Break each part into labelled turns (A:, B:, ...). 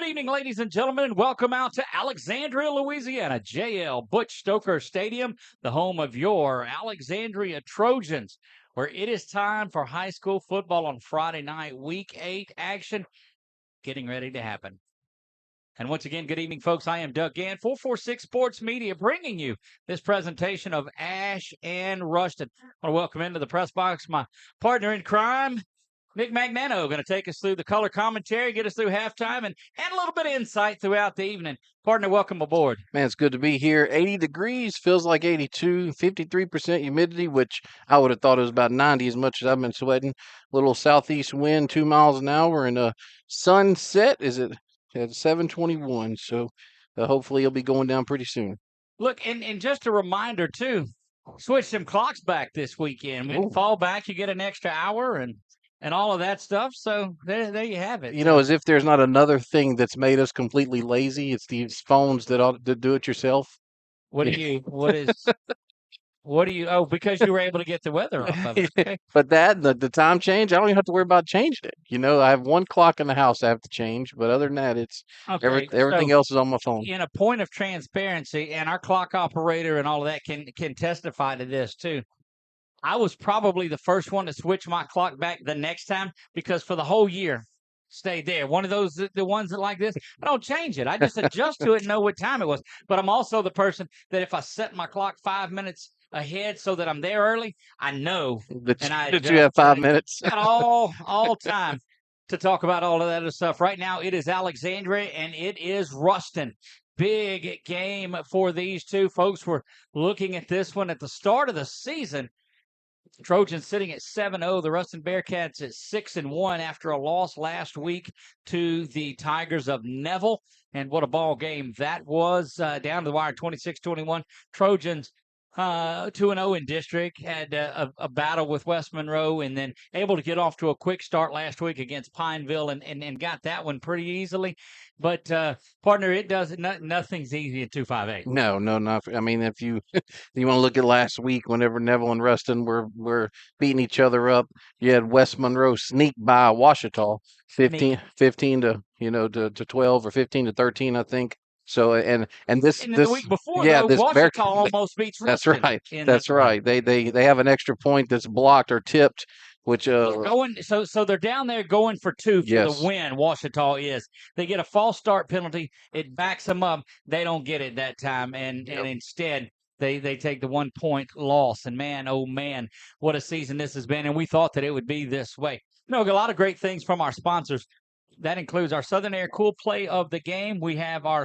A: evening, ladies and gentlemen, and welcome out to Alexandria, Louisiana, JL Butch Stoker Stadium, the home of your Alexandria Trojans, where it is time for high school football on Friday night, Week 8 action, getting ready to happen. And once again, good evening, folks. I am Doug Gann, 446 Sports Media, bringing you this presentation of ASH and Ruston. I want to welcome into the press box my partner in crime, Nick Magnano, going to take us through the color commentary, get us through halftime, and add a little bit of insight throughout the evening. Partner, welcome aboard.
B: Man, it's good to be here. 80 degrees, feels like 82, 53% humidity, which I would have thought it was about 90 as much as I've been sweating. Little southeast wind, 2 miles an hour, and sunset is at 7:21, so hopefully it'll be going down pretty soon.
A: Look, and just a reminder, too, switch some clocks back this weekend. When you fall back, you get an extra hour and all of that stuff. So there you have it.
B: You know, as if there's not another thing that's made us completely lazy. It's these phones that do it yourself.
A: What do you, oh, because you were able to get the weather off of it. Okay.
B: But the time change, I don't even have to worry about changing it. You know, I have one clock in the house I have to change, but other than that, it's everything else is on my phone.
A: In a point of transparency, and our clock operator and all of that can testify to this too. I was probably the first one to switch my clock back the next time because for the whole year, stayed there. One of those, the ones that like this, I don't change it. I just adjust to it and know what time it was. But I'm also the person that if I set my clock 5 minutes ahead so that I'm there early, I know
B: that you have 5 minutes.
A: Got all time to talk about all of that other stuff. Right now, it is Alexandria and it is Ruston. Big game for these two folks. We're looking at this one at the start of the season. Trojans sitting at 7-0. The Ruston Bearcats at 6-1 after a loss last week to the Tigers of Neville. And what a ball game that was. Down to the wire, 26-21. Trojans 2-0 in district, had a battle with West Monroe, and then able to get off to a quick start last week against Pineville and got that one pretty easily. But partner, it doesn't. Nothing's easy at 258.
B: No, not. I mean, if you want to look at last week, whenever Neville and Ruston were beating each other up, you had West Monroe sneak by Ouachita, 15 to 12 or 15-13, I think. So and this
A: the week before,
B: this
A: Ouachita almost beats Ruston.
B: That's right. They have an extra point that's blocked or tipped, which
A: so they're down there going for two for the win. Ouachita is. They get a false start penalty. It backs them up. They don't get it that time, and instead they take the 1 point loss. And man, oh man, what a season this has been. And we thought that it would be this way. A lot of great things from our sponsors. That includes our Southern Air Cool Play of the game. We have our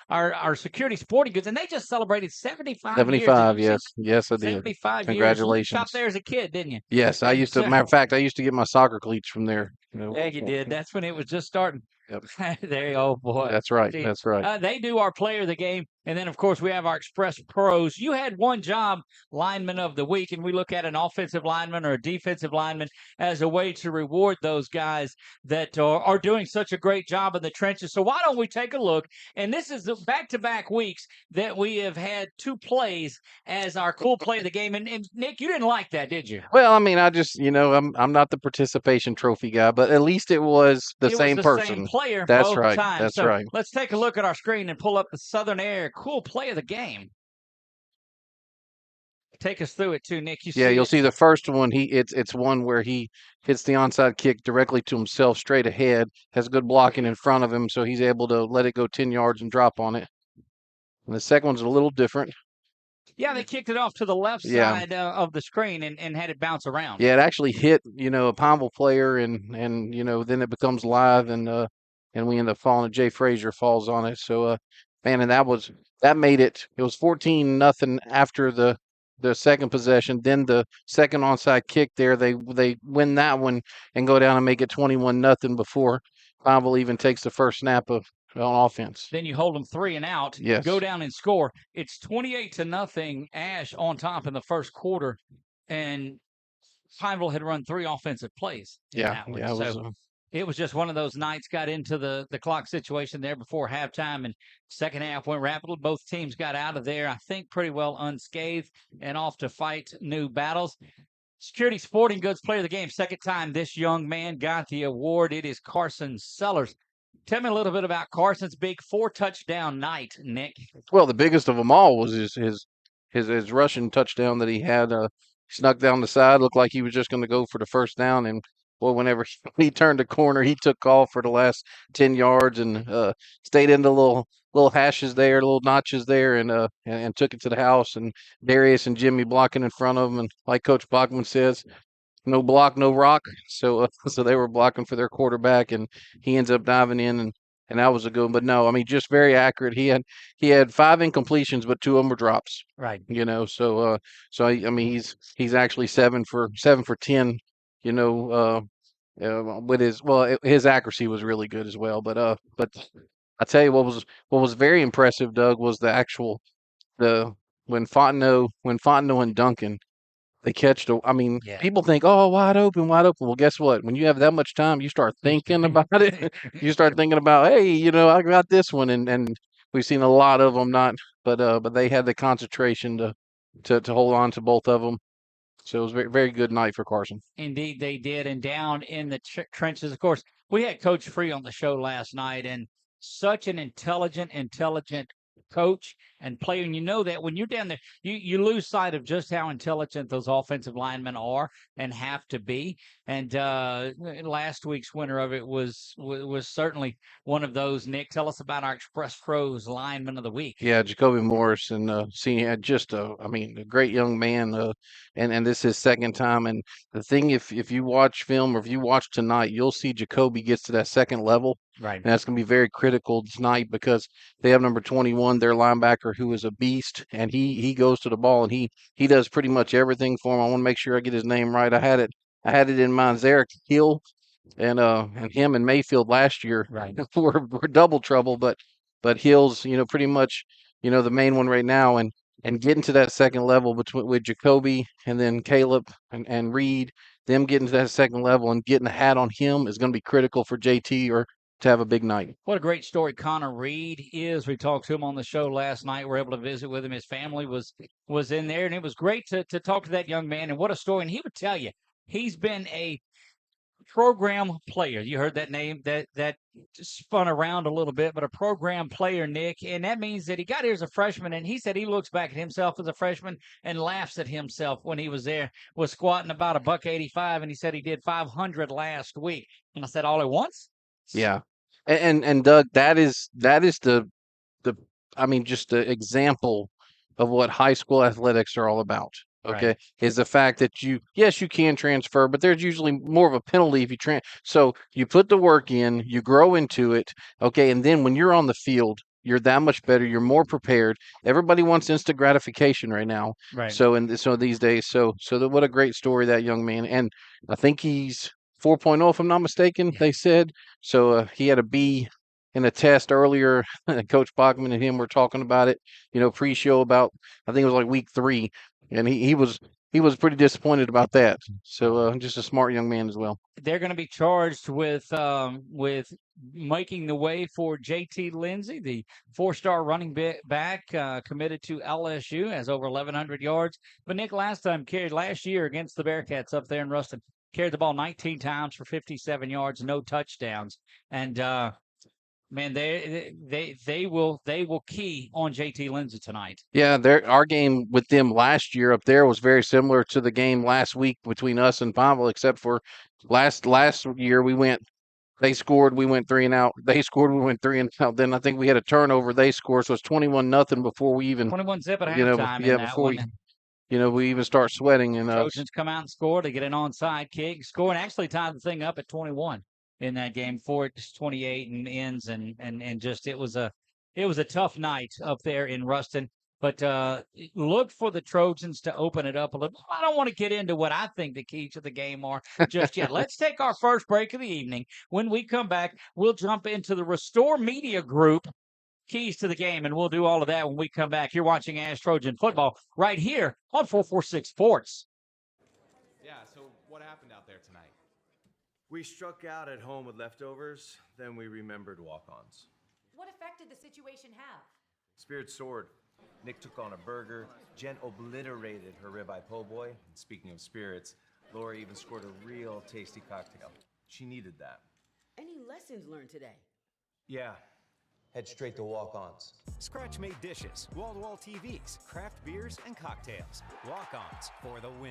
A: our Security Sporting Goods, and they just celebrated 75 years.
B: 75, yes, I did.
A: 75
B: Congratulations.
A: You shopped there as a kid, didn't you?
B: Yes, I used to. Matter of fact, I used to get my soccer cleats from there.
A: Yeah, you did. That's when it was just starting.
B: Yep.
A: There, oh boy.
B: That's right. That's right.
A: They do our player of the game. And then, of course, we have our Express Pros. You had one job, lineman of the week, and we look at an offensive lineman or a defensive lineman as a way to reward those guys that are doing such a great job in the trenches. So why don't we take a look? And this is the back-to-back weeks that we have had two plays as our cool play of the game. And Nick, you didn't like that, did you?
B: Well, I mean, I just, I'm not the participation trophy guy, but at least it was the same person.
A: Same player.
B: That's
A: both
B: right.
A: Times.
B: That's
A: so
B: right.
A: Let's take a look at our screen and pull up the Southern Air cool play of the game. Take us through it too, Nick.
B: You'll see the first one. It's one where he hits the onside kick directly to himself, straight ahead. Has good blocking in front of him, so he's able to let it go 10 yards and drop on it. And the second one's a little different.
A: Yeah, they kicked it off to the left side of the screen and had it bounce around.
B: Yeah, it actually hit a Pineville player, and then it becomes live, and we end up falling. Jay Frazier falls on it. So man, and that made it. It was 14-0 after the second possession. Then the second onside kick there, they win that one and go down and make it 21-0 before Pineville even takes the first snap on offense.
A: Then you hold them 3 and out.
B: Yes.
A: Go down and score. It's 28-0. Ash on top in the first quarter, and Pineville had run 3 offensive plays. It was just one of those nights. Got into the clock situation there before halftime, and second half went rapidly. Both teams got out of there, I think, pretty well unscathed and off to fight new battles. Security Sporting Goods Player of the Game, second time this young man got the award. It is Carson Sellers. Tell me a little bit about Carson's big 4-touchdown night, Nick.
B: Well, the biggest of them all was his rushing touchdown that he had. Snuck down the side, looked like he was just going to go for the first down, and boy, whenever he turned the corner, he took off for the last 10 yards and stayed in the little hashes there, little notches there, and took it to the house. And Darius and Jimmy blocking in front of him, and like Coach Bachman says, no block, no rock. So so they were blocking for their quarterback, and he ends up diving in, and that was a good one. But no, I mean, just very accurate. He had 5 incompletions, but 2 of them were drops.
A: Right.
B: So I mean, he's actually 7 for 10. With his accuracy was really good as well. But I tell you what was very impressive, Doug, was the when Fontenot and Duncan they catch the. I mean,
A: Yeah.
B: people think, oh, wide open, wide open. Well, guess what? When you have that much time, you start thinking about it. You start thinking about, hey, I got this one, and we've seen a lot of them. But they had the concentration to hold on to both of them. So it was a very, very good night for Carson.
A: Indeed, they did. And down in the trenches, of course, we had Coach Free on the show last night, and such an intelligent coach and player. And you know that when you're down there, you lose sight of just how intelligent those offensive linemen are and have to be. And last week's winner of it was certainly one of those. Nick, tell us about our Express Pros lineman of the week.
B: Yeah, Jacoby Morris, and senior, just a great young man, and this is his second time. And the thing, if you watch film or if you watch tonight, you'll see Jacoby gets to that second level.
A: Right.
B: And that's going to be very critical tonight because they have number 21, their linebacker, who is a beast, and he goes to the ball and he does pretty much everything for him. I want to make sure I get his name right. I had it in mind. Zarek Hill, and him and Mayfield last year
A: Right.
B: were double trouble, but Hill's pretty much the main one right now, and getting to that second level with Jacoby and then Caleb and Reed, them getting to that second level and getting a hat on him is going to be critical for JT or to have a big night.
A: What a great story Connor Reed is. We talked to him on the show last night. We were able to visit with him. His family was in there, and it was great to talk to that young man. And what a story. And he would tell you, he's been a program player. You heard that name that spun around a little bit, but a program player, Nick. And that means that he got here as a freshman, and he said he looks back at himself as a freshman and laughs at himself when he was there, was squatting about $185, and he said he did 500 last week. And I said, all at once?
B: Yeah. And Doug, that is the just the example of what high school athletics are all about. Okay,
A: Right.
B: Is the fact that you can transfer, but there's usually more of a penalty if you so you put the work in, you grow into it, okay, and then when you're on the field, you're that much better, you're more prepared. Everybody wants instant gratification right now.
A: Right.
B: So these days, what a great story, that young man. And I think he's 4.0 if I'm not mistaken, they said. So he had a B in a test earlier. Coach Bachman and him were talking about it, pre-show about, I think it was like week 3, and he was pretty disappointed about that. So just a smart young man as well.
A: They're going to be charged with making the way for JT Lindsey, the 4-star running back committed to LSU, has over 1,100 yards. But Nick, last year against the Bearcats up there in Ruston, carried the ball 19 times for 57 yards, no touchdowns. And man, they will key on JT Lindsey tonight.
B: Yeah, our game with them last year up there was very similar to the game last week between us and Pineville, except for last year they scored, we went 3 and out. They scored, we went 3 and out. Then I think we had a turnover. They scored, so it's 21-0 before we even
A: 21-zip at halftime.
B: before we even start sweating. And
A: Trojans come out and score. They get an onside kick, score, and actually tie the thing up at 21 in that game. 4-28 and ends, and just it was a tough night up there in Ruston. But look for the Trojans to open it up a little. I don't want to get into what I think the keys to the game are just yet. Let's take our first break of the evening. When we come back, we'll jump into the Restore Media Group keys to the game, and we'll do all of that when we come back. You're watching ASH Trojan Football right here on 446 Sports.
C: Yeah, so what happened out there tonight?
D: We struck out at home with leftovers, then we remembered walk-ons.
E: What effect did the situation have?
D: Spirit soared. Nick took on a burger. Jen obliterated her ribeye po' boy. And speaking of spirits, Laura even scored a real tasty cocktail. She needed that.
E: Any lessons learned today?
D: Yeah, head straight to walk-ons.
F: Scratch-made dishes, wall-to-wall TVs, craft beers, and cocktails. Walk-ons for the win.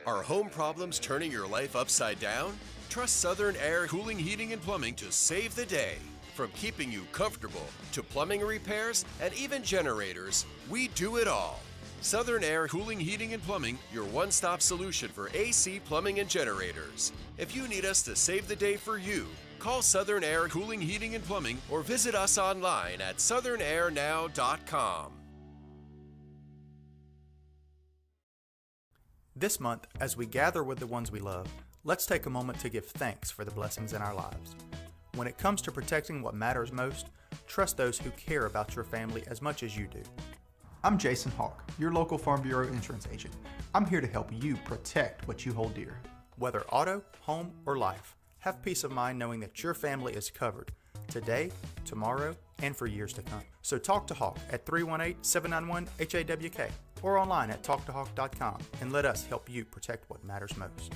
G: Are home problems turning your life upside down? Trust Southern Air Cooling, Heating, and Plumbing to save the day. From keeping you comfortable to plumbing repairs and even generators, we do it all. Southern Air Cooling, Heating, and Plumbing, your one-stop solution for AC, plumbing, and generators. If you need us to save the day for you, call Southern Air Cooling, Heating, and Plumbing or visit us online at southernairnow.com.
H: This month, as we gather with the ones we love, let's take a moment to give thanks for the blessings in our lives. When it comes to protecting what matters most, trust those who care about your family as much as you do.
I: I'm Jason Hawk, your local Farm Bureau insurance agent. I'm here to help you protect what you hold dear.
H: Whether auto, home, or life, have peace of mind knowing that your family is covered today, tomorrow, and for years to come. So talk to Hawk at 318-791-HAWK or online at talktohawk.com and let us help you protect what matters most.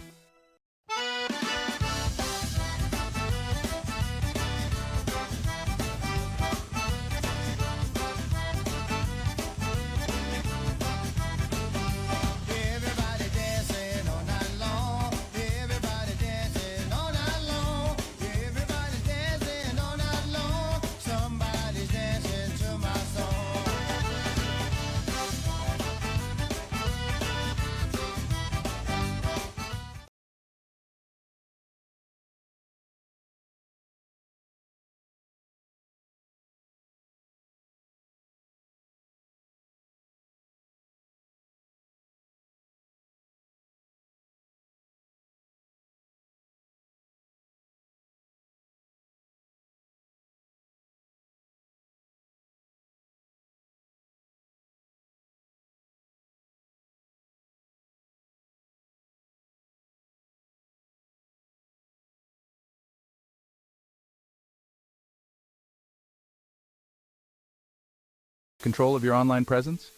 J: Control of your online presence?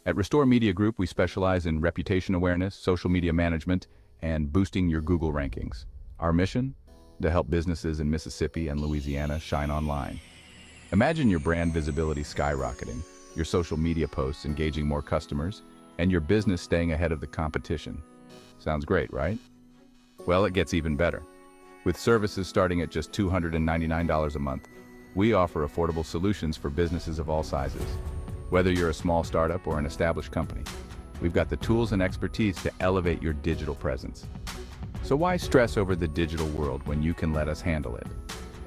J: At Restore Media Group, we specialize in reputation awareness, social media management, and boosting your Google rankings. Our mission? To help businesses in Mississippi and Louisiana shine online. Imagine your brand visibility skyrocketing, your social media posts engaging more customers, and your business staying ahead of the competition. Sounds great, right? Well, it gets even better. With services starting at just $299 a month, we offer affordable solutions for businesses of all sizes. Whether you're a small startup or an established company, we've got the tools and expertise to elevate your digital presence. So why stress over the digital world when you can let us handle it?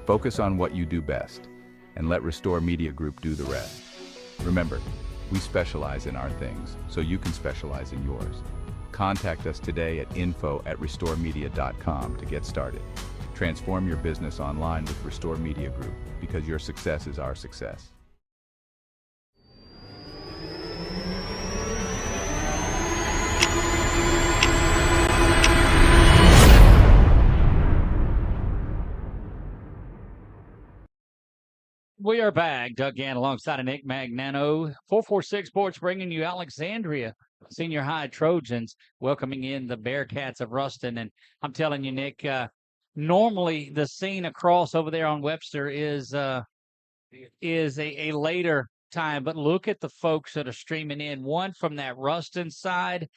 J: Focus on what you do best, and let Restore Media Group do the rest. Remember, we specialize in our things, so you can specialize in yours. Contact us today at info@restoremedia.com to get started. Transform your business online with Restore Media Group, because your success is our success.
A: We are back. Doug Gann alongside Nick Magnano. 446 Sports bringing you Alexandria Senior High Trojans, welcoming in the Bearcats of Ruston. And I'm telling you, Nick, normally the scene across over there on Webster is a later time, but look at the folks that are streaming in. One from that Ruston side,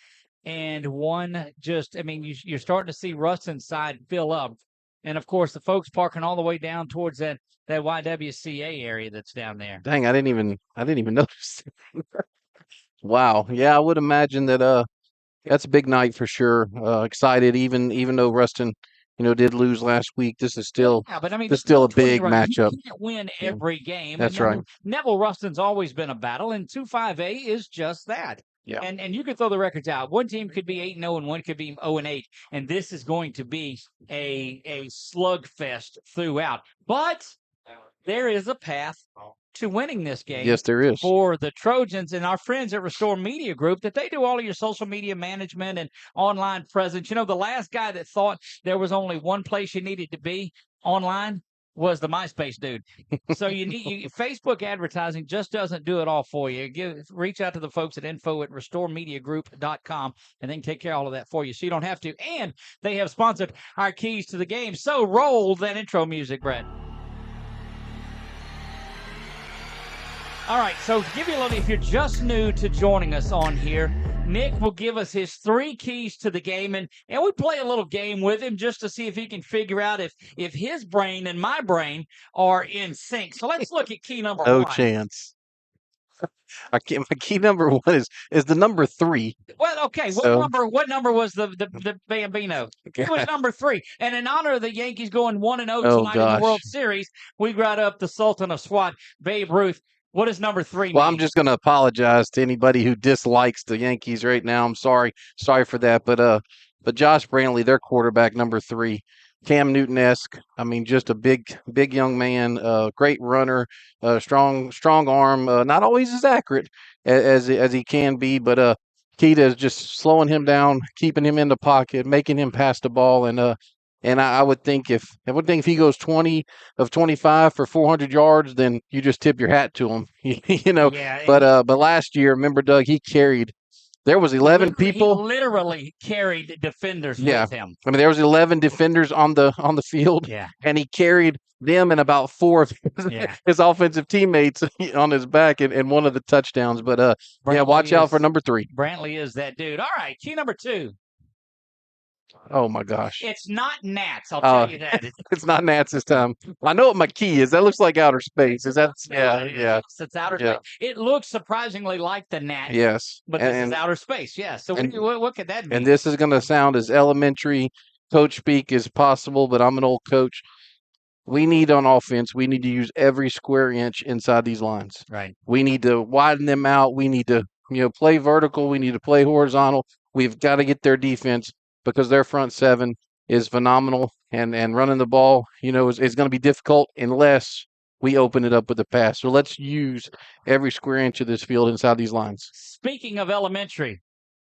A: and one just, I mean, you're starting to see Ruston side fill up. And of course, the folks parking all the way down towards that YWCA area that's down there.
B: Dang, I didn't even notice. Wow. Yeah, I would imagine that that's a big night for sure. Excited, even though Ruston, did lose last week. This is still
A: Yeah, but I mean,
B: this is still a big
A: right.
B: matchup.
A: You can't win every game.
B: That's
A: and
B: right.
A: Neville Ruston's always been a battle, and 2-5A is just that.
B: Yeah.
A: And you could throw the records out. One team could be 8-0 and one could be 0-8, and this is going to be a slugfest throughout. But there is a path to winning this game.
B: Yes, there is.
A: For the Trojans and our friends at Restore Media Group, that they do all of your social media management and online presence. The last guy that thought there was only one place you needed to be online, was the MySpace dude. So Facebook advertising just doesn't do it all for you. Reach out to the folks at info@restoremediagroup.com, and they can take care of all of that for you, so you don't have to. And they have sponsored our keys to the game. So roll that intro music, Brad. All right, so to give you a little, if you're just new to joining us on here, Nick will give us his 3 keys to the game, and we play a little game with him just to see if he can figure out if his brain and my brain are in sync. So let's look at key number 1.
B: No chance. My key number 1 is the number 3.
A: Well, okay. What number was the Bambino? It was number 3. And in honor of the Yankees going 1-0 tonight in the World Series, we brought up the Sultan of SWAT, Babe Ruth. What does number 3 mean?
B: Well, I'm just going to apologize to anybody who dislikes the Yankees right now. I'm sorry for that. But Josh Brantley, their quarterback, number 3, Cam Newton-esque. I mean, just a big young man, great runner, strong arm. Not always as accurate as he can be, but key to just slowing him down, keeping him in the pocket, making him pass the ball, and I would think if he goes 20 of 25 for 400 yards, then you just tip your hat to him, Yeah, but last year, remember, Doug, he carried. There was 11 people.
A: He literally carried defenders with him.
B: I mean, there was 11 defenders on the field.
A: Yeah,
B: and he carried them and about 4 of his offensive teammates on his back in one of the touchdowns. But watch out for number 3.
A: Brantley is that dude. All right, key number 2.
B: Oh, my gosh.
A: It's not gnats, I'll tell you that.
B: It's not gnats this time. I know what my key is. That looks like outer space. Is that? Yeah.
A: It's outer space. It looks surprisingly like the gnat.
B: Yes.
A: But this is outer space. Yeah. So what could that mean?
B: And this is going to sound as elementary coach speak as possible, but I'm an old coach. We need on offense, we need to use every square inch inside these lines.
A: Right.
B: We need to widen them out. We need to, play vertical. We need to play horizontal. We've got to get their defense, because their front 7 is phenomenal, and running the ball, is going to be difficult unless we open it up with the pass. So let's use every square inch of this field inside these lines.
A: Speaking of elementary,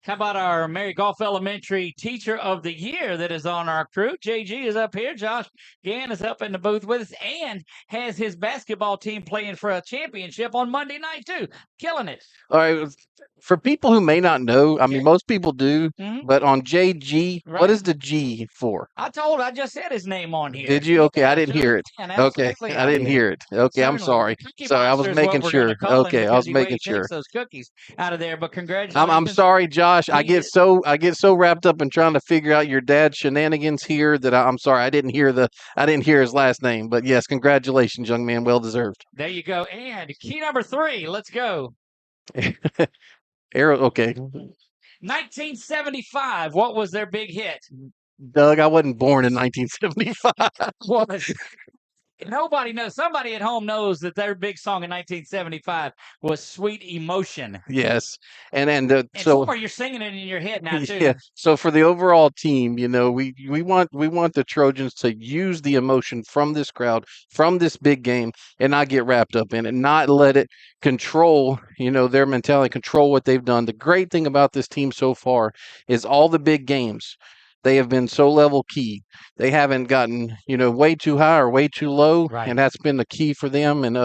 A: how about our Mary Golf Elementary Teacher of the Year that is on our crew? JG is up here. Josh Gann is up in the booth with us and has his basketball team playing for a championship on Monday night, too. Killing it.
B: All right. For people who may not know, I mean, most people do, but on JG, what is the G for?
A: I just said his name on here.
B: Did you? Okay, I didn't hear it. Okay, I didn't hear it. Okay, I'm sorry. Sorry, I was making sure. Okay, I was making sure.
A: Those cookies out of there, but congratulations.
B: I'm sorry, Josh. I get so wrapped up in trying to figure out your dad's shenanigans here that I'm sorry. I didn't hear his last name, but yes, congratulations, young man. Well deserved.
A: There you go. And key number 3. Let's go.
B: Okay.
A: 1975. What was their big hit?
B: Doug, I wasn't born in 1975.
A: Nobody knows. Somebody at home knows that their big song in 1975 was "Sweet Emotion."
B: Yes, and
A: so somewhere you're singing it in your head now too.
B: Yeah. So for the overall team, we want the Trojans to use the emotion from this crowd, from this big game, and not get wrapped up in it, not let it control, their mentality, control what they've done. The great thing about this team so far is all the big games. They have been so level key. They haven't gotten, way too high or way too low, and that's been the key for them. And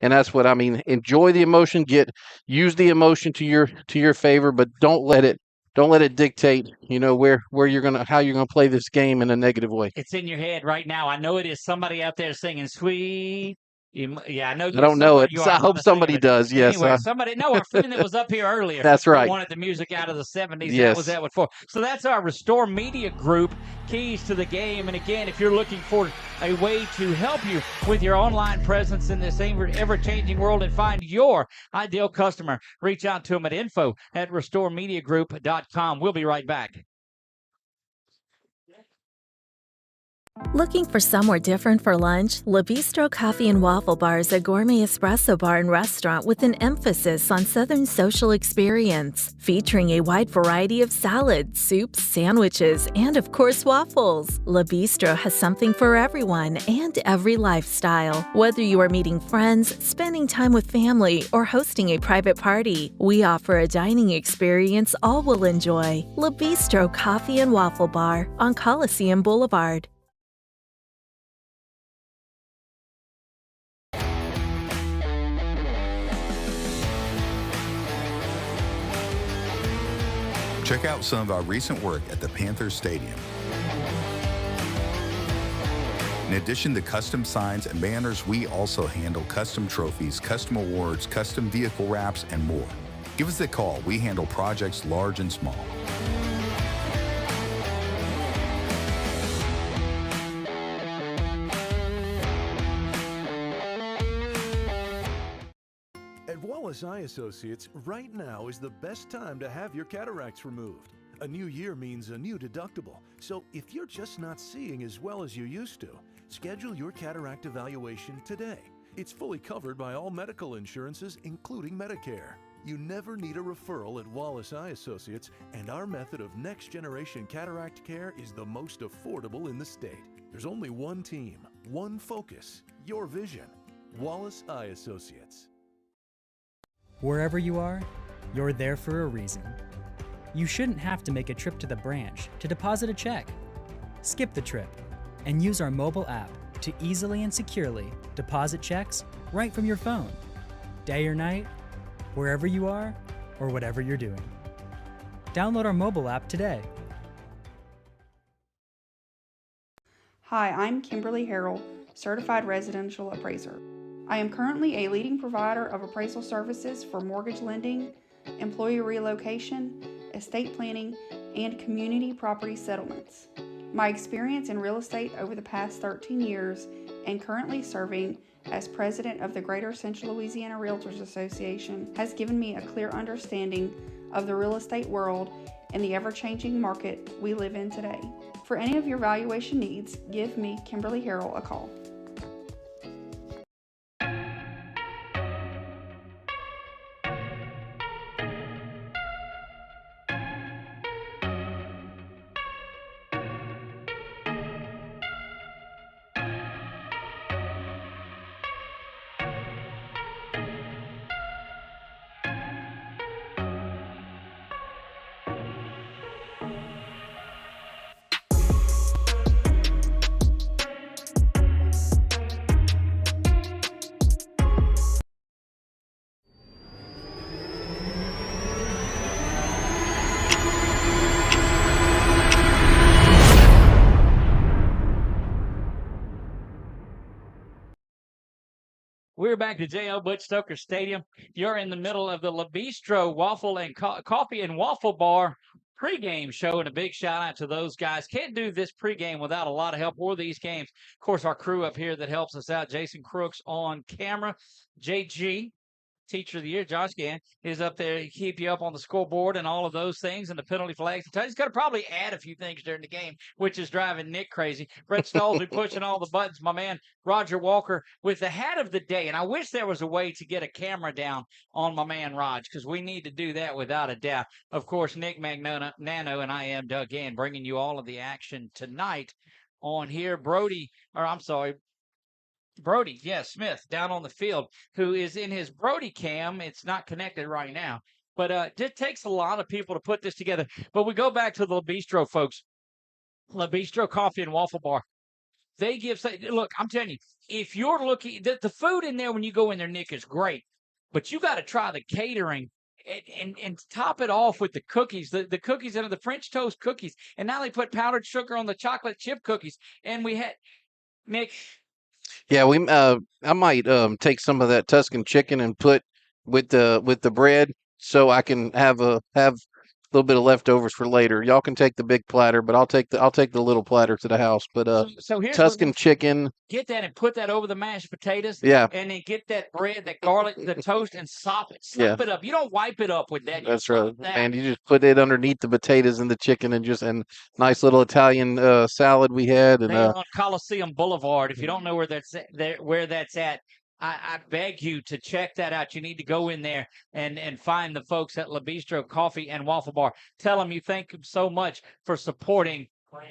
B: that's what I mean. Enjoy the emotion. Use the emotion to your favor, but don't let it dictate, where you're how you're gonna play this game in a negative way.
A: It's in your head right now. I know it is. Somebody out there singing "Sweet." Yeah, I know.
B: I don't know it. So I hope somebody does. Yes.
A: Anyway, our friend that was up here earlier.
B: That's right.
A: Wanted the music out of the 70s.
B: Yes.
A: That was that one for. So that's our Restore Media Group keys to the game. And again, if you're looking for a way to help you with your online presence in this ever-changing world and find your ideal customer, reach out to them at info@restoremediagroup.com. We'll be right back.
K: Looking for somewhere different for lunch? La Bistro Coffee and Waffle Bar is a gourmet espresso bar and restaurant with an emphasis on Southern social experience, featuring a wide variety of salads, soups, sandwiches, and of course waffles. La Bistro has something for everyone and every lifestyle. Whether you are meeting friends, spending time with family, or hosting a private party, we offer a dining experience all will enjoy. La Bistro Coffee and Waffle Bar on Coliseum Boulevard.
L: Check out some of our recent work at the Panthers Stadium. In addition to custom signs and banners, we also handle custom trophies, custom awards, custom vehicle wraps, and more. Give us a call. We handle projects large and small.
M: At Wallace Eye Associates, right now is the best time to have your cataracts removed. A new year means a new deductible, so if you're just not seeing as well as you used to, schedule your cataract evaluation today. It's fully covered by all medical insurances, including Medicare. You never need a referral at Wallace Eye Associates, and our method of next-generation cataract care is the most affordable in the state. There's only one team, one focus, your vision. Wallace Eye Associates.
N: Wherever you are, you're there for a reason. You shouldn't have to make a trip to the branch to deposit a check. Skip the trip and use our mobile app to easily and securely deposit checks right from your phone. Day or night, wherever you are, or whatever you're doing. Download our mobile app today.
O: Hi, I'm Kimberly Harrell, Certified Residential Appraiser. I am currently a leading provider of appraisal services for mortgage lending, employee relocation, estate planning, and community property settlements. My experience in real estate over the past 13 years and currently serving as president of the Greater Central Louisiana Realtors Association has given me a clear understanding of the real estate world and the ever-changing market we live in today. For any of your valuation needs, give me, Kimberly Harrell, a call.
A: We're back to J.O. Butch Stoker Stadium. You're in the middle of the La Bistro Waffle and Coffee and Waffle Bar pregame show, and a big shout out to those guys. Can't do this pregame without a lot of help, or these games. Of course, our crew up here that helps us out, Jason Crooks on camera, JG, Teacher of the Year, Josh Gann, is up there to keep you up on the scoreboard and all of those things and the penalty flags. He's got to probably add a few things during the game, which is driving Nick crazy. Brett Stolz be pushing all the buttons. My man, Roger Walker, with the hat of the day. And I wish there was a way to get a camera down on my man, Raj, because we need to do that without a doubt. Of course, Nick Nano, and I am Doug Gann, bringing you all of the action tonight on here. Brody, Smith, down on the field, who is in his Brody cam. It's not connected right now, but it takes a lot of people to put this together. But we go back to the La Bistro, folks. La Bistro Coffee and Waffle Bar. They give, look, I'm telling you, if you're looking, the food in there when you go in there, Nick, is great, but you got to try the catering and top it off with the cookies, the cookies and the French toast cookies. And now they put powdered sugar on the chocolate chip cookies. And we had, Nick,
B: yeah, I might take some of that Tuscan chicken and put with the bread so I can have a little bit of leftovers for later. Y'all can take the big platter, but I'll take the little platter to the house. But
A: so here's
B: Tuscan chicken.
A: Get that and put that over the mashed potatoes.
B: Yeah.
A: And then get that bread, that garlic, the toast, and slop it up. You don't wipe it up with that.
B: That's right. And you just put it underneath the potatoes and the chicken, and nice little Italian salad we had. And
A: on Coliseum Boulevard. If you don't know where that's at, I beg you to check that out. You need to go in there and find the folks at La Bistro Coffee and Waffle Bar. Tell them you thank them so much for supporting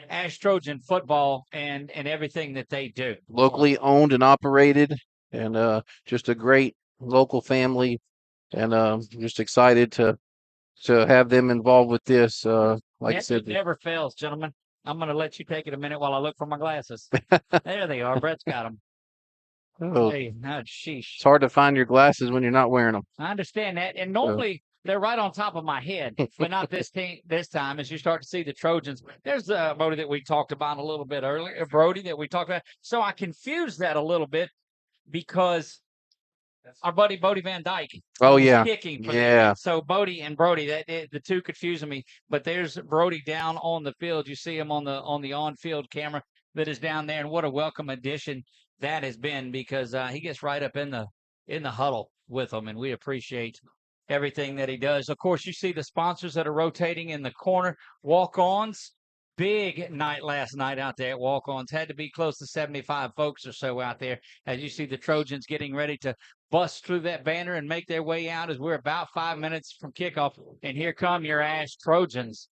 A: ASH Trojan Football and everything that they do.
B: Locally owned and operated, and just a great local family, and just excited to have them involved with this. Like I said,
A: it never fails, gentlemen. I'm going to let you take it a minute while I look for my glasses. There they are. Brett's got them.
B: Oh,
A: hey, sheesh.
B: It's hard to find your glasses when you're not wearing them.
A: I understand that. And normally they're right on top of my head, but not this time. As you start to see the Trojans, there's Brody that we talked about a little bit earlier. Brody that we talked about. So I confused that a little bit because our buddy Bodie Van Dyke.
B: Oh yeah,
A: kicking for
B: yeah.
A: So Bodie and Brody, the two confusing me. But there's Brody down on the field. You see him on the on-field camera that is down there, and what a welcome addition that has been because he gets right up in the huddle with them, and we appreciate everything that he does. Of course, you see the sponsors that are rotating in the corner. Walk-ons, big night last night out there at Walk-ons. Had to be close to 75 folks or so out there as you see the Trojans getting ready to bust through that banner and make their way out as we're about 5 minutes from kickoff. And here come your ASH Trojans.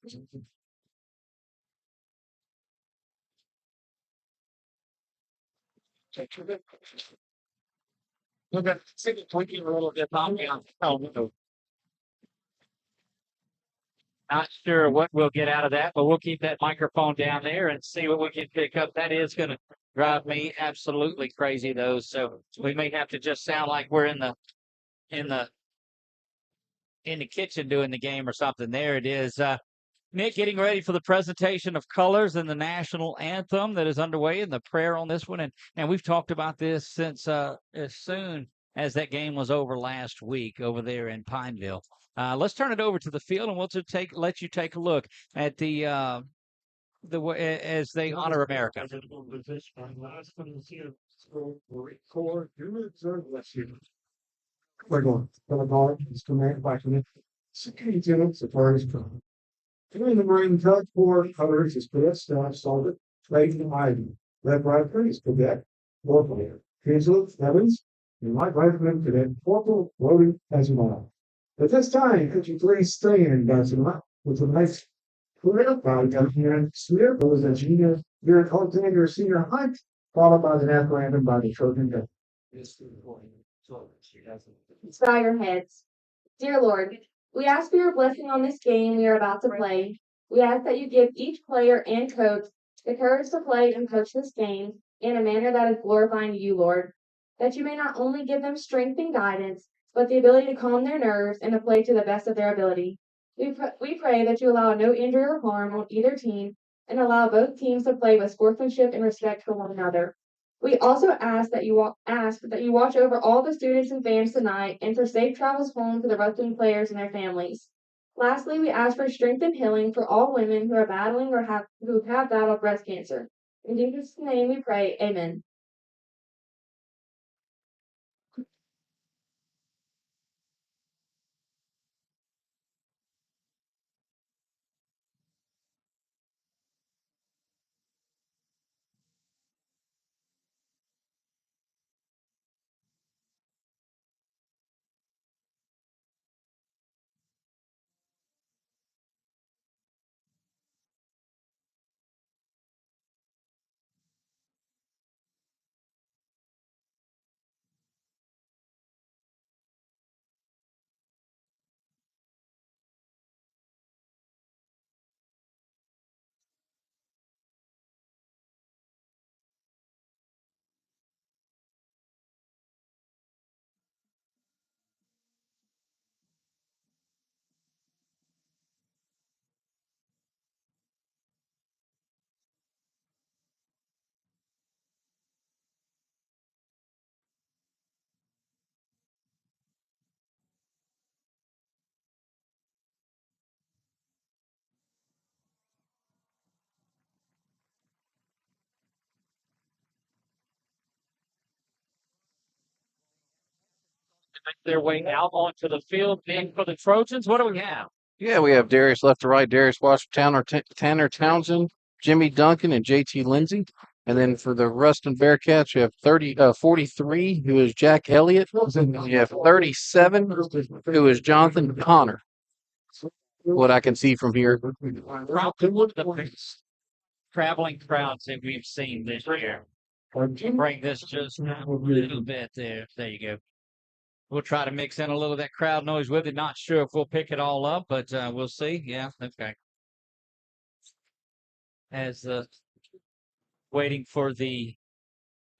A: Not sure what we'll get out of that, but we'll keep that microphone down there and see what we can pick up. That is going to drive me absolutely crazy, though. So we may have to just sound like we're in the kitchen doing the game or something. There it is. Nick getting ready for the presentation of colors and the national anthem that is underway and the prayer on this one. And we've talked about this since as soon as that game was over last week over there in Pineville. Let's turn it over to the field and we'll just let you take a look at the as they honor America.
P: We're going to is commanded by security units of various colors. During the Marine Tug Corps colors is Cadet Staff Sergeant Clayton Ivy, led by Police Cadet Corporal Hazel Evans, and my Rifleman Cadet Corporal Rody Asimov. At this time, could you please stand, Asimov, with a nice prayer by Governor Smith, who was a junior here at Alexandria Senior High, followed by the national anthem by the Trojan Football.
Q: Bow your heads. Dear Lord, we ask for your blessing on this game we are about to play. We ask that you give each player and coach the courage to play and coach this game in a manner that is glorifying you, Lord. That you may not only give them strength and guidance, but the ability to calm their nerves and to play to the best of their ability. We pray that you allow no injury or harm on either team and allow both teams to play with sportsmanship and respect for one another. We also ask that you watch over all the students and fans tonight and for safe travels home for the Ruston players and their families. Lastly, we ask for strength and healing for all women who are battling or who have battled breast cancer. In Jesus' name we pray, amen.
A: Make their way out onto the field. And for the Trojans, what do we have?
B: Yeah, we have Darius left to right, Darius Washington, Tanner Townsend, Jimmy Duncan, and JT Lindsay. And then for the Ruston Bearcats, we have 43, who is Jack Elliott. We have 37, who is Jonathan Connor. What I can see from here.
A: Probably one of the biggest traveling crowds that we've seen this year. Bring this just a little bit there. There you go. We'll try to mix in a little of that crowd noise with it. Not sure if we'll pick it all up, but we'll see. Yeah, okay. As waiting for the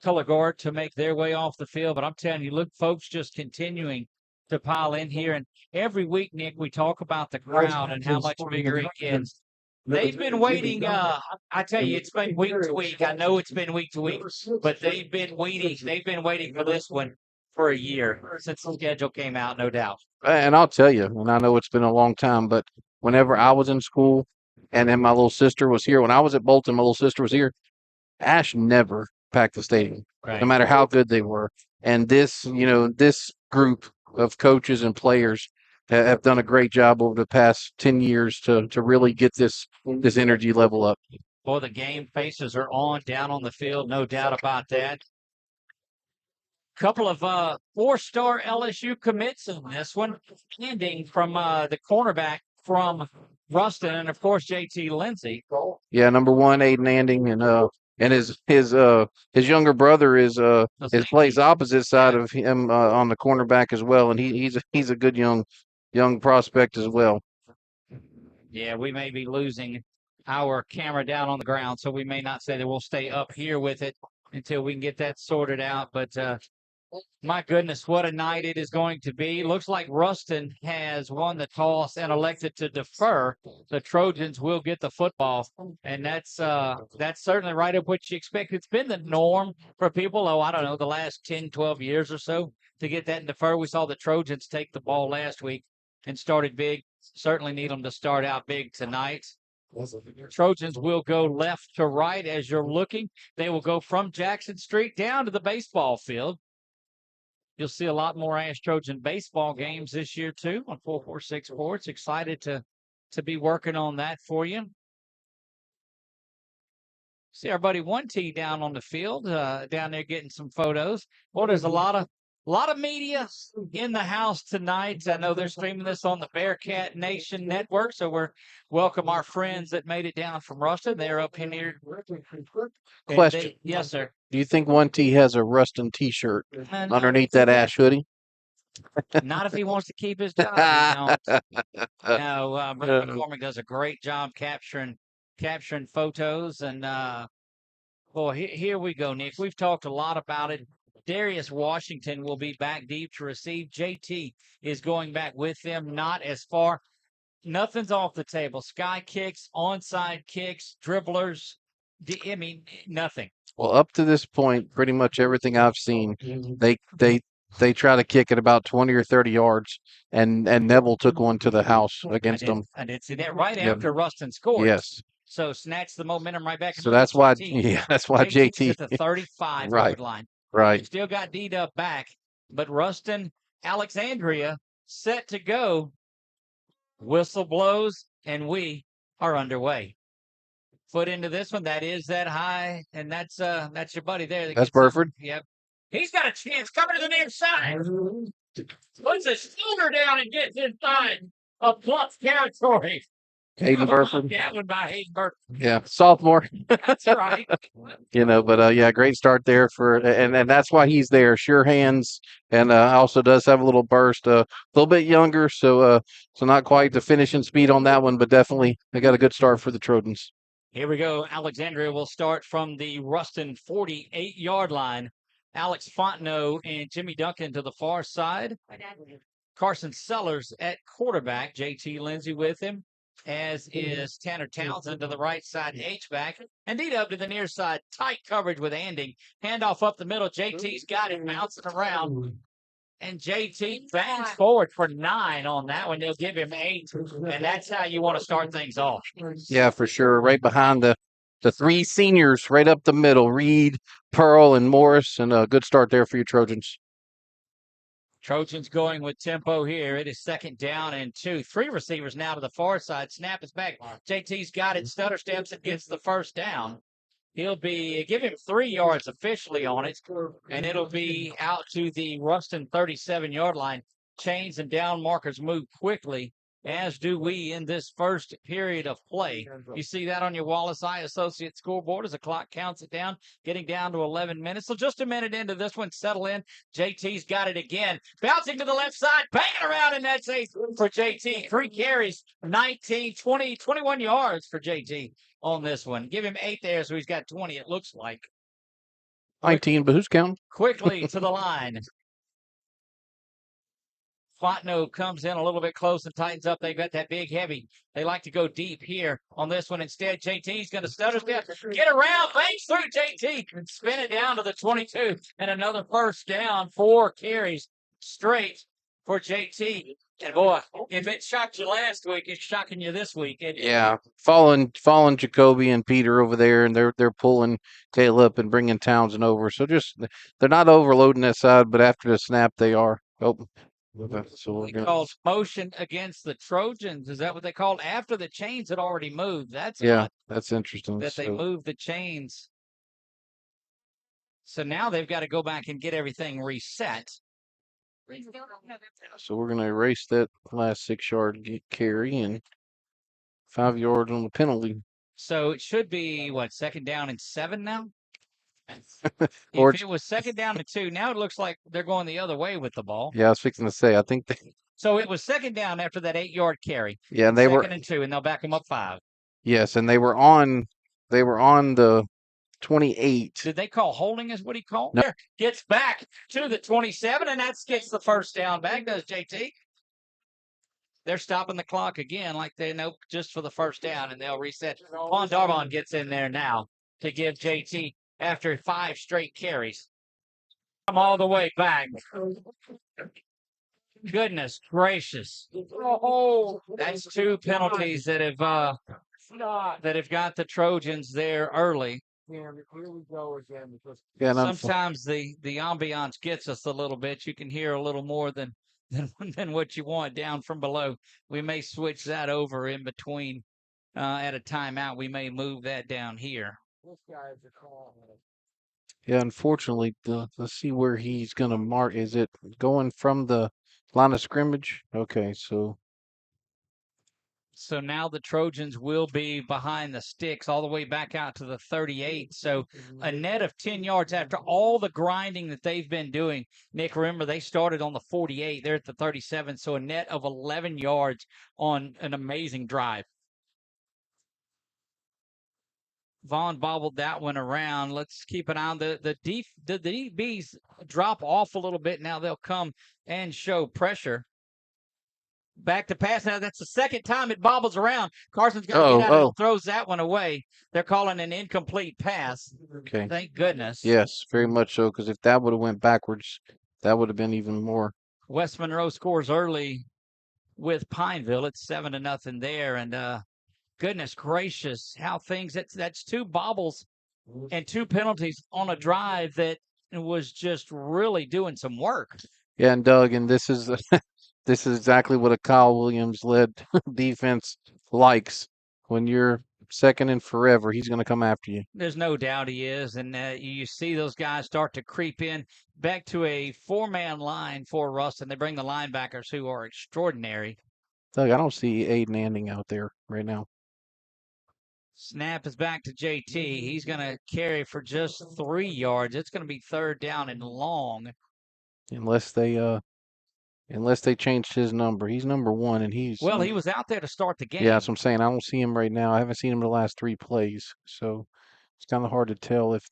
A: color guard to make their way off the field. But I'm telling you, look, folks just continuing to pile in here. And every week, Nick, we talk about the crowd and how much bigger it gets. They've been waiting. I tell you, it's been week to week. I know it's been week to week, but they've been waiting. They've been waiting for this one for a year since the schedule came out, no doubt.
B: And I'll tell you, and I know it's been a long time, but whenever I was in school and then my little sister was here, when I was at Bolton, my little sister was here, Ash never packed the stadium, no matter how good they were. And this, this group of coaches and players have done a great job over the past 10 years to really get this energy level up.
A: Boy, the game faces are on down on the field, no doubt about that. Couple of 4-star LSU commits in this one, ending from the cornerback from Ruston, and of course JT Lindsay.
B: Yeah, number 1, Aiden Anding, and his younger brother plays opposite side of him on the cornerback as well, and he's a good young prospect as well.
A: Yeah, we may be losing our camera down on the ground, so we may not say that we'll stay up here with it until we can get that sorted out. But my goodness, what a night it is going to be. Looks like Ruston has won the toss and elected to defer. The Trojans will get the football, and that's certainly right up what you expect. It's been the norm for people, I don't know, the last 10, 12 years or so to get that and defer. We saw the Trojans take the ball last week and started big. Certainly need them to start out big tonight. Trojans will go left to right as you're looking. They will go from Jackson Street down to the baseball field. You'll see a lot more ASH Trojan baseball games this year, too, on 446 Sports. Excited to be working on that for you. See our buddy 1T down on the field, down there getting some photos. Well, there's a lot of media in the house tonight. I know they're streaming this on the Bearcat Nation Network, so we're welcome our friends that made it down from Ruston. They're up in here.
B: Question.
A: Yes, sir.
B: Do you think 1T has a Ruston T-shirt underneath that Ash hoodie?
A: Not if he wants to keep his job. He don't. No, Brett McCormick does a great job capturing photos. And, boy, here we go, Nick. We've talked a lot about it. Darius Washington will be back deep to receive. JT is going back with them, not as far. Nothing's off the table. Sky kicks, onside kicks, dribblers. Nothing.
B: Well, up to this point, pretty much everything I've seen, they try to kick it about 20 or 30 yards, and Neville took one to the house against them.
A: I did see that right after Ruston scored.
B: Yes.
A: So snatched the momentum right back.
B: So that's why, JT
A: at the 35-yard line.
B: Right.
A: Still got D-Dub back, but Ruston, Alexandria set to go. Whistle blows, and we are underway. Foot into this one. That is that high, and that's your buddy there.
B: That's Burford.
A: Yep. He's got a chance coming to the near side. Puts a shoulder down and gets inside of Bluff territory.
B: Hayden Burford.
A: That one by Hayden Burford.
B: Yeah, sophomore.
A: That's right.
B: But great start there and that's why he's there. Sure hands, and also does have a little burst. A little bit younger, so not quite the finishing speed on that one, but definitely they got a good start for the Trojans.
A: Here we go. Alexandria will start from the Ruston 48-yard line. Alex Fontenot and Jimmy Duncan to the far side. Carson Sellers at quarterback. JT Lindsay with him, as is Tanner Townsend to the right side, H-back. And D-Dub to the near side. Tight coverage with Anding. Handoff up the middle. JT's got it, bouncing around. And JT bangs forward for 9 on that one. They'll give him 8. And that's how you want to start things off.
B: Yeah, for sure. Right behind the 3 seniors, right up the middle. Reed, Pearl, and Morris. And a good start there for you Trojans.
A: Trojans going with tempo here. It is 2nd down and 2. 3 receivers now to the far side. Snap is back. JT's got it. Stutter steps and gets the first down. He'll give him 3 yards officially on it, and it'll be out to the Ruston 37-yard line. Chains and down markers move quickly, as do we in this first period of play. You see that on your Wallace Eye Associate scoreboard as the clock counts it down, getting down to 11 minutes. So just a minute into this one, settle in. JT's got it again. Bouncing to the left side, banging around, and that's 8 for JT. 3 carries, 19, 20, 21 yards for JT on this one. Give him 8 there, so he's got 20, it looks like.
B: 19, but who's counting?
A: Quickly to the line. Fontenot comes in a little bit close and tightens up. They've got that big heavy. They like to go deep here on this one. Instead, JT's going to stutter step, get around, bangs through JT, and spin it down to the 22. And another first down, 4 carries straight for JT. And boy, if it shocked you last week, it's shocking you this week.
B: Yeah, following Jacoby and Peter over there, and they're pulling tail up and bringing Townsend over. So they're not overloading that side, but after the snap they are. Oh, so
A: they called motion against the Trojans. Is that what they called after the chains had already moved? That's odd
B: that's interesting.
A: that they moved the chains. So now they've got to go back and get everything reset.
B: So we're going to erase that last 6-yard carry and 5 yards on the penalty.
A: So it should be, what, 2nd down and 7 now?
B: Or
A: if it was 2nd down and 2, now it looks like they're going the other way with the ball.
B: Yeah, I was fixing to say, I think
A: So it was 2nd down after that 8-yard carry.
B: Yeah, and they were
A: 2nd and 2, and they'll back them up 5.
B: Yes, and they were on the 28.
A: Did they call holding is what he called?
B: No.
A: There, gets back to the 27, and that gets the first down back, does JT. They're stopping the clock again like they know just for the first down, and they'll reset. Vaughn Darvon gets in there now to give JT after 5 straight carries. Come all the way back. Goodness gracious. Oh, that's 2 penalties that have got the Trojans there early. Here we go again.
B: Yeah,
A: sometimes the ambiance gets us a little bit. You can hear a little more than what you want down from below. We may switch that over in between at a timeout. We may move that down here.
B: Yeah, unfortunately, let's see where he's going to mark. Is it going from the line of scrimmage? Okay, so
A: now the Trojans will be behind the sticks all the way back out to the 38. So a net of 10 yards after all the grinding that they've been doing. Nick, remember, they started on the 48. They're at the 37. So a net of 11 yards on an amazing drive. Vaughn bobbled that one around. Let's keep an eye on the DBs drop off a little bit. Now they'll come and show pressure. Back to pass. Now that's the 2nd time it bobbles around. Carson's got to get out and throws that one away. They're calling an incomplete pass.
B: Okay.
A: Thank goodness.
B: Yes, very much so, because if that would have went backwards, that would have been even more.
A: West Monroe scores early with Pineville. It's 7-0 there. And goodness gracious, how things, that's 2 bobbles and 2 penalties on a drive that was just really doing some work.
B: Yeah, and Doug, and this is this is exactly what a Kyle Williams-led defense likes. When you're 2nd and forever, he's going to come after you.
A: There's no doubt he is, and you see those guys start to creep in back to a 4-man line for Ruston. They bring the linebackers who are extraordinary.
B: Doug, I don't see Aiden Anding out there right now.
A: Snap is back to JT. He's going to carry for just 3 yards. It's going to be 3rd down and long.
B: Unless they changed his number. He's number 1, and he
A: was out there to start the game.
B: Yeah, that's what I'm saying. I don't see him right now. I haven't seen him the last 3 plays, so it's kind of hard to tell if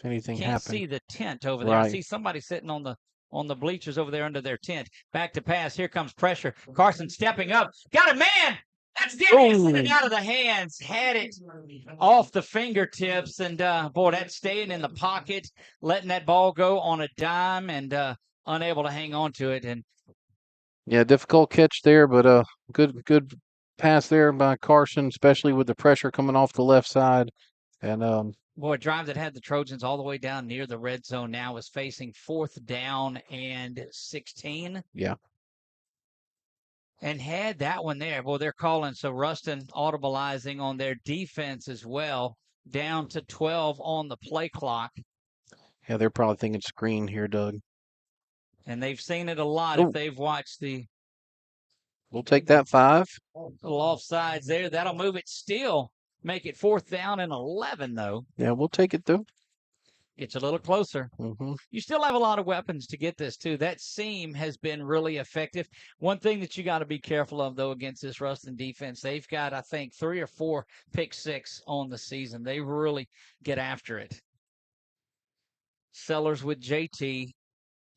B: anything
A: Can't
B: happened.
A: see the tent over there.
B: Right.
A: I see somebody sitting on the bleachers over there under their tent. Back to pass. Here comes pressure. Carson stepping up. Got a man. That's it out of the hands. Had it off the fingertips, and boy, that's staying in the pocket, letting that ball go on a dime, and unable to hang on to it. And
B: yeah, difficult catch there, but good pass there by Carson, especially with the pressure coming off the left side. And
A: boy, a drive that had the Trojans all the way down near the red zone now is facing 4th down and 16.
B: Yeah.
A: And had that one there. Boy, they're calling. So Ruston audibilizing on their defense as well, down to 12 on the play clock.
B: Yeah, they're probably thinking screen here, Doug.
A: And they've seen it a lot if they've watched the.
B: We'll take that 5.
A: Little offsides there. That'll move it still. Make it 4th down and 11, though.
B: Yeah, we'll take it, though.
A: It's a little closer.
B: Mm-hmm.
A: You still have a lot of weapons to get this, too. That seam has been really effective. One thing that you got to be careful of, though, against this Ruston defense, they've got, I think, 3 or 4 pick 6 on the season. They really get after it. Sellers with JT.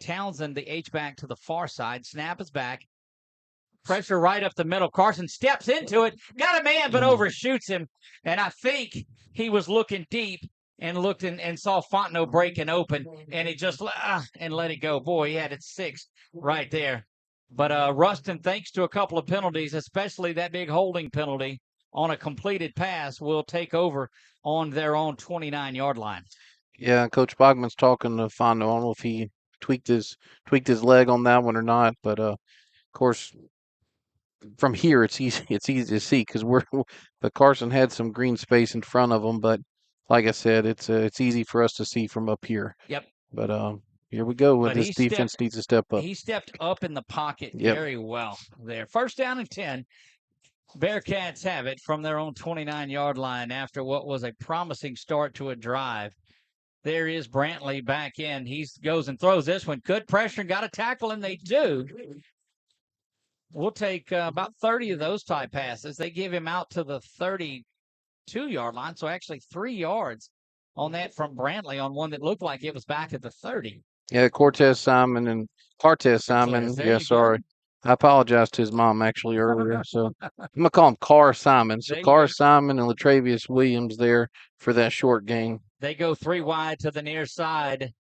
A: Townsend, the H-back, to the far side. Snap is back. Pressure right up the middle. Carson steps into it. Got a man, but overshoots him. And I think he was looking deep and looked and saw Fontenot breaking open. And he just and let it go. Boy, he had it 6 right there. But Ruston, thanks to a couple of penalties, especially that big holding penalty on a completed pass, will take over on their own 29-yard line.
B: Yeah, Coach Bogman's talking to Fontenot. I don't know if he tweaked his leg on that one or not, but of course, from here it's easy to see because the Carson had some green space in front of him, but like I said, it's easy for us to see from up here.
A: Yep.
B: But here we go. With this defense needs to step up.
A: He stepped up in the pocket very well there. First down and 10. Bearcats have it from their own 29-yard line after what was a promising start to a drive. There is Brantley back in. He goes and throws this one. Good pressure and got a tackle, and they do. We'll take about 30 of those type passes. They give him out to the 32-yard line, so actually 3 yards on that from Brantley on one that looked like it was back at the 30.
B: Yeah, Cortez Simon. Yeah, sorry. I apologized to his mom actually earlier. So I'm going to call him Carr Simon. So Carr Simon and Latravius Williams there for that short gain.
A: They go 3 wide to the near side.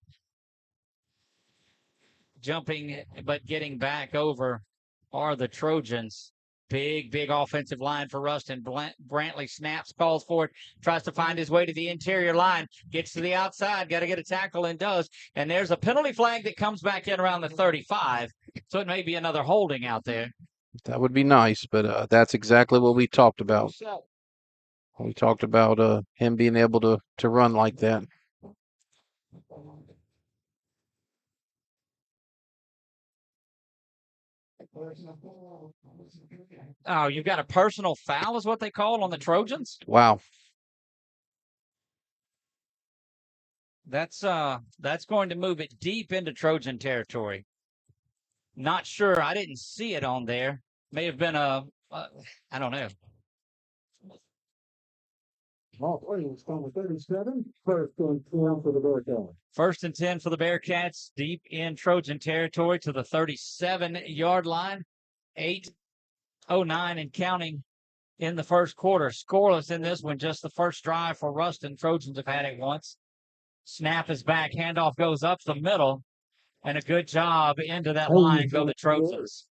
A: Jumping, but getting back over are the Trojans. Big offensive line for Ruston. Brantley snaps, calls for it, tries to find his way to the interior line, gets to the outside, got to get a tackle and does. And there's a penalty flag that comes back in around the 35. So it may be another holding out there.
B: That would be nice, but that's exactly what we talked about. We talked about him being able to run like that.
A: Oh, you've got a personal foul is what they call it on the Trojans?
B: Wow.
A: That's going to move it deep into Trojan territory. Not sure. I didn't see it on there. May have been I don't know. First and 10 for the Bearcats, deep in Trojan territory to the 37-yard line. 8:09 and counting in the first quarter. Scoreless in this one, just the first drive for Ruston. Trojans have had it once. Snap is back. Handoff goes up the middle. And a good job into that line go the Trojans.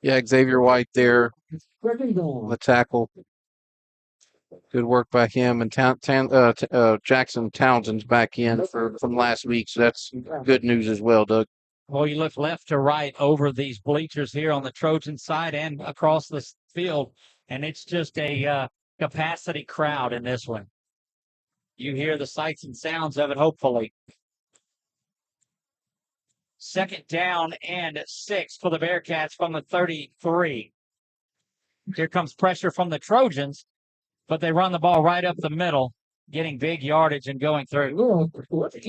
B: Yeah, Xavier White there, the tackle. Good work by him. And Jackson Townsend's back in from last week, so that's good news as well, Doug.
A: Well, you look left to right over these bleachers here on the Trojan side and across the field, and it's just a capacity crowd in this one. You hear the sights and sounds of it, hopefully. Second down and 6 for the Bearcats from the 33. Here comes pressure from the Trojans, but they run the ball right up the middle, getting big yardage and going through.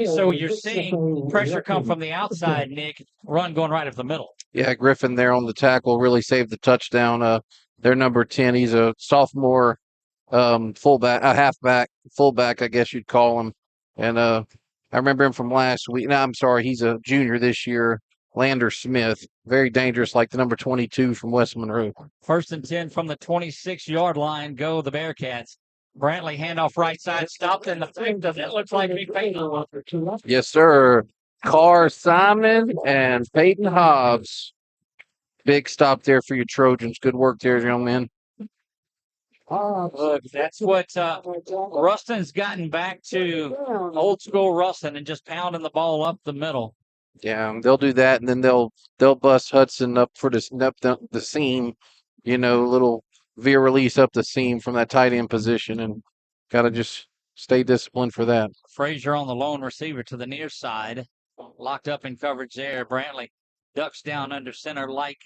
A: So you're seeing pressure come from the outside, Nick, run going right up the middle.
B: Yeah, Griffin there on the tackle really saved the touchdown. Their number 10, he's a sophomore fullback, I guess you'd call him. And I remember him from last week. No, I'm sorry, he's a junior this year. Lander Smith, very dangerous, like the number 22 from West Monroe.
A: First and 10 from the 26-yard line, go the Bearcats. Brantley handoff right side, stopped in the thick. Does it look like we Peyton?
B: Yes, sir. Carr Simon and Peyton Hobbs. Big stop there for your Trojans. Good work there, young men.
A: Look, that's what Ruston's gotten back to, old school Ruston, and just pounding the ball up the middle.
B: Yeah, they'll do that, and then they'll bust Hudson up for the seam, little veer release up the seam from that tight end position, and got to just stay disciplined for that.
A: Frazier on the lone receiver to the near side, locked up in coverage there. Brantley ducks down under center like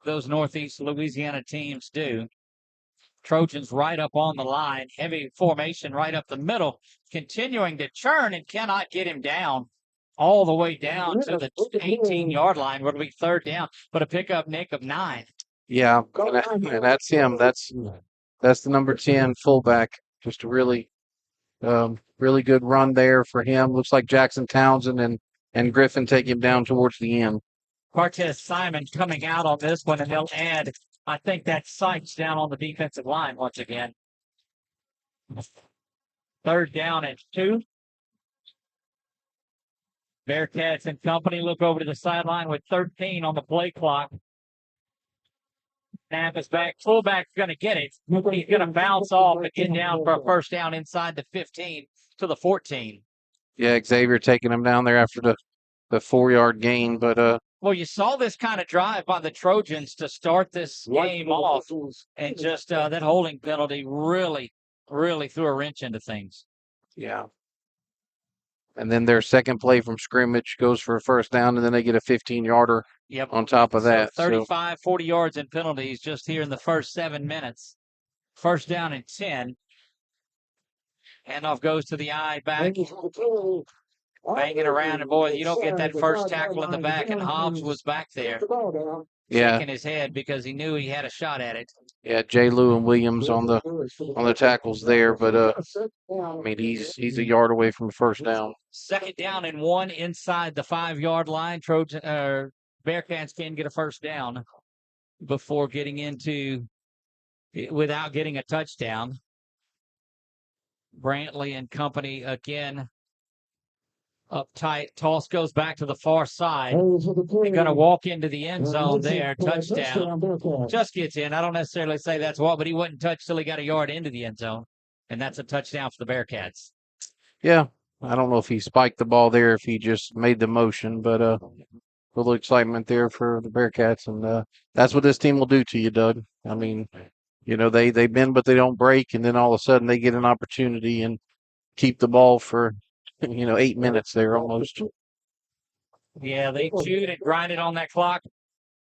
A: those Northeast Louisiana teams do. Trojans right up on the line, heavy formation right up the middle, continuing to churn and cannot get him down. All the way down to the 18-yard line. What'll be third down? But a pickup, Nick, of 9.
B: Yeah, and that's him. That's the number 10 fullback. Just a really good run there for him. Looks like Jackson Townsend and and Griffin take him down towards the end.
A: Cortez Simon coming out on this one, and they'll add, I think that's Sykes down on the defensive line once again. 3rd down and 2. Bearcats and company look over to the sideline with 13 on the play clock. Snap is back. Fullback's going to get it. He's going to bounce off and get down for a first down inside the 15 to the 14.
B: Yeah, Xavier taking him down there after the 4-yard gain, but
A: well, you saw this kind of drive by the Trojans to start this game off, and just that holding penalty really threw a wrench into things.
B: Yeah. And then their second play from scrimmage goes for a first down, and then they get a 15-yarder on top of that.
A: So 35, 40 yards in penalties just here in the first 7 minutes. First down and 10. Handoff goes to the eye back. Banging around, and boy, you don't get that first tackle in the back, and Hobbs was back there. Shaking his head because he knew he had a shot at it.
B: Yeah, J. Lou and Williams on the tackles there, but I mean he's a yard away from a first down.
A: 2nd down and 1 inside the 5-yard line. Bearcats can get a first down before getting into without getting a touchdown. Brantley and company again up tight. Toss goes back to the far side. They're going to walk into the end zone there. Touchdown. Just gets in. I don't necessarily say that's what, but he wouldn't touch till he got a yard into the end zone. And that's a touchdown for the Bearcats.
B: Yeah. I don't know if he spiked the ball there, if he just made the motion, but a little excitement there for the Bearcats. And that's what this team will do to you, Doug. I mean, you know, they bend, but they don't break. And then all of a sudden they get an opportunity and keep the ball for 8 minutes there almost.
A: Yeah, they chewed and grinded on that clock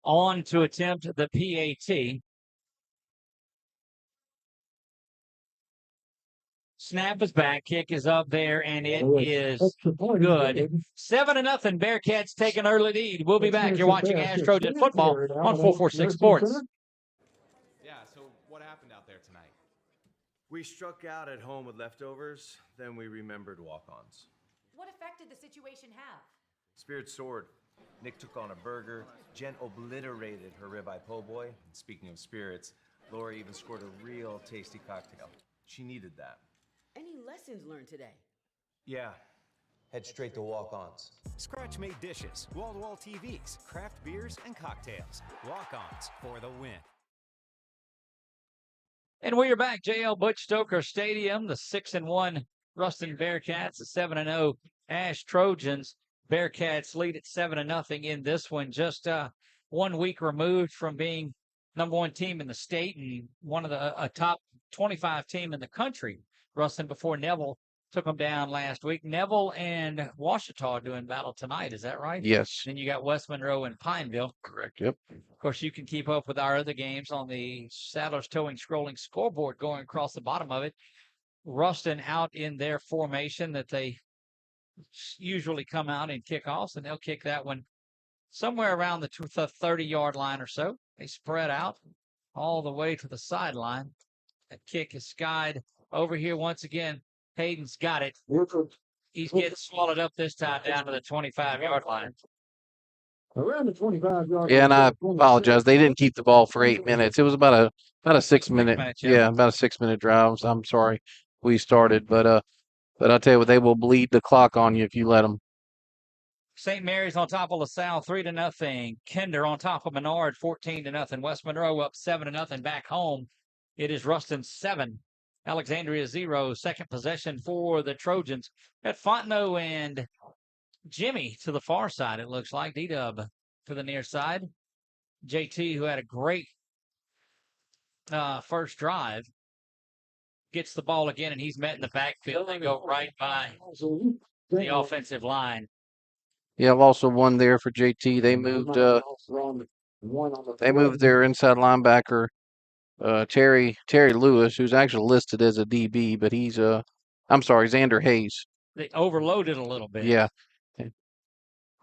A: on to attempt the PAT. Snap is back. Kick is up there, and it is good. 7-0. Bearcats take an early lead. We'll be back. You're watching ASH Trojan Football on 446 Sports.
C: Yeah, so what happened out there tonight?
D: We struck out at home with leftovers, then we remembered walk-ons.
E: What effect did the situation have?
D: Spirit soared. Nick took on a burger. Jen obliterated her ribeye po' boy. And speaking of spirits, Laura even scored a real tasty cocktail. She needed that.
R: Any lessons learned today?
D: Yeah. Head straight to walk-ons.
F: Scratch-made dishes, wall-to-wall TVs, craft beers, and cocktails. Walk-ons for the win.
A: And we are back. JL Butch Stoker Stadium, the 6-1 Ruston Bearcats, the 7-0 ASH Trojans. Bearcats lead at 7-0 in this one. Just 1 week removed from being #1 team in the state and one of a top 25 team in the country. Ruston before Neville took them down last week. Neville and Ouachita doing battle tonight. Is that right?
B: Yes.
A: Then you got West Monroe and Pineville.
B: Correct. Yep.
A: Of course, you can keep up with our other games on the Saddlers Towing scrolling scoreboard going across the bottom of it. Ruston out in their formation that they usually come out in kickoffs, and they'll kick that one somewhere around the 30-yard line or so. They spread out all the way to the sideline. That kick is skied over here once again. Hayden's got it. He's getting swallowed up this time down to the 25-yard line.
P: Around the 25-yard.
B: Yeah, and I apologize. They didn't keep the ball for 8 minutes. It was about a 6 minute.
A: Yeah,
B: about a 6 minute drive. I'm sorry we started, but I'll tell you what, they will bleed the clock on you if you let them.
A: St. Mary's on top of LaSalle 3-0. Kinder on top of Menard 14-0. West Monroe up 7-0 back home. It is Ruston 7, Alexandria 0. Second possession for the Trojans at Fontenot and Jimmy to the far side. It looks like D-Dub to the near side. JT, who had a great first drive, gets the ball again, and he's met in the backfield. They go right by the offensive line.
B: Yeah, I've also won there for JT. They moved their inside linebacker, Terry Lewis, who's actually listed as a DB, but he's Xander Hayes.
A: They overloaded a little bit.
B: Yeah.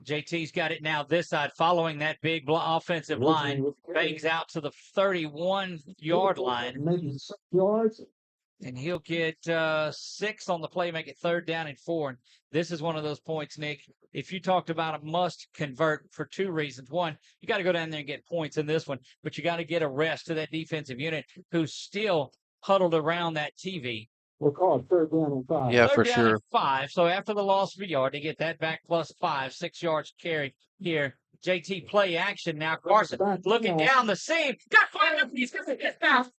A: JT's got it now this side, following that big offensive line. Bangs out to the 31-yard line. And he'll get 6 on the play, make it 3rd down and 4. And this is one of those points, Nick. If you talked about a must convert for 2 reasons. One, you got to go down there and get points in this one, but you got to get a rest to that defensive unit who's still huddled around that TV.
P: We'll call it 3rd down and 5.
B: Yeah,
A: 3rd
B: for
A: down
B: sure.
A: and 5. So after the loss of a yard, they get that back plus 5, 6 yards carry here. JT play action now. Carson looking down the seam. Got 5 up. He's going to get down.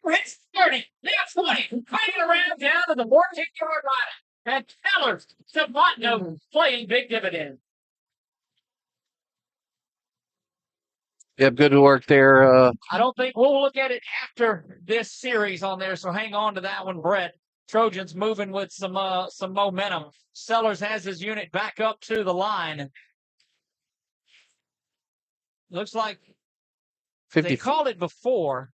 A: It's 30. Now 20. Hanging around down to the 14-yard line. And Sellers, Savantno playing big dividends.
B: Yep, good work there.
A: I don't think we'll look at it after this series on there, so hang on to that one, Brett. Trojans moving with some momentum. Sellers has his unit back up to the line. Looks like
B: 50,
A: they called it before.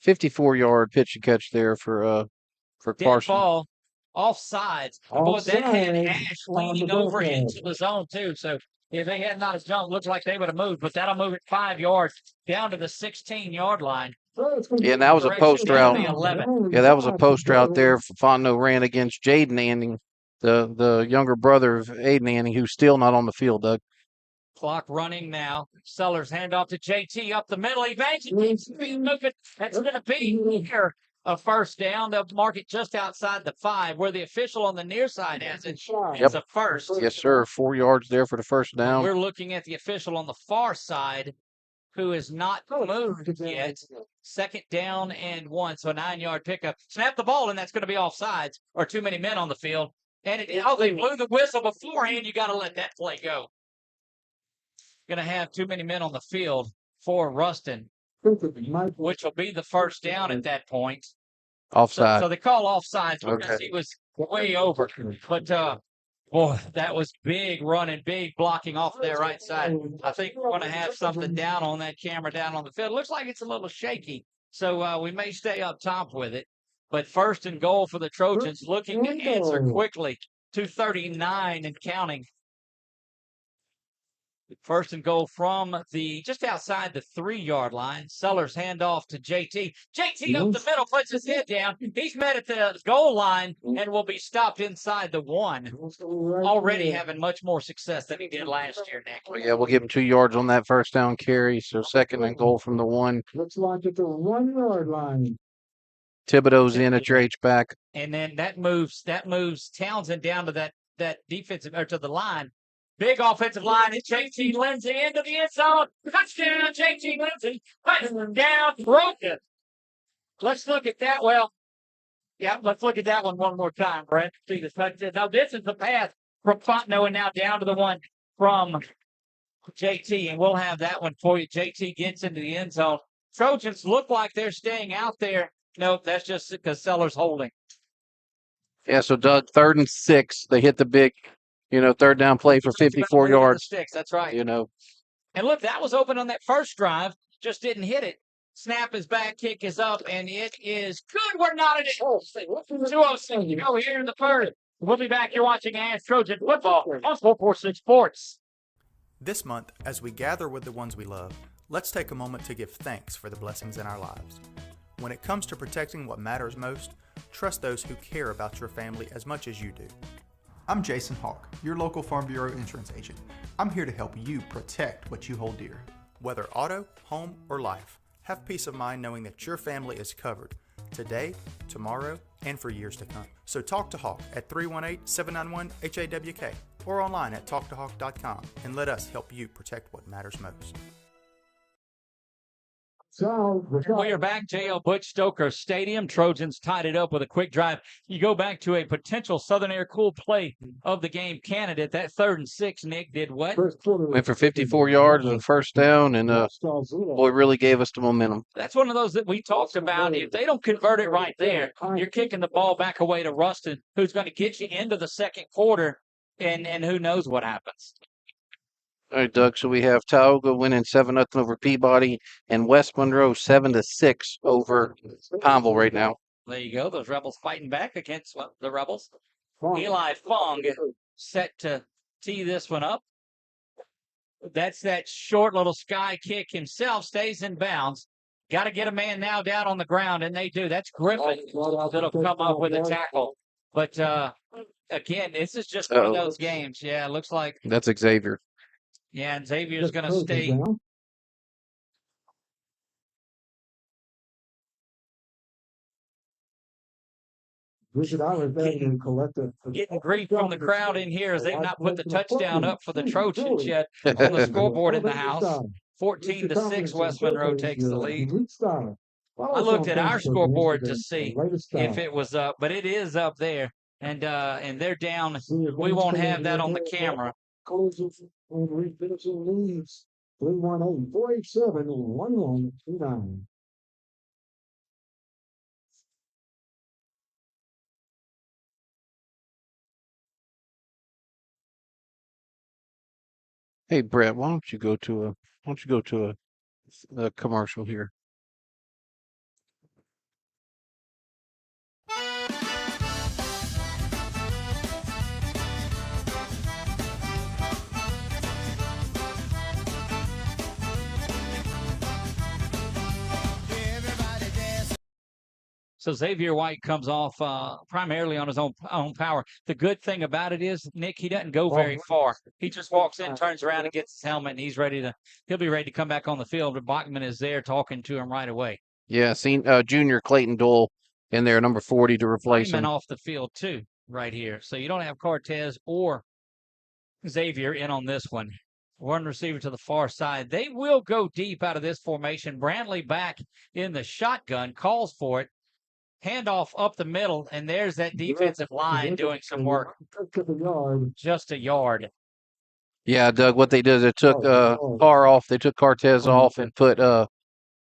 B: 54-yard pitch and catch there for
A: Dead
B: Carson.
A: ball, offsides. Boy, that had Ash leaning over into the zone, too. So if they had not jumped, looks like they would have moved. But that'll move it 5 yards down to the 16-yard line.
B: Yeah, and that was a post route.
A: The 11.
B: Yeah, that was a post route there. Fontenot ran against Jaden Anning, the younger brother of Aiden Anning, who's still not on the field, Doug.
A: Clock running now. Sellers hand off to JT up the middle. He bangs it. That's going to be here a 1st down. They'll mark it just outside the 5, where the official on the near side has it. It's a 1st.
B: Yes, sir. 4 yards there for the 1st down.
A: We're looking at the official on the far side, who has not moved yet. 2nd down and 1, so a 9-yard pickup. Snap the ball, and that's going to be offsides, or too many men on the field. And they blew the whistle beforehand. You got to let that play go. Going to have too many men on the field for Ruston, which will be the 1st down at that point.
B: Offside.
A: So they call offsides because
B: Okay.
A: he was way over. But, boy, that was big running, big blocking off their right side. I think we're going to have something down on that camera down on the field. Looks like it's a little shaky, so we may stay up top with it. But 1st and goal for the Trojans, looking to answer quickly. 2:39 and counting. 1st and goal from just outside the 3-yard line. Sellers hand off to JT. JT up the middle, puts his head down. He's met at the goal line and will be stopped inside the 1. Already having much more success than he did last year, Nick.
B: Well, yeah, we'll give him 2 yards on that 1st down carry. So 2nd and goal from the 1.
P: Looks like at the 1-yard line.
B: Thibodeau's in at your H-back.
A: And then that moves Townsend down to that defensive, or to the line. Big offensive line. It's JT Lindsay into the end zone. Touchdown, JT Lindsay. Touchdown, Trojan. Let's look at that. Well, yeah, let's look at that one more time, Brett. See the touchdown. Now, this is the pass from Fontenot, and now down to the one from JT, and we'll have that one for you. JT gets into the end zone. Trojans look like they're staying out there. Nope, that's just because Sellers holding.
B: Yeah, so Doug, 3rd and 6. They hit the big, 3rd down play for 54 yards.
A: That's right.
B: And
A: look, that was open on that first drive. Just didn't hit it. Snap is back, kick is up, and it is good. We're not at it. 2:06 go here in the 3rd. We'll be back. You're watching ASH Trojan Football on 446Sports.
H: This month, as we gather with the ones we love, let's take a moment to give thanks for the blessings in our lives. When it comes to protecting what matters most, trust those who care about your family as much as you do.
I: I'm Jason Hawk, your local Farm Bureau insurance agent. I'm here to help you protect what you hold dear.
H: Whether auto, home, or life, have peace of mind knowing that your family is covered today, tomorrow, and for years to come. So talk to Hawk at 318-791-HAWK or online at talktohawk.com and let us help you protect what matters most.
A: We are back, J.L. Butch Stoker Stadium. Trojans tied it up with a quick drive. You go back to a potential Southern Air cool play of the game candidate. That 3rd and 6, Nick, did what?
B: went for 54 yards on 1st down, and boy, really gave us the momentum.
A: That's one of those that we talked about. If they don't convert it right there, you're kicking the ball back away to Ruston, who's going to get you into the 2nd quarter, and who knows what happens.
B: All right, Doug. So we have Tioga winning 7-0 over Peabody, and West Monroe 7-6 over Pineville right now.
A: There you go. Those Rebels fighting back against the Rebels. Eli Fung set to tee this one up. That's that short little sky kick himself. Stays in bounds. Got to get a man now down on the ground, and they do. That's Griffin that'll come up with a tackle. But again, this is just one of those games. Yeah, it looks like.
B: That's Xavier.
A: Yeah, and Xavier's going to stay. Getting grief from the crowd in here as they've not put the touchdown up for the Trojans yet on the scoreboard in the house. 14-6, West Monroe takes the lead. I looked at our scoreboard to see if it was up, but it is up there, and they're down. We won't have that on the camera.
P: 318-487-1129.
B: Hey Brett, why don't you go to a commercial here?
A: So Xavier White comes off primarily on his own power. The good thing about it is, Nick, he doesn't go very far. He just walks in, turns around, and gets his helmet, and he'll be ready to come back on the field. But Bachman is there talking to him right away.
B: Yeah, seen junior Clayton Dole in there, number 40 to replace him.
A: Off the field too, right here. So you don't have Cortez or Xavier in on this one. One receiver to the far side. They will go deep out of this formation. Brantley back in the shotgun, calls for it. Handoff up the middle, and there's that defensive line doing some work. Just a yard.
B: Yeah, Doug, what they did is they took Carr off. They took Cortez off and put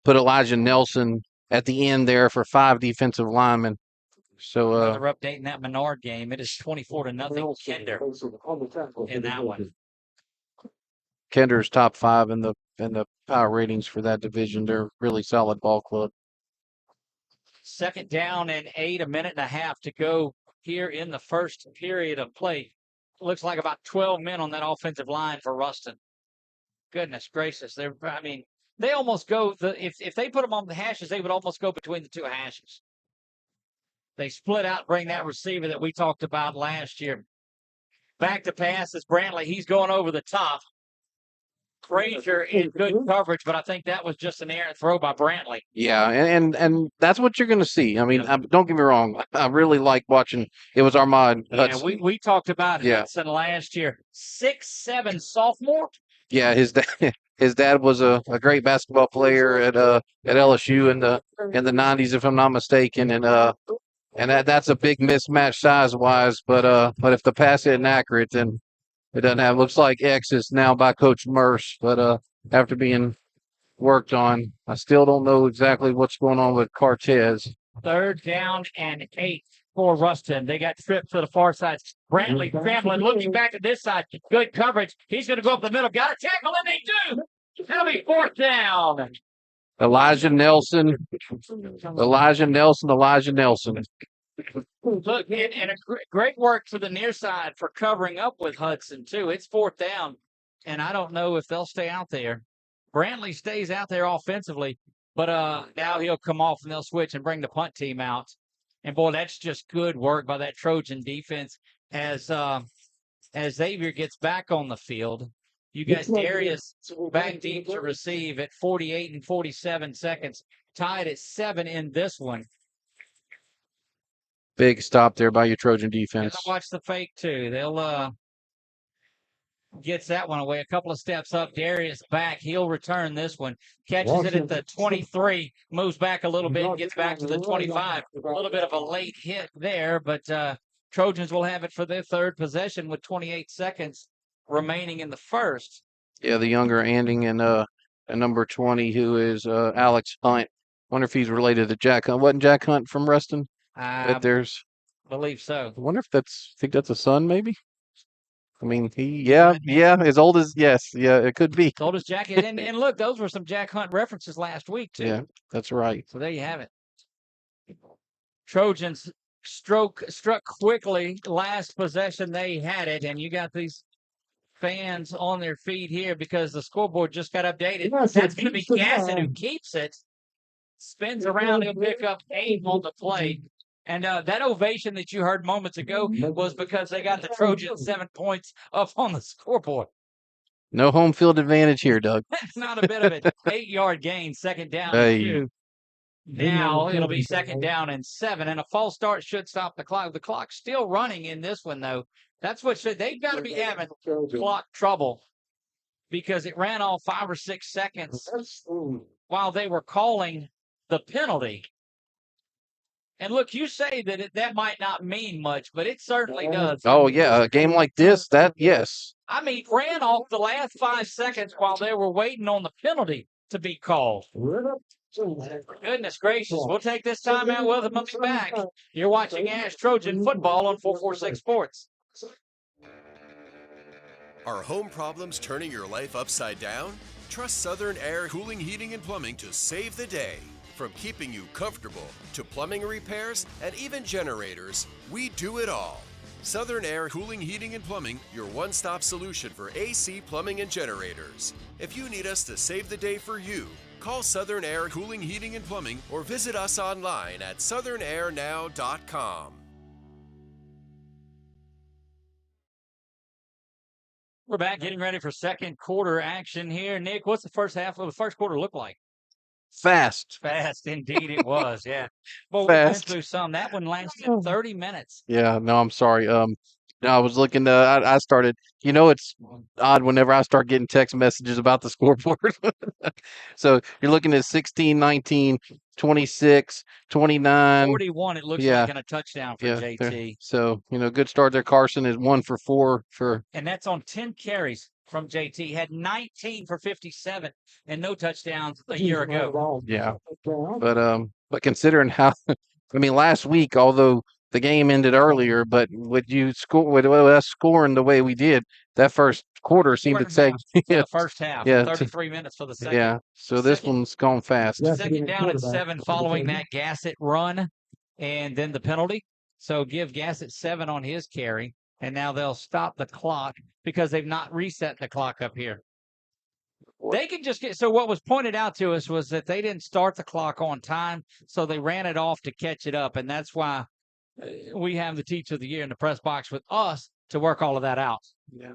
B: Elijah Nelson at the end there for 5 defensive linemen. So
A: they're updating that Menard game. It is 24-0 Kinder in that one.
B: Kinder's top 5 in the power ratings for that division. They're a really solid ball club.
A: 2nd down and 8, a minute and a half to go here in the first period of play. Looks like about 12 men on that offensive line for Ruston. Goodness gracious. They almost go, if they put them on the hashes, they would almost go between the 2 hashes. They split out, bring that receiver that we talked about last year. Back to pass is Brantley. He's going over the top. Frazier in good coverage, but I think that was just an errant throw by Brantley.
B: Yeah, and that's what you're going to see. I mean, don't get me wrong. I really like watching. It was Armand Hudson.
A: Yeah, we talked about Hudson last year. 6'7" sophomore.
B: Yeah, his dad was a great basketball player at LSU in the 90s, if I'm not mistaken, and that's a big mismatch size wise. But if the pass isn't accurate, then it doesn't have. Looks like X is now by Coach Merce, but after being worked on, I still don't know exactly what's going on with Cortez.
A: 3rd down and 8 for Ruston. They got tripped to the far side. Brantley scrambling, looking back at this side. Good coverage. He's going to go up the middle. Got a tackle, and they do. That'll be 4th down.
B: Elijah Nelson.
A: Look, and a great work for the near side for covering up with Hudson, too. It's 4th down, and I don't know if they'll stay out there. Brantley stays out there offensively, but now he'll come off, and they'll switch and bring the punt team out. And, boy, that's just good work by that Trojan defense as Xavier gets back on the field. You got Darius back deep to receive at 48 and 47 seconds, tied at 7 in this one.
B: Big stop there by your Trojan defense.
A: They'll watch the fake, too. They'll gets that one away. A couple of steps up. Darius back. He'll return this one. Catches it at the 23. Moves back a little bit. Gets back to the 25. A little bit of a late hit there, but Trojans will have it for their 3rd possession with 28 seconds remaining in the first.
B: Yeah, the younger Anding and number 20, who is Alex Hunt. Wonder if he's related to Jack Hunt. Wasn't Jack Hunt from Ruston?
A: I believe so.
B: I wonder if think that's a son, maybe? I mean, as old as, it could be.
A: As old as Jack. And look, those were some Jack Hunt references last week, too.
B: Yeah, that's right.
A: So there you have it. Trojans struck quickly. Last possession, they had it, and you got these fans on their feet here because the scoreboard just got updated. That's going to be Gasson who keeps it. Spins around, he'll pick up 8 on the play. And that ovation that you heard moments ago was because they got the Trojans 7 points up on the scoreboard.
B: No home field advantage here, Doug.
A: That's not a bit of it. 8-yard gain, second down and 2. Now it'll be second down and 7, and a false start should stop the clock. The clock's still running in this one, though. That's what they've got to be having clock trouble because it ran off 5 or 6 seconds while they were calling the penalty. And look, you say that that might not mean much, but it certainly does.
B: Oh, yeah. A game like this, yes.
A: I mean, ran off the last 5 seconds while they were waiting on the penalty to be called. Goodness gracious. We'll take this timeout with them. We'll be back. You're watching ASH Trojan Football on 446 Sports.
G: Are home problems turning your life upside down? Trust Southern Air Cooling, Heating, and Plumbing to save the day. From keeping you comfortable to plumbing repairs and even generators, we do it all. Southern Air Cooling, Heating, and Plumbing, your one-stop solution for AC, plumbing, and generators. If you need us to save the day for you, call Southern Air Cooling, Heating, and Plumbing or visit us online at southernairnow.com.
A: We're back getting ready for second quarter action here. Nick, what's the first half of the first quarter look like?
B: Fast.
A: Fast, indeed it was, yeah. Well, we
B: Fast.
A: went through some. That one lasted 30 minutes.
B: Yeah, no, I'm sorry. No, I was looking, I started, it's odd whenever I start getting text messages about the scoreboard. So you're looking at 16, 19, 26, 29.
A: 41, it looks like, and a touchdown for JT.
B: So, good start there. Carson is 1 for 4 for.
A: And that's on 10 carries from JT. Had 19 for 57 and no touchdowns a year ago.
B: Yeah. But considering how, last week, although the game ended earlier, but with us scoring the way we did, that first quarter seemed to take
A: the first half. 33 minutes for the second.
B: Yeah. So this one's gone fast.
A: Second down at 7 following that Gassett run and then the penalty. So give Gassett 7 on his carry, and now they'll stop the clock because they've not reset the clock up here. They can just get, so what was pointed out to us was that they didn't start the clock on time, so they ran it off to catch it up, and that's why we have the Teacher of the Year in the press box with us to work all of that out.
B: Yeah.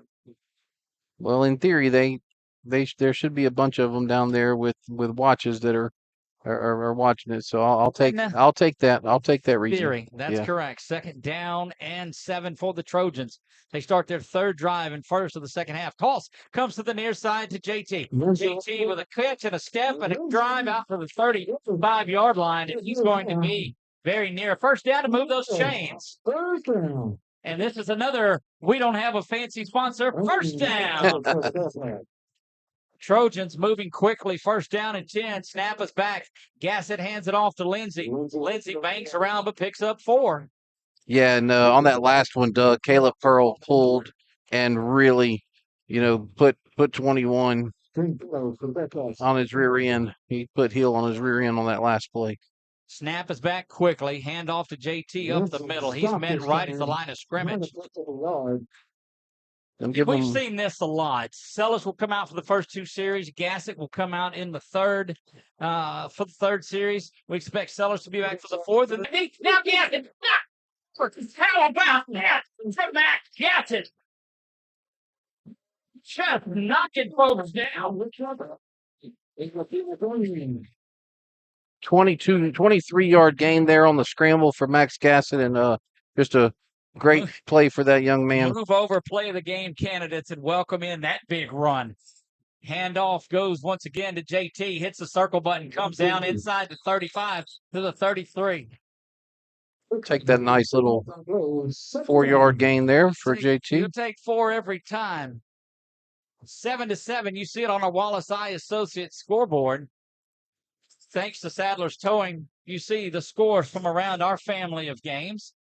B: Well, in theory, there should be a bunch of them down there with watches that are watching it. So I'll take that. I'll take that reason.
A: Theory, that's correct. Second down and 7 for the Trojans. They start their third drive and first of the second half. Toss comes to the near side to JT. JT with a catch and a step and a drive out to the 35-yard line, and he's going to be very near. First down to move those chains. And this is another, we don't have a fancy sponsor, first down. Trojans moving quickly, first down and 10. Snap is back. Gassett hands it off to Lindsey. Lindsey banks around but picks up 4.
B: Yeah, and on that last one, Doug, Caleb Pearl pulled and really, put 21 on his rear end. He put heel on his rear end on that last play.
A: Snap is back quickly. Hand off to JT up the middle. He's met right at the line of scrimmage. We've seen this a lot. Sellers will come out for the first 2 series. Gassett will come out in the third for the third series. We expect Sellers to be back for the fourth. And now Gassett. How about that from Max Gassett? Just knocking folks down.
B: 23-yard gain there on the scramble for Max Gassett, and just a great play for that young man.
A: Move over, play of the game candidates, and welcome in that big run. Handoff goes once again to JT, hits the circle button, comes down inside the 35 to the 33.
B: Take that nice little 4-yard gain there for JT.
A: You'll take 4 every time. 7-7. You see it on our Wallace Eye Associates scoreboard. Thanks to Sadler's Towing, you see the scores from around our family of games.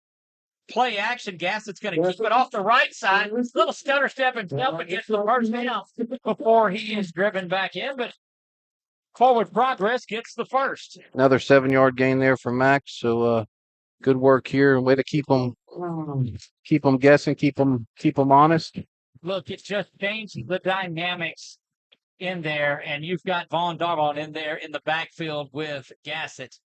A: Play action. Gassett's going to keep it off the right side. Little stutter step and jump and gets the first down before he is driven back in. But forward progress gets the first.
B: Another 7-yard gain there for Max. So good work here. Way to keep them guessing, keep them honest.
A: Look, it just changes the dynamics in there, and you've got Vaughn Darvon in there in the backfield with Gassett.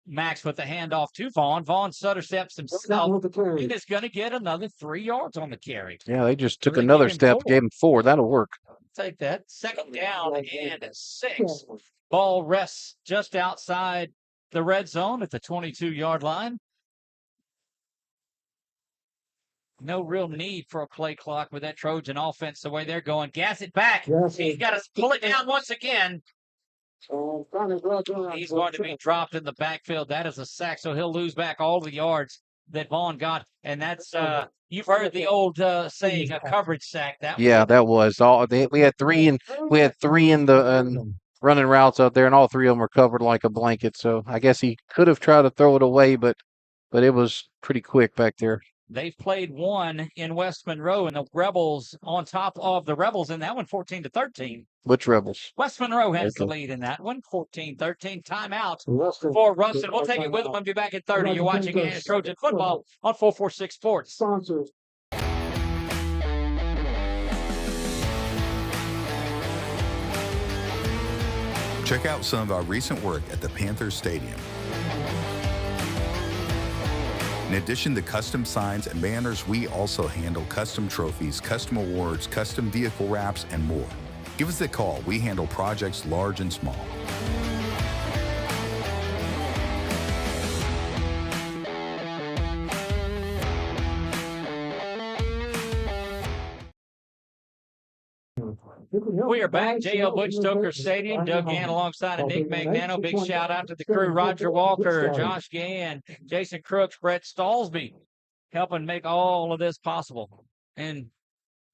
A: Max with the handoff to Vaughn. Vaughn stutter steps himself and is going to get another 3 yards on the carry.
B: Yeah, they just took
A: they
B: another
A: gave him
B: step,
A: 4.
B: gave him 4. That'll work.
A: Take that. 2nd down and 6. Ball rests just outside the red zone at the 22-yard line. No real need for a play clock with that Trojan offense the way they're going. Gassett back. He's got to pull it down once again. He's going to be dropped in the backfield. That is a sack, so he'll lose back all the yards that Vaughn got. And that's, you've heard the old saying, a coverage sack. That
B: That was all. We had 3 in the running routes out there, and all 3 of them were covered like a blanket. So I guess he could have tried to throw it away, but it was pretty quick back there.
A: They've played one in West Monroe, and the Rebels on top of the Rebels in that one, 14-13.
B: Which Rebels?
A: West Monroe has the lead in that one, 14-13. Timeout for Ruston. We'll take it with them and be back at 30. You're watching ASH Trojan Football on 446 Sports.
L: Check out some of our recent work at the Panthers Stadium. In addition to custom signs and banners, we also handle custom trophies, custom awards, custom vehicle wraps, and more. Give us a call. We handle projects large and small.
A: We are back. J.L. Butch, Stoker Stadium. Doug Gann alongside of Nick Magnano. Big shout out to the crew. Roger Walker, Josh Gann, Jason Crooks, Brett Stallsby, helping make all of this possible. And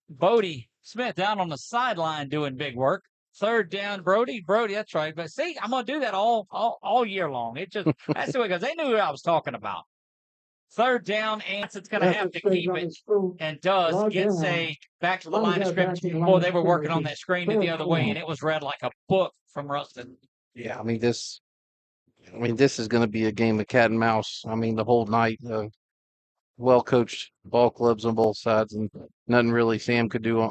A: Bodie Smith down on the sideline doing big work. 3rd down, Brody, that's right. But see, I'm going to do that all year long. That's the way it goes. They knew who I was talking about. 3rd down, and it's going to have to keep it, and does get back to the line of scrimmage. Boy, they were working on that screen the other way, and it was read like a book from Ruston.
B: Yeah, I mean this is going to be a game of cat and mouse. I mean the whole night. Well coached ball clubs on both sides, and nothing really Sam could do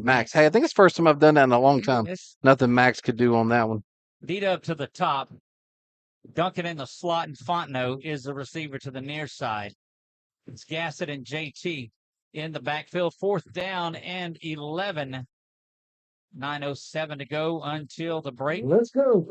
B: Max. Hey, I think it's the first time I've done that in a long time. Nothing Max could do on that one.
A: Lead up to the top. Duncan in the slot, and Fontenot is the receiver to the near side. It's Gassett and JT in the backfield. 4th down and 11. 9:07 to go until the break.
P: Let's go,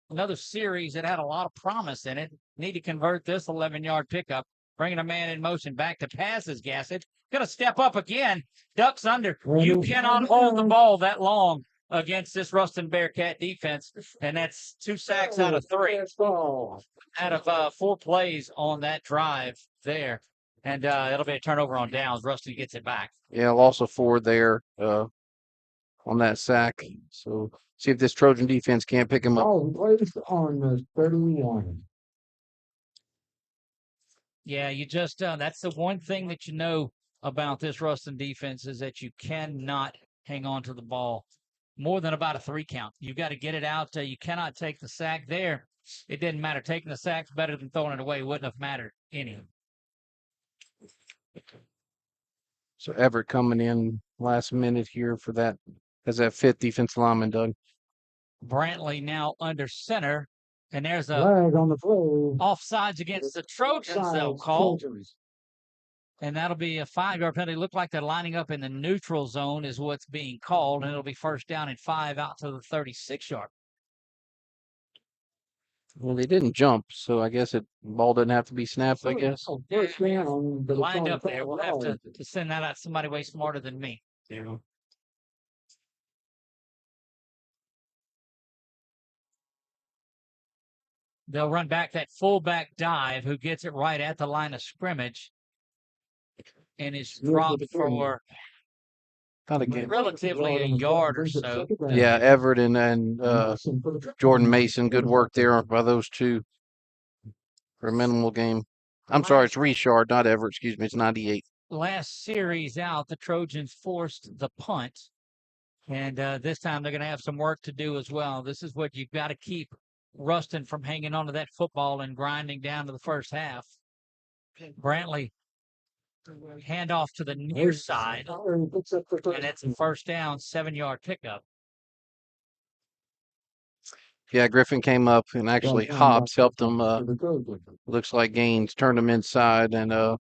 A: Another series that had a lot of promise in it. Need to convert this 11-yard pickup. Bringing a man in motion back to passes. Gassett going to step up again. Ducks under. You cannot hold the ball that long against this Ruston Bearcat defense, and that's 2 sacks out of 3. Out of 4 plays on that drive there, and it'll be a turnover on downs. Ruston gets it back.
B: Yeah, loss of 4 there on that sack. So see if this Trojan defense can't pick him up.
P: On 31.
A: Yeah, you just that's the one thing that you know about this Ruston defense is that you cannot hang on to the ball more than about a 3 count. You got to get it out. You cannot take the sack there. It didn't matter. Taking the sack's better than throwing it away. Wouldn't have mattered any.
B: So Everett coming in last minute here for that as that 5th defensive lineman, Doug.
A: Brantley now under center, and there's a
P: flag on the play.
A: Offsides against the Trojans, they'll call. And that'll be a 5-yard penalty. Look like they're lining up in the neutral zone is what's being called, and it'll be 1st down and 5 out to the 36-yard.
B: Well, they didn't jump, so I guess ball doesn't have to be snapped, I guess.
A: Lined up there. We'll have to send that out to somebody way smarter than me.
B: Yeah.
A: They'll run back that fullback dive who gets it right at the line of scrimmage and is dropped for relatively a yard or so.
B: Yeah, Everett and Jordan Mason, good work there by those two for a minimal game. I'm sorry, it's Richard, not Everett. Excuse me, it's 98.
A: Last series out, the Trojans forced the punt, and this time they're going to have some work to do as well. This is what you've got to keep Ruston from hanging on to that football and grinding down to the first half. Brantley Handoff to the near side, and it's a first down, 7-yard pickup.
B: Yeah, Griffin came up, and actually Hobbs helped him. Looks like Gaines turned him inside, and but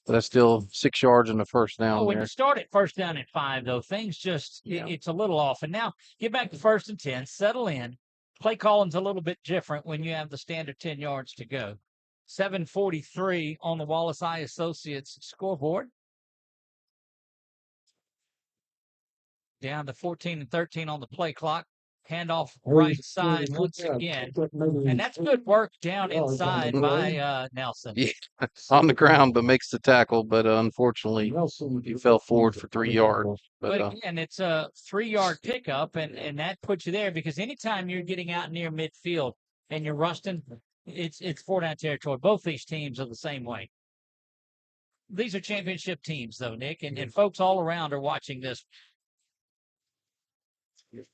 B: that's still 6 yards and a first down
A: When
B: there.
A: you start at first down at 5, though, things just, it's a little off. And now get back to 1st and 10, settle in. Play calling's a little bit different when you have the standard 10 yards to go. 7:43 on the Wallace Eye Associates scoreboard. Down to 14 and 13 on the play clock. Handoff right side once again. And that's good work down inside by Nelson.
B: Yeah, on the ground, but makes the tackle. But unfortunately, he fell forward for 3 yards.
A: But again, it's a 3-yard pickup, and that puts you there because anytime you're getting out near midfield and you're Ruston, it's 4-down territory. Both these teams are the same way. These are championship teams, though, Nick, and folks all around are watching this.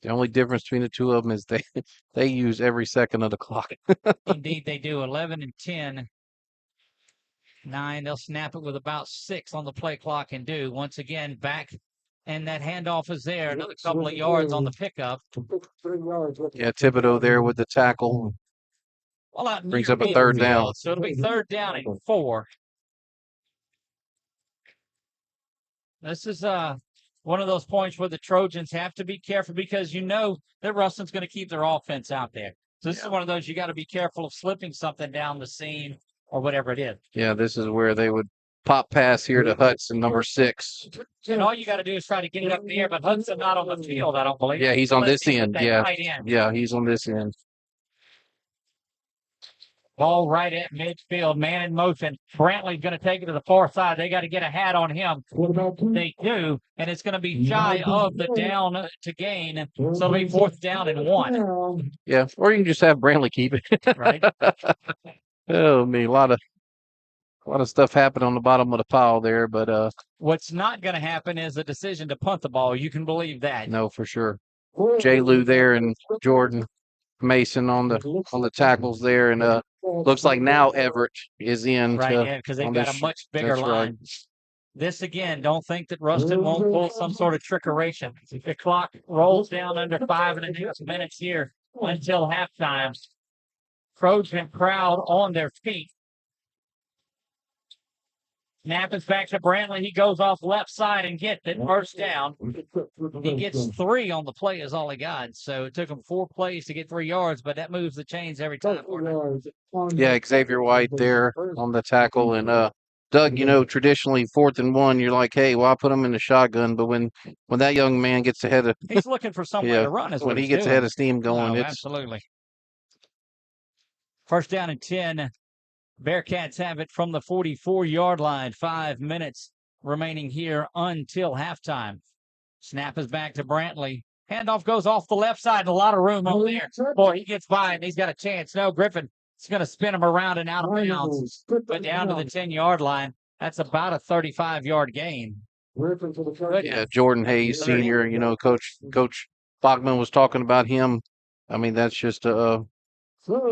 B: The only difference between the two of them is they use every second of the clock.
A: Indeed, they do. 11 and 10. 9. They'll snap it with about 6 on the play clock and do. Once again, back, and that handoff is there. Another couple of yards on the pickup.
B: Yeah, Thibodeau there with the tackle.
A: Well,
B: brings up a 3rd down.
A: So it'll be 3rd down and 4. This is one of those points where the Trojans have to be careful because you know that Ruston's going to keep their offense out there. So this is one of those you got to be careful of slipping something down the seam or whatever it is.
B: Yeah, this is where they would pop pass here to Hudson, number 6.
A: And all you got to do is try to get it up in the air, but Hudson not on the field, I don't believe.
B: Yeah, he's on this end. Yeah,
A: end.
B: yeah, he's on this end.
A: Ball right at midfield, man in motion. Brantley's going to take it to the far side. They got to get a hat on him. They do, and it's going to be shy of the down to gain. So it'll be 4th down and 1.
B: Yeah, or you can just have Brantley keep it.
A: Right.
B: Oh, man, a lot of stuff happened on the bottom of the pile there, but
A: what's not going to happen is a decision to punt the ball. You can believe that.
B: No, for sure. J. Lou there and Jordan Mason on the tackles there, and looks like now Everett is in.
A: Right, yeah, because they've got a much bigger line. Right. This again, don't think that Ruston won't pull some sort of trickeration. The clock rolls down under 5.5 minutes here until halftime. Trojan crowd on their feet. Snap is back to Brantley. He goes off left side and gets it. First down. He gets 3 on the play is all he got. So it took him 4 plays to get 3 yards, but that moves the chains every time.
B: Yeah, Xavier White there on the tackle. And Doug, you know, traditionally 4th and 1, you're like, hey, well, I put him in the shotgun. But when that young man gets ahead of...
A: He's looking for somewhere to run.
B: When he gets ahead of steam going, it's...
A: Absolutely. First down and 10. Bearcats have it from the 44-yard line. 5 minutes remaining here until halftime. Snap is back to Brantley. Handoff goes off the left side. A lot of room over there. Boy, he gets by and he's got a chance. No, Griffin is going to spin him around and out of bounds. But down to the 10-yard line. That's about a 35-yard gain.
B: Yeah, Jordan Hayes, senior. You know, Coach Bachman was talking about him. I mean, that's just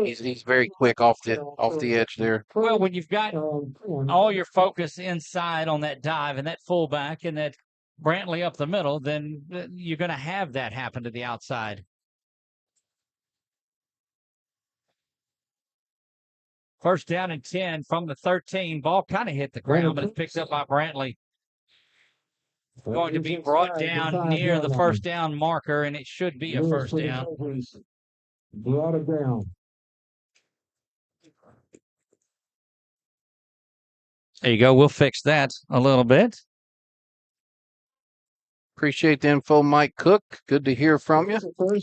B: he's very quick off the edge there.
A: Well, when you've got all your focus inside on that dive and that fullback and that Brantley up the middle, then you're going to have that happen to the outside. First down and 10 from the 13. Ball kind of hit the ground, but it's picked up by Brantley. Going to be brought down near the first down marker, and it should be a first down.
P: Brought it down.
A: There you go. We'll fix that a little bit.
B: Appreciate the info, Mike Cook. Good to hear from you.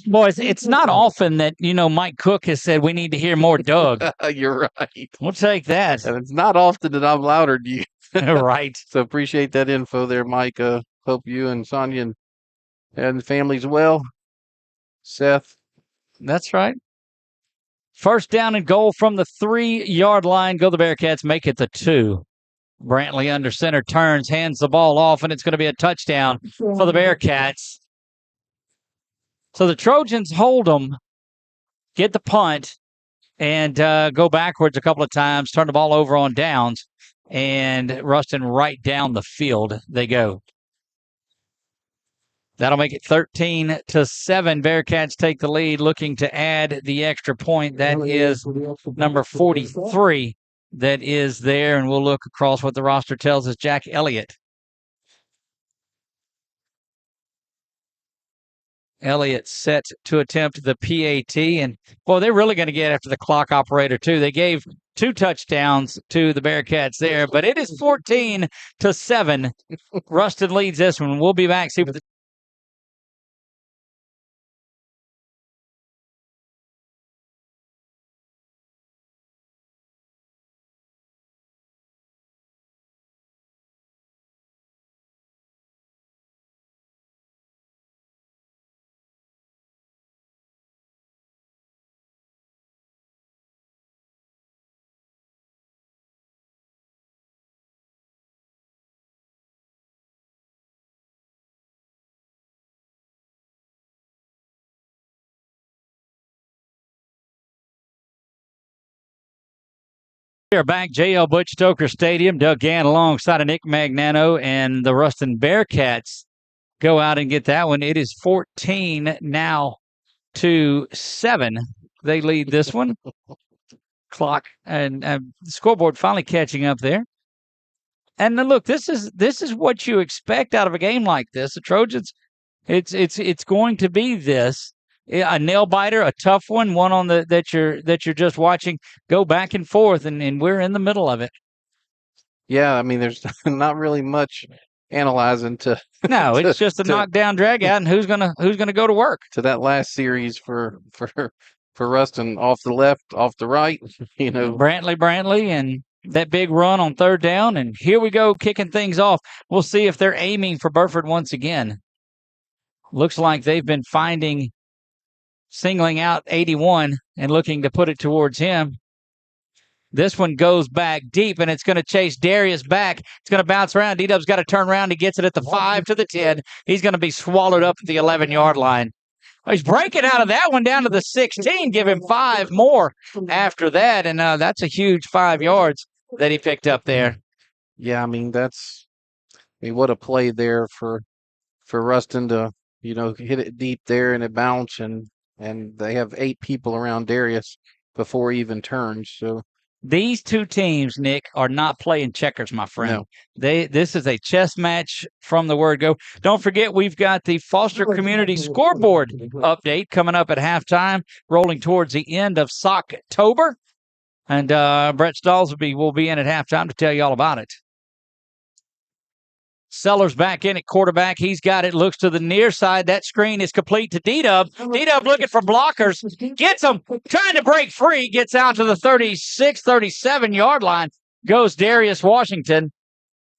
A: Boys, it's not often that, Mike Cook has said we need to hear more Doug.
B: You're right.
A: We'll take that.
B: And it's not often that I'm louder than you.
A: Right.
B: So appreciate that info there, Mike. Hope you and Sonia and the families well. Seth.
A: That's right. First down and goal from the 3-yard line. Go the Bearcats, make it the 2. Brantley under center turns, hands the ball off, and it's going to be a touchdown for the Bearcats. So the Trojans hold them, get the punt, and go backwards a couple of times, turn the ball over on downs. and Ruston right down the field they go. That'll make it 13-7. Bearcats take the lead, looking to add the extra point. That is number 43 that is there, and we'll look across what the roster tells us. Jack Elliott. Elliott set to attempt the PAT, and boy, they're really going to get after the clock operator too. They gave 2 touchdowns to the Bearcats there, but it is 14-7. Ruston leads this one. We'll be back. See what the We are back, JL Butch Stoker Stadium. Doug Gann alongside of Nick Magnano, and the Ruston Bearcats go out and get that one. It is 14 now to 7. They lead this one. Clock and the scoreboard finally catching up there. And then look, this is what you expect out of a game like this. The Trojans, it's going to be this. A nail biter, a tough one on the that you're just watching go back and forth, and we're in the middle of it.
B: Yeah, I mean, there's not really much analyzing to.
A: No, it's just a knockdown, drag out, and who's gonna go to work.
B: To that last series for Ruston, off the left, off the right,
A: Brantley, and that big run on 3rd down, and here we go kicking things off. We'll see if they're aiming for Burford once again. Looks like they've been singling out 81 and looking to put it towards him. This one goes back deep, and it's going to chase Darius back. It's going to bounce around. D-Dub's got to turn around. He gets it at the 5 to the 10. He's going to be swallowed up at the 11-yard line. He's breaking out of that one down to the 16. Give him 5 more after that, and that's a huge 5 yards that he picked up there.
B: Yeah, I mean, what a play there for Ruston to, hit it deep there and it bounced, and they have 8 people around Darius before he even turns. So
A: these two teams, Nick, are not playing checkers, my friend.
B: No.
A: This is a chess match from the word go. Don't forget, we've got the Foster Community Scoreboard update coming up at halftime, rolling towards the end of Socktober. And Brett Stalls will be in at halftime to tell you all about it. Sellers back in at quarterback. He's got it. Looks to the near side. That screen is complete to D-Dub. D-Dub looking for blockers. Gets them. Trying to break free. Gets out to the 36, 37-yard line. Goes Darius Washington.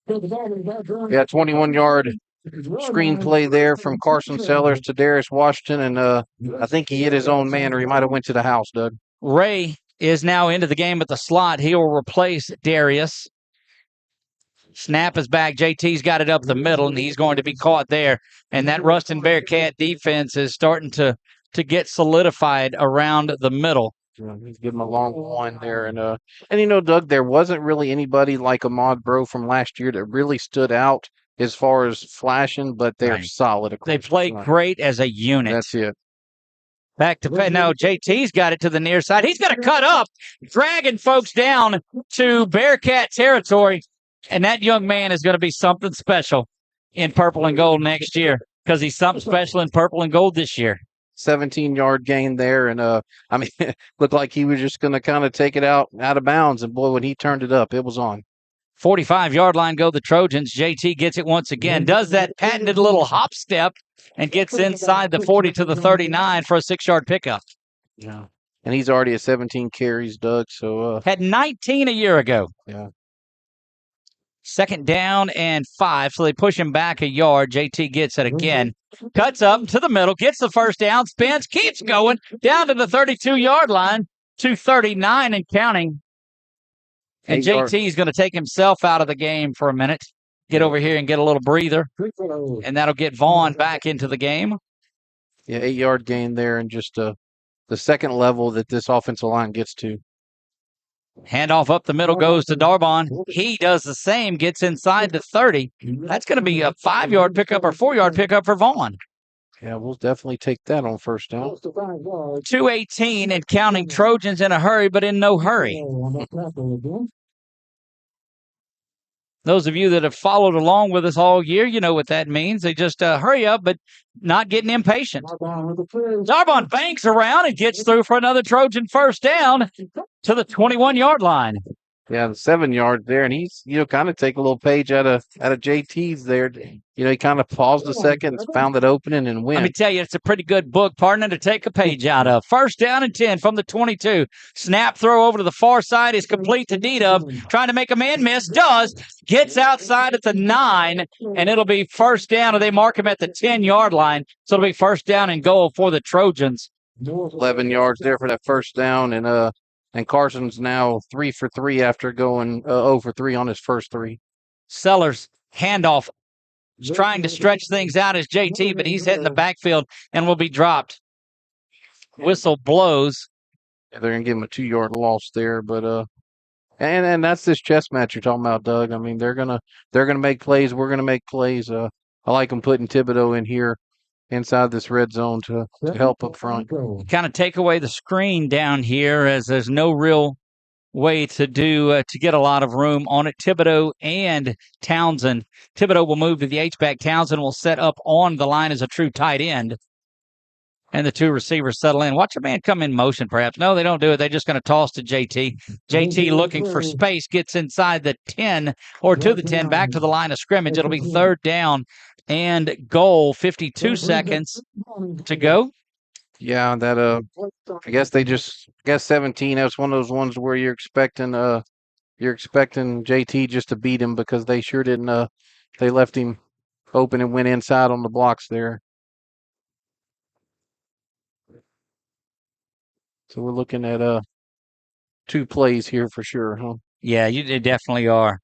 B: Yeah, 21-yard screenplay there from Carson Sellers to Darius Washington. And I think he hit his own man, or he might have went to the house, Doug.
A: Ray is now into the game at the slot. He will replace Darius. Snap is back. JT's got it up the middle, and he's going to be caught there. And that Ruston Bearcat defense is starting to get solidified around the middle.
B: Yeah, he's giving a long one there. And Doug, there wasn't really anybody like Ahmad Bro from last year that really stood out as far as flashing, but they're solid.
A: They play great as a unit.
B: That's it.
A: Back to no, JT's got it to the near side. He's going to cut up, dragging folks down to Bearcat territory. And that young man is going to be something special in purple and gold next year, because he's something special in purple and gold this year.
B: 17-yard gain there, and looked like he was just going to kind of take it out of bounds. And boy, when he turned it up, it was on.
A: 45-yard line go the Trojans. JT gets it once again, does that patented little hop step, and gets inside the 40 to the 39 for a 6-yard pickup.
B: Yeah, and he's already at 17 carries, Doug. So
A: had 19 a year ago.
B: Yeah.
A: 2nd down and 5, so they push him back a yard. JT gets it again. Cuts up to the middle, gets the 1st down, spins, keeps going, down to the 32-yard line, to 39 and counting. And JT is going to take himself out of the game for a minute, get over here and get a little breather, and that'll get Vaughn back into the game.
B: Yeah, 8-yard gain there, and just the second level that this offensive line gets to.
A: Handoff up the middle goes to Darbon. He does the same, gets inside the 30. That's going to be a 5-yard pickup or 4-yard pickup for Vaughn.
B: Yeah, we'll definitely take that on first down.
A: 2:18 and counting. Trojans in a hurry, but in no hurry. Those of you that have followed along with us all year, you know what that means. They just hurry up, but not getting impatient. Darbon banks around and gets through for another Trojan first down to the 21-yard line.
B: Yeah, the 7 yards there, and he's kind of take a little page out of JT's there. He kind of paused a second, found that opening, and went.
A: Let me tell you, it's a pretty good book, partner, to take a page out of. First down and 10 from the 22. Snap throw over to the far side is complete to D-Dub. Trying to make a man miss, does. Gets outside at the 9, and it'll be first down, and they mark him at the 10-yard line. So it'll be first down and goal for the Trojans.
B: 11 yards there for that first down, and Carson's now 3 for 3 after going 0 for 3 on his first 3.
A: Sellers, handoff. He's trying to stretch things out as JT, but he's hitting the backfield and will be dropped. Whistle blows.
B: Yeah, they're going to give him a 2-yard loss there, but and that's this chess match you're talking about, Doug. I mean, they're gonna make plays. We're gonna make plays. I like them putting Thibodeau in here inside this red zone to help up front.
A: Kind of take away the screen down here as there's no real way to get a lot of room on it. Thibodeau and Townsend. Thibodeau will move to the H-back. Townsend will set up on the line as a true tight end. And the 2 receivers settle in. Watch a man come in motion, perhaps. No, they don't do it. They're just going to toss to JT. JT looking for space, gets inside the 10 or to the 10, back to the line of scrimmage. It'll be third down and goal. 52 seconds to go.
B: Yeah, that I guess 17. That's one of those ones where you're expecting JT just to beat him because they sure didn't. They left him open and went inside on the blocks there. So we're looking at 2 plays here for sure, huh?
A: Yeah, you definitely are.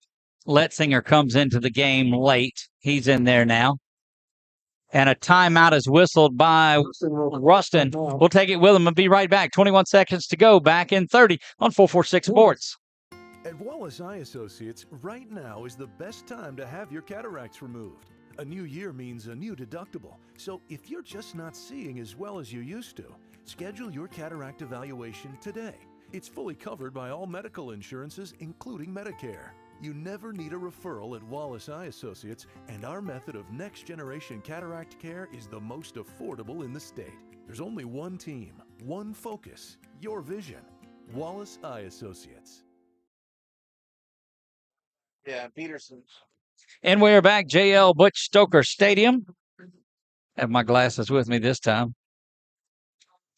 A: Letzinger comes into the game late. He's in there now. And a timeout is whistled by Ruston. We'll take it with him and be right back. 21 seconds to go. Back in 30 on 446 Sports.
M: At Wallace Eye Associates, right now is the best time to have your cataracts removed. A new year means a new deductible. So if you're just not seeing as well as you used to, schedule your cataract evaluation today. It's fully covered by all medical insurances, including Medicare. You never need a referral at Wallace Eye Associates, and our method of next-generation cataract care is the most affordable in the state. There's only one team, one focus, your vision. Wallace Eye Associates.
B: Yeah, Peterson.
A: And we are back, JL Butch Stoker Stadium. Have my glasses with me this time.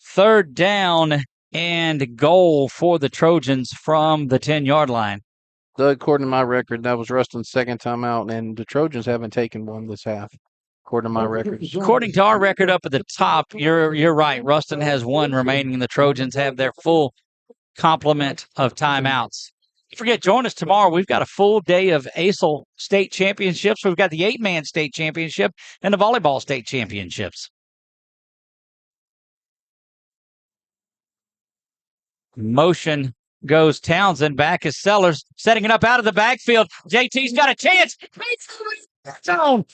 A: Third down and goal for the Trojans from the 10-yard line.
B: Doug, according to my record, that was Ruston's second time out, and the Trojans haven't taken one this half, according to my record.
A: According to our record up at the top, you're right. Ruston has 1 remaining. The Trojans have their full complement of timeouts. Don't forget, join us tomorrow. We've got a full day of ASL state championships. We've got the 8-man state championship and the volleyball state championships. Motion goes Townsend. Back is Sellers, setting it up out of the backfield. JT's got a chance. Touchdown,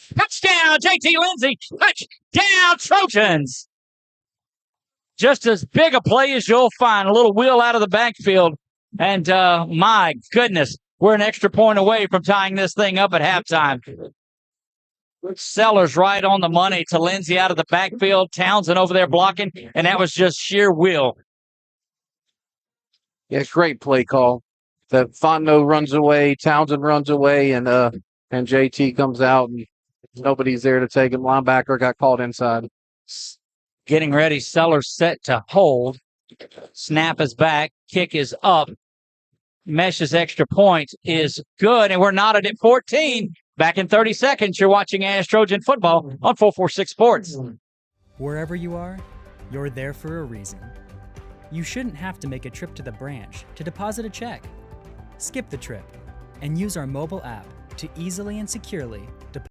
A: JT Lindsay. Touchdown, Trojans. Just as big a play as you'll find. A little wheel out of the backfield. And my goodness, we're an extra point away from tying this thing up at halftime. Sellers right on the money to Lindsay out of the backfield. Townsend over there blocking, and that was just sheer will.
B: Yeah, great play call. That Fontenot runs away, Townsend runs away, and JT comes out, and nobody's there to take him. Linebacker got called inside.
A: Getting ready, Sellers set to hold. Snap is back, kick is up. Mesh's extra point is good, and we're knotted at 14. Back in 30 seconds, you're watching ASH Trojan Football on 446 Sports.
N: Wherever you are, you're there for a reason. You shouldn't have to make a trip to the branch to deposit a check. Skip the trip and use our mobile app to easily and securely deposit.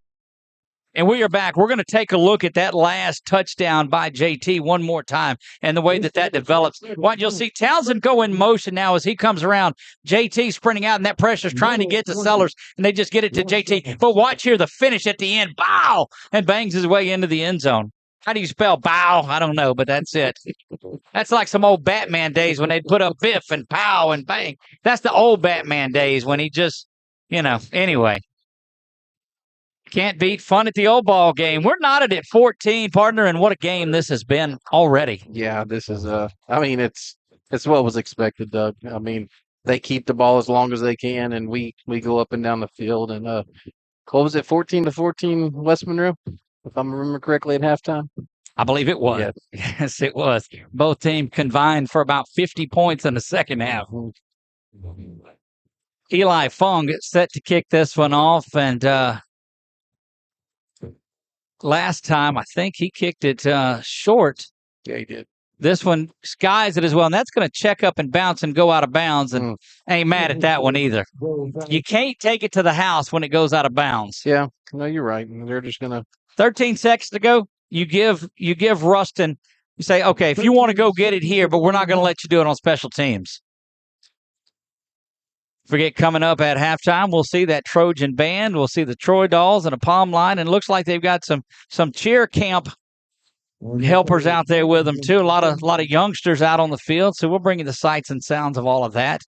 A: And we are back. We're going to take a look at that last touchdown by JT one more time and the way that develops. What you'll see Townsend go in motion now as he comes around. JT sprinting out, and that pressure's trying to get to Sellers, and they just get it to JT. But watch here the finish at the end. Bow! And bangs his way into the end zone. How do you spell bow? I don't know, but that's it. That's like some old Batman days when they'd put up biff and pow and bang. That's the old Batman days when he just, anyway. Can't beat fun at the old ball game. We're knotted at 14, partner, and what a game this has been already.
B: Yeah, this is it's what was expected, Doug. I mean, they keep the ball as long as they can, and we go up and down the field. And what was it, 14-14 West Monroe, if I remember correctly, at halftime?
A: I believe it was.
B: Yeah.
A: Yes, it was. Both teams combined for about 50 points in the second half. Eli Fung gets set to kick this one off, and last time, I think he kicked it short.
B: Yeah, he did.
A: This one skies it as well, and that's going to check up and bounce and go out of bounds, and ain't mad at that one either. You can't take it to the house when it goes out of bounds.
B: Yeah, no, you're right. They're just going to...
A: 13 seconds to go. You give Ruston, you say, okay, if you want to go get it here, but we're not going to let you do it on special teams. Forget coming up at halftime, we'll see that Trojan band. We'll see the Troy Dolls and a palm line, and it looks like they've got some cheer camp helpers out there with them too. A lot of youngsters out on the field, so we'll bring you the sights and sounds of all of that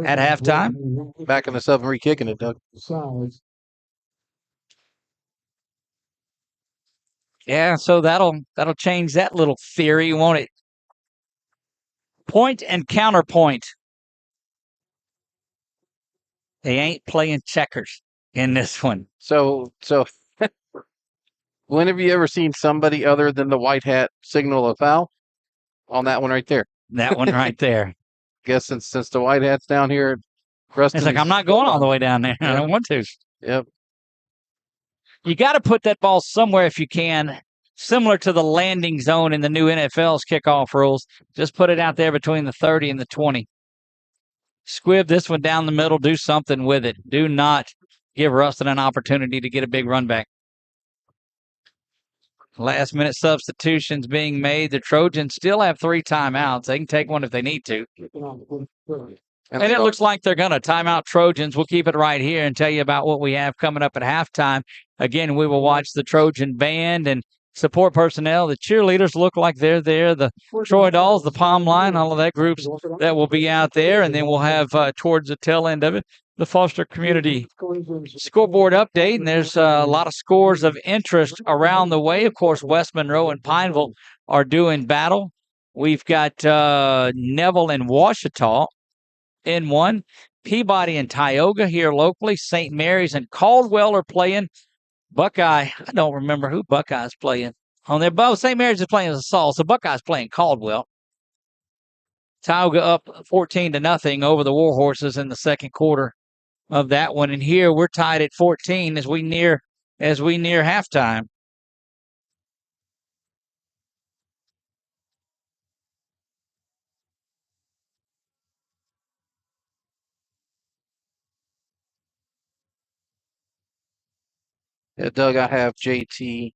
A: at halftime.
B: Backing us up and re-kicking it, Doug.
A: Yeah, so that'll change that little theory, won't it? Point and counterpoint. They ain't playing checkers in this one.
B: So when have you ever seen somebody other than the white hat signal a foul? On that one right there.
A: That one right there.
B: Guess since the white hat's down here at Ruston.
A: It's like, I'm not going all the way down there. I don't want to.
B: Yep.
A: You got to put that ball somewhere if you can, similar to the landing zone in the new NFL's kickoff rules. Just put it out there between the 30 and the 20. Squib this one down the middle. Do something with it. Do not give Ruston an opportunity to get a big run back. Last minute substitutions being made. The Trojans still have 3 timeouts. They can take one if they need to. And it looks like they're going to timeout Trojans. We'll keep it right here and tell you about what we have coming up at halftime. Again, we will watch the Trojan band and support personnel. The cheerleaders look like they're there. The Troy Dolls, the Palm Line, all of that groups that will be out there. And then we'll have towards the tail end of it, the Foster Community scoreboard update. And there's a lot of scores of interest around the way. Of course, West Monroe and Pineville are doing battle. We've got Neville and Ouachita in one. Peabody and Tioga here locally. St. Mary's and Caldwell are playing. Buckeye, I don't remember who Buckeye's playing on there. Both St. Mary's is playing as a Saul, so Buckeye's playing Caldwell. Tioga up 14-0 over the Warhorses in the second quarter of that one. And here we're tied at 14 as we near halftime.
B: Yeah, Doug, I have JT.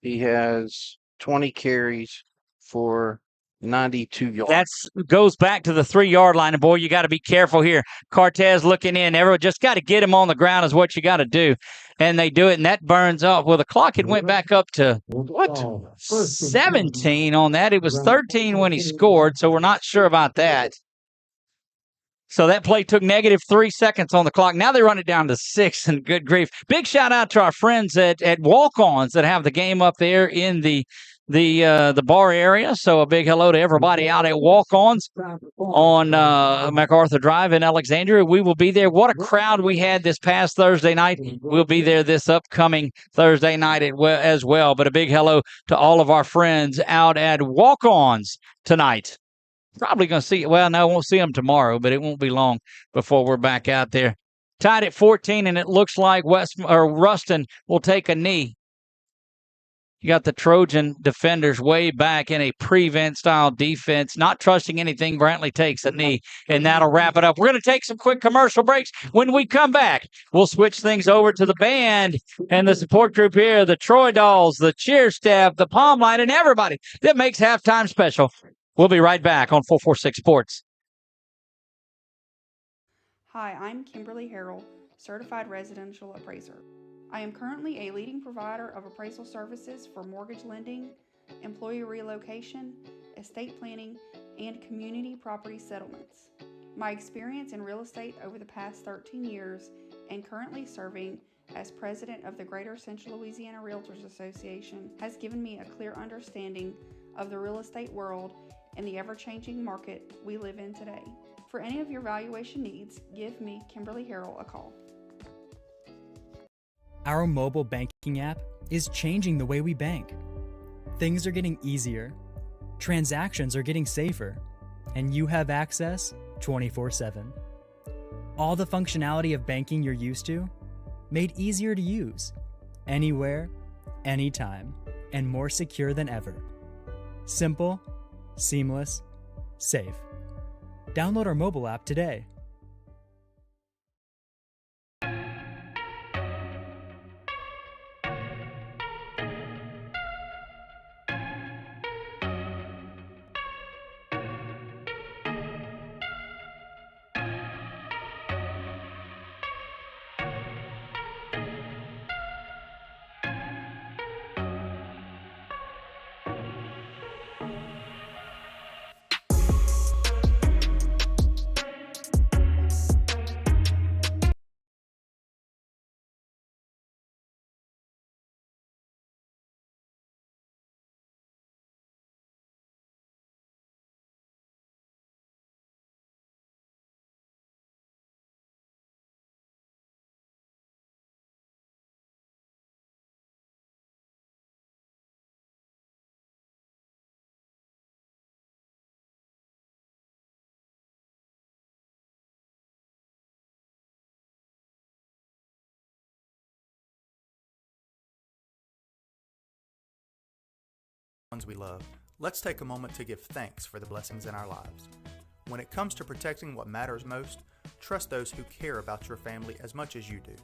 B: He has 20 carries for 92 yards.
A: That goes back to the 3-yard line. And, boy, you got to be careful here. Cortez looking in. Everyone just got to get him on the ground is what you got to do. And they do it, and that burns off. Well, the clock had went back up to, 17 on that. It was 13 when he scored, so we're not sure about that. So that play took -3 seconds on the clock. Now they run it down to 6, and good grief. Big shout-out to our friends at Walk-Ons that have the game up there in the bar area. So a big hello to everybody out at Walk-Ons on MacArthur Drive in Alexandria. We will be there. What a crowd we had this past Thursday night. We'll be there this upcoming Thursday night as well. But a big hello to all of our friends out at Walk-Ons tonight. Probably going to see, well, no, won't see them tomorrow, but it won't be long before we're back out there. Tied at 14, and it looks like Ruston will take a knee. You got the Trojan defenders way back in a prevent style defense, not trusting anything. Brantley takes a knee, and that'll wrap it up. We're going to take some quick commercial breaks. When we come back, we'll switch things over to the band and the support group here, the Troy Dolls, the cheer staff, the Palm Line, and everybody that makes halftime special. We'll be right back on 446 Sports.
O: Hi, I'm Kimberly Harrell, Certified Residential Appraiser. I am currently a leading provider of appraisal services for mortgage lending, employee relocation, estate planning, and community property settlements. My experience in real estate over the past 13 years and currently serving as president of the Greater Central Louisiana Realtors Association has given me a clear understanding of the real estate world and the ever-changing market we live in today. For any of your valuation needs, give me, Kimberly Harrell, a call.
N: Our mobile banking app is changing the way we bank. Things are getting easier, transactions are getting safer, and you have access 24/7. All the functionality of banking you're used to, made easier to use, anywhere, anytime, and more secure than ever. Simple, seamless, safe. Download our mobile app today.
H: Ones we love, let's take a moment to give thanks for the blessings in our lives. When it comes to protecting what matters most, trust those who care about your family as much as you do.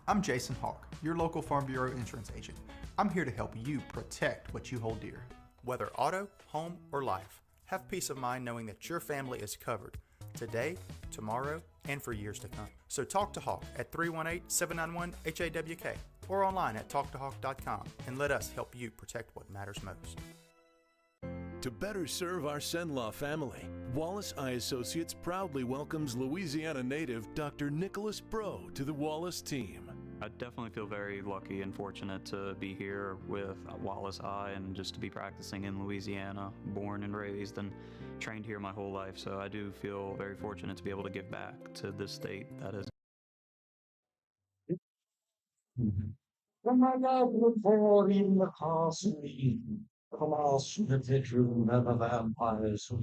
I: I'm Jason Hawk, your local Farm Bureau insurance agent. I'm here to help you protect what you hold dear.
H: Whether auto, home, or life, have peace of mind knowing that your family is covered today, tomorrow, and for years to come. So talk to Hawk at 318-791-HAWK or online at talktohawk.com and let us help you protect what matters most.
M: To better serve our Senlaw family, Wallace Eye Associates proudly welcomes Louisiana native Dr. Nicholas Bro to the Wallace team.
S: I definitely feel very lucky and fortunate to be here with Wallace Eye and just to be practicing in Louisiana, born and raised and trained here my whole life. So I do feel very fortunate to be able to give back to this state that is.
P: From my love for in the castle, from our sweet bedroom and the vampires who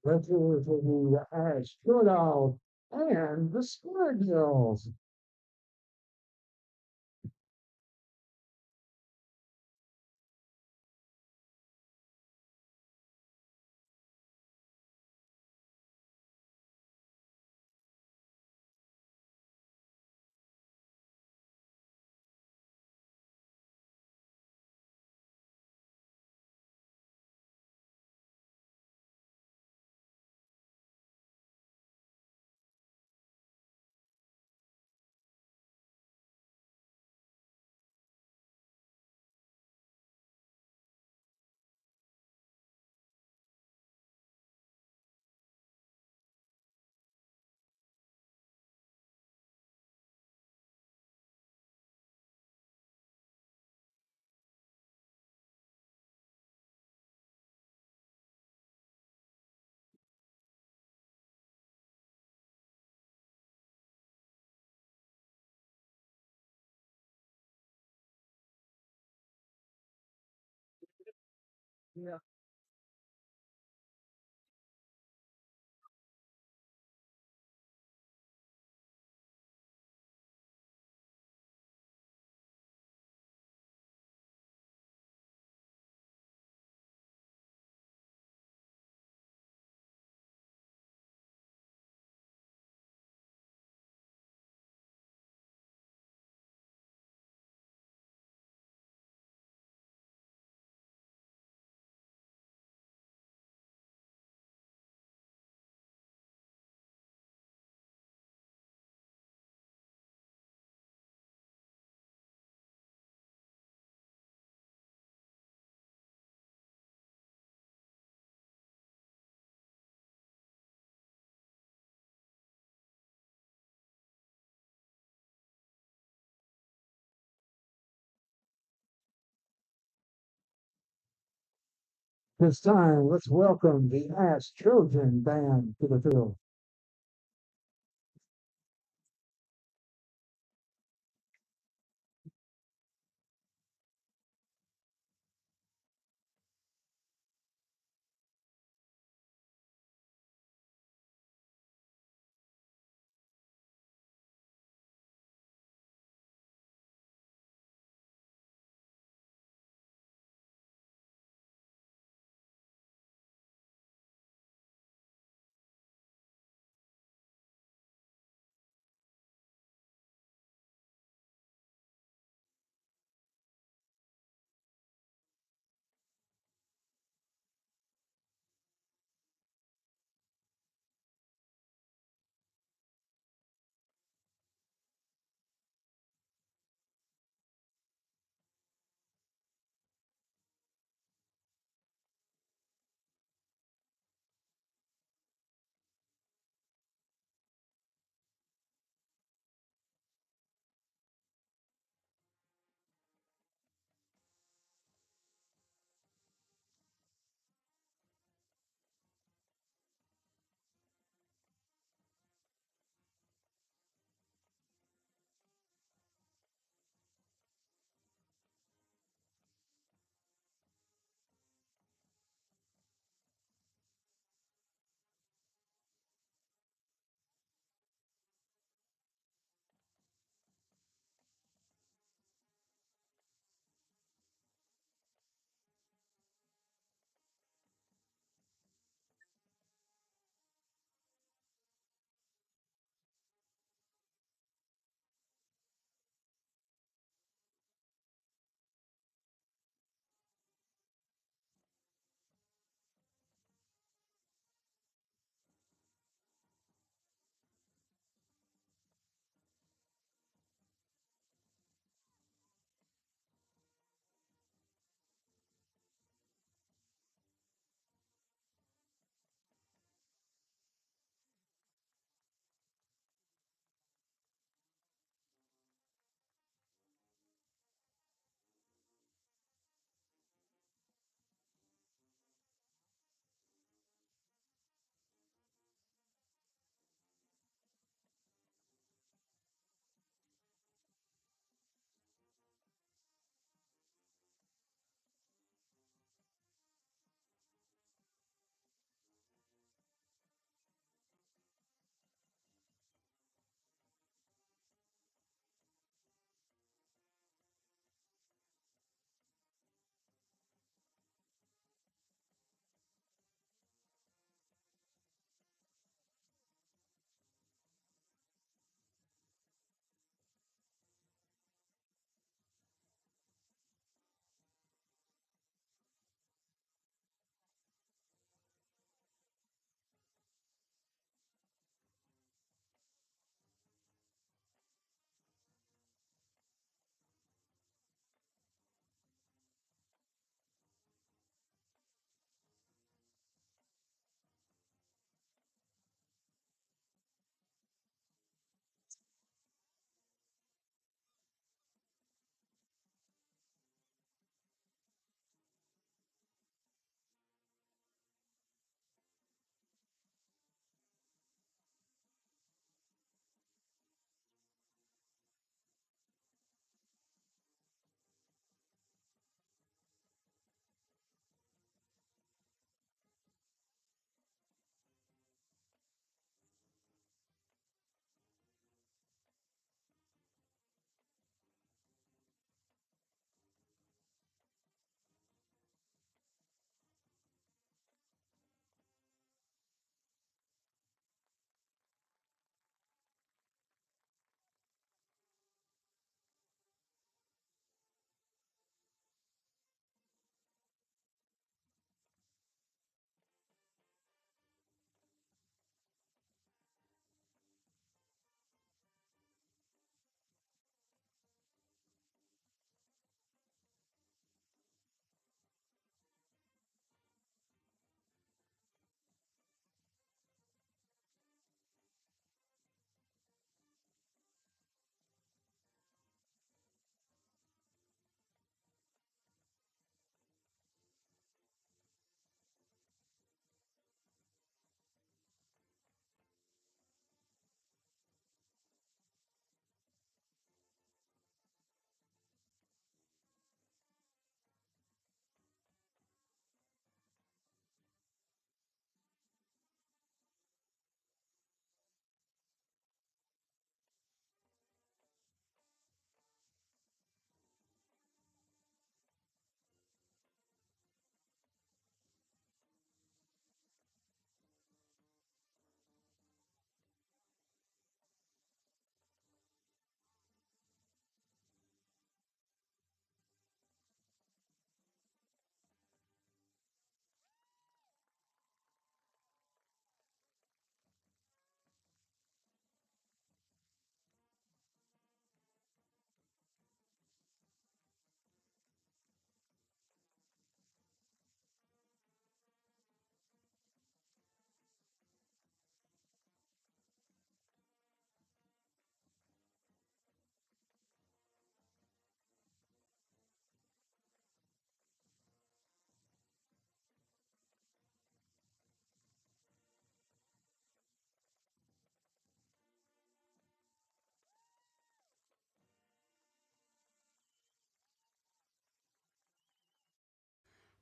P: Let's go to the ASH Trojan and the Square Girls. This time, let's welcome the ASH Trojan band to the field.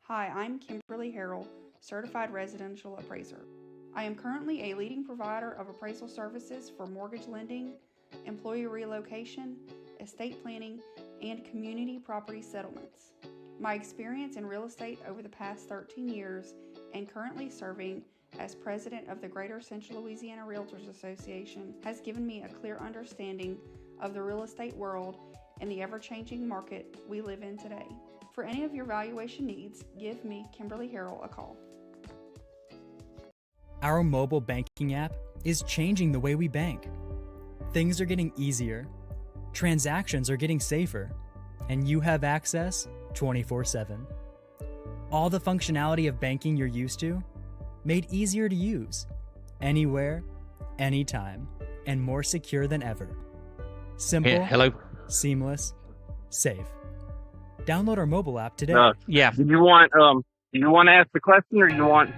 O: Hi, I'm Kimberly Harrell, Certified Residential Appraiser. I am currently a leading provider of appraisal services for mortgage lending, employee relocation, estate planning, and community property settlements. My experience in real estate over the past 13 years and currently serving as president of the Greater Central Louisiana Realtors Association has given me a clear understanding of the real estate world and the ever-changing market we live in today. For any of your valuation needs, give me, Kimberly Harrell, a call.
N: Our mobile banking app is changing the way we bank. Things are getting easier, transactions are getting safer, and you have access 24/7. All the functionality of banking you're used to, made easier to use, anywhere, anytime, and more secure than ever. Simple,
A: Yeah, hello.
N: seamless, safe. Download our mobile app today.
A: Yeah.
T: Do you want to ask the question or you want?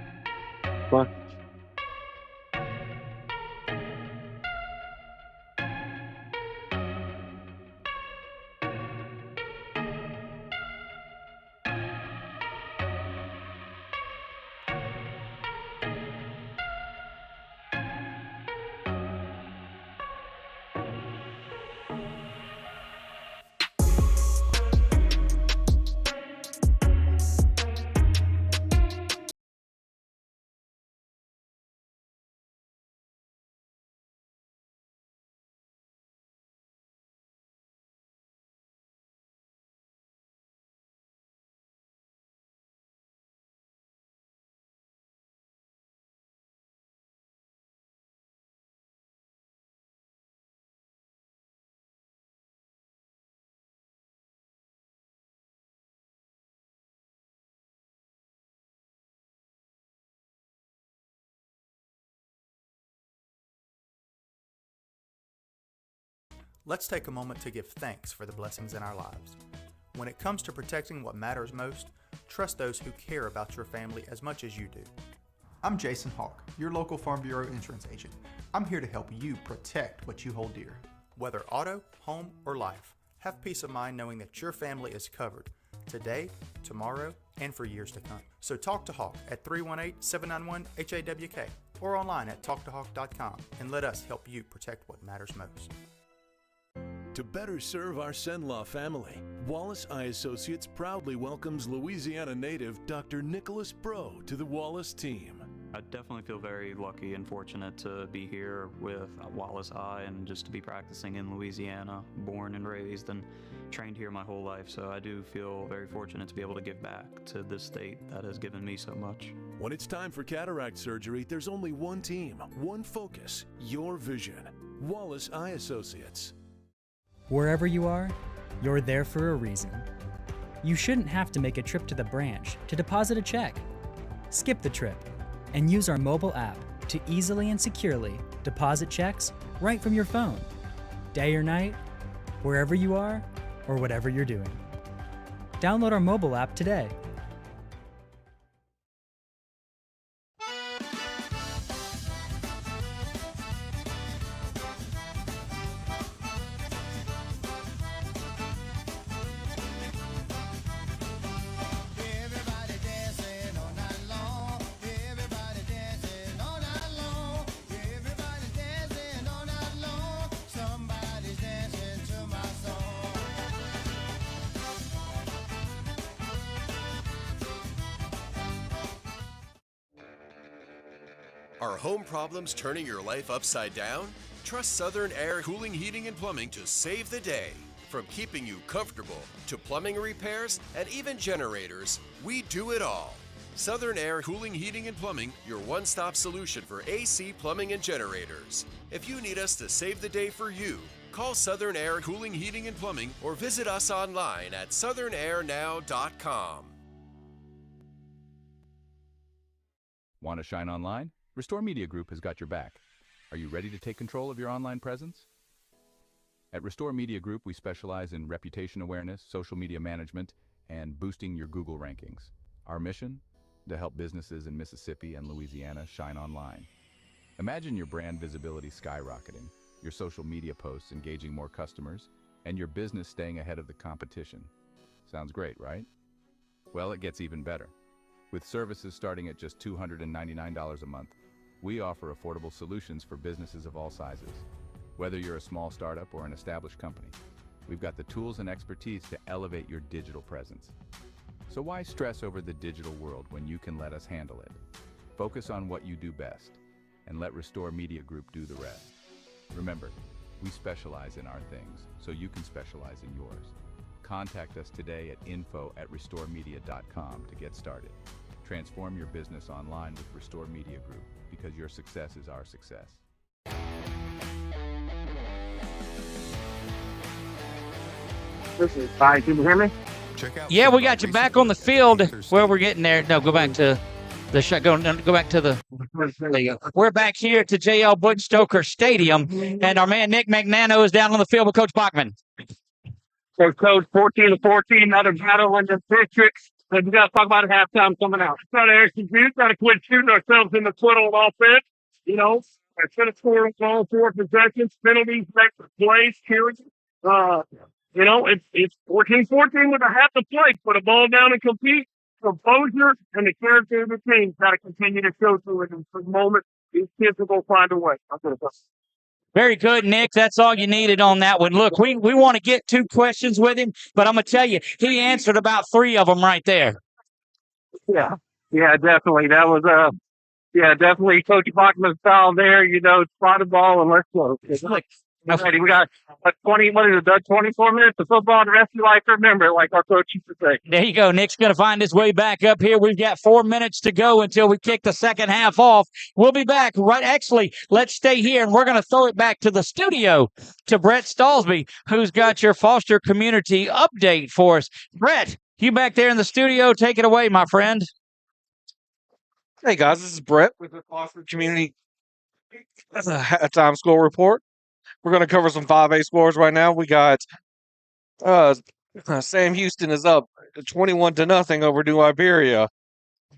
H: Let's take a moment to give thanks for the blessings in our lives. When it comes to protecting what matters most, trust those who care about your family as much as you do.
I: I'm Jason Hawk, your local Farm Bureau insurance agent. I'm here to help you protect what you hold dear.
H: Whether auto, home, or life, have peace of mind knowing that your family is covered today, tomorrow, and for years to come. So talk to Hawk at 318-791-HAWK or online at talktohawk.com and let us help you protect what matters most.
M: To better serve our Senlaw family, Wallace Eye Associates proudly welcomes Louisiana native Dr. Nicholas Bro to the Wallace team.
S: I definitely feel very lucky and fortunate to be here with Wallace Eye and just to be practicing in Louisiana, born and raised and trained here my whole life. So I do feel very fortunate to be able to give back to this state that has given me so much.
M: When it's time for cataract surgery, there's only one team, one focus, your vision. Wallace Eye Associates.
N: Wherever you are, you're there for a reason. You shouldn't have to make a trip to the branch to deposit a check. Skip the trip and use our mobile app to easily and securely deposit checks right from your phone, day or night, wherever you are or whatever you're doing. Download our mobile app today.
G: Are home problems turning your life upside down? Trust Southern Air Cooling, Heating, and Plumbing to save the day. From keeping you comfortable to plumbing repairs and even generators, we do it all. Southern Air Cooling, Heating, and Plumbing, your one-stop solution for AC, plumbing, and generators. If you need us to save the day for you, call Southern Air Cooling, Heating, and Plumbing or visit us online at southernairnow.com.
J: Want to shine online? Restore Media Group has got your back. Are you ready to take control of your online presence? At Restore Media Group, we specialize in reputation awareness, social media management, and boosting your Google rankings. Our mission? To help businesses in Mississippi and Louisiana shine online. Imagine your brand visibility skyrocketing, your social media posts engaging more customers, and your business staying ahead of the competition. Sounds great, right? Well, it gets even better. With services starting at just $299 a month, we offer affordable solutions for businesses of all sizes. Whether you're a small startup or an established company, we've got the tools and expertise to elevate your digital presence. So why stress over the digital world when you can let us handle it? Focus on what you do best and let Restore Media Group do the rest. Remember, we specialize in our things, so you can specialize in yours. Contact us today at info@restoremedia.com to get started. Transform your business online with Restore Media Group, because your success is our success.
T: Hi, can you hear me?
A: Yeah, we got you back on the field. Well, we're getting there. No, go back to the shotgun. Go back to the. We're back here to JL Butch Stoker Stadium, and our man Nick Magnano is down on the field with Coach Bachman.
T: So, Coach, 14-14, another battle in the district. And we got to talk about halftime coming out. Got to execute. Got to quit shooting ourselves in the foot on offense. You know, instead of scoring all 4 possessions, penalties, extra plays, cheering. You know, it's 14-14 with a half to play. Put a ball down and compete. Composure and the character of the team got to continue to show through it. And for the moment, these kids will go find a way.
A: Very good, Nick. That's all you needed on that one. Look, we want to get 2 questions with him, but I'm going to tell you, he answered about 3 of them right there.
T: Yeah, definitely. That was definitely Coach Bachman's style there. You know, spot the ball and let's go. We got 24 minutes of football. The rest of your life, remember it, like our coach used to say.
A: There you go. Nick's going to find his way back up here. We've got 4 minutes to go until we kick the second half off. We'll be back. Right. Actually, let's stay here, and we're going to throw it back to the studio to Brett Stallsby, who's got your foster community update for us. Brett, you back there in the studio. Take it away, my friend.
U: Hey, guys. This is Brett with the foster community halftime score report. We're going to cover some 5A scores right now. We got Sam Houston is up 21-0 over New Iberia.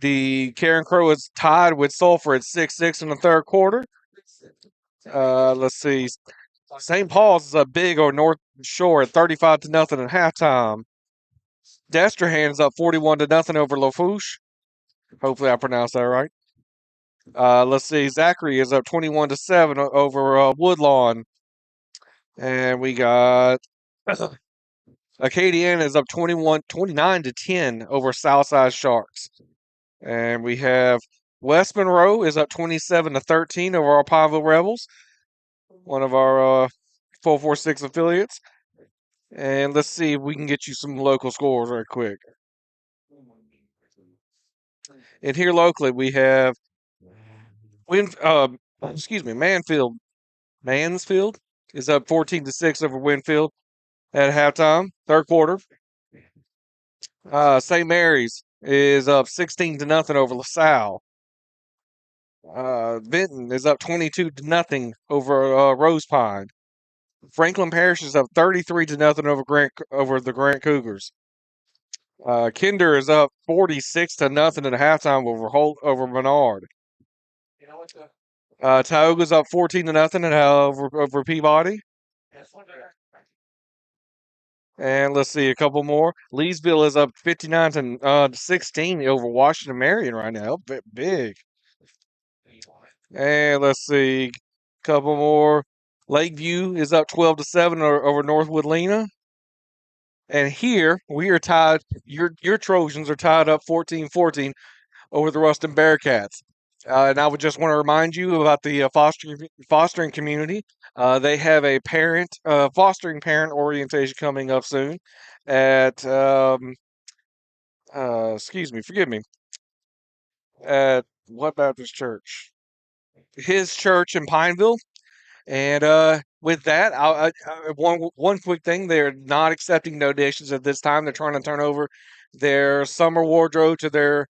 U: The Karen Crow is tied with Sulphur at 6-6 in the third quarter. Let's see. St. Paul's is up big over North Shore at 35-0 at halftime. Destrehan is up 41-0 over Lafourche. Hopefully I pronounced that right. Let's see. Zachary is up 21-7 over Woodlawn. And we got Acadiana is up 29-10 over Southside Sharks. And we have West Monroe is up 27-13 over our Pineville Rebels, one of our 446 affiliates. And let's see if we can get you some local scores right quick. And here locally we have Mansfield is up 14-6 over Winfield at halftime, third quarter. St. Mary's is up 16-0 over LaSalle. Benton is up 22-0 over Rose Pine. Franklin Parish is up 33-0 over the Grant Cougars. Kinder is up 46-0 at halftime over Menard. Tioga's up 14-0 over Peabody. And let's see a couple more. Leesville is up 59-16 over Washington Marion right now. Big. And let's see a couple more. Lakeview is up 12-7 over Northwood Lena. And here we are tied. Your Trojans are tied up 14-14 over the Ruston Bearcats. And I would just want to remind you about the fostering community. They have a fostering parent orientation coming up soon at, forgive me, at what Baptist Church? His church in Pineville. And with that, one quick thing: they're not accepting donations at this time. They're trying to turn over their summer wardrobe to their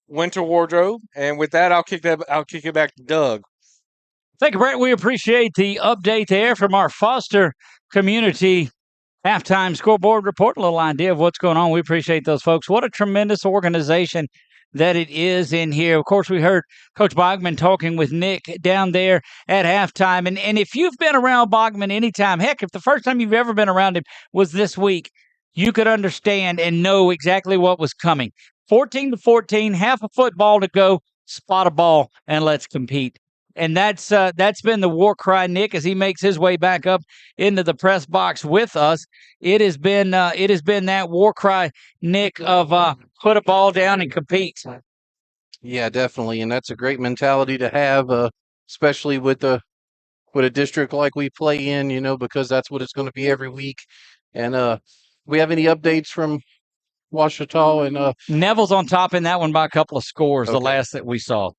U: winter wardrobe. And with that, I'll kick it back to Doug.
A: Thank you, Brett. We appreciate the update there from our foster community halftime scoreboard report. A little idea of what's going on. We appreciate those folks. What a tremendous organization that it is in here. Of course, we heard Coach Bogman talking with Nick down there at halftime. And if you've been around Bogman anytime, heck, if the first time you've ever been around him was this week, you could understand and know exactly what was coming. 14-14, half a football to go. Spot a ball and let's compete. And that's been the war cry, Nick, as he makes his way back up into the press box with us. It has been that war cry, Nick, of put a ball down and compete.
B: Yeah, definitely, and that's a great mentality to have, especially with a district like we play in, because that's what it's going to be every week. And we have any updates from Ouachita? And
A: Neville's on top in that one by a couple of scores, the last that we saw.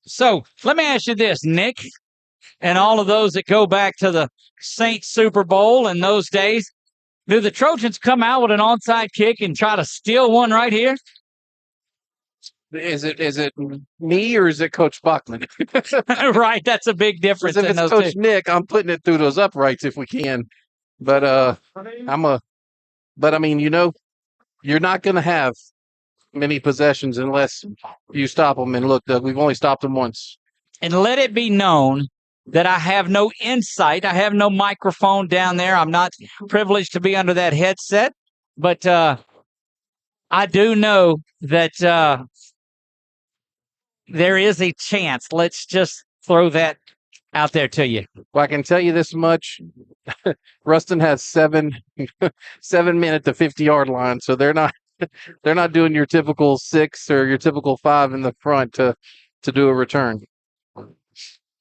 A: So let me ask you this, Nick, and all of those that go back to the Saints Super Bowl in those days, do the Trojans come out with an onside kick and try to steal one right here?
B: Is it me or is it Coach Bachman?
A: Right, that's a big difference.
B: If it's Coach Nick, I'm putting it through those uprights if we can. But I mean, you're not going to have many possessions unless you stop them. And look, Doug, we've only stopped them once.
A: And let it be known that I have no insight. I have no microphone down there. I'm not privileged to be under that headset. But I do know that there is a chance. Let's just throw that out there to you.
B: Well, I can tell you this much. Ruston has 7 men at the 50-yard line, so they're not doing your typical 6 or your typical 5 in the front to do a return.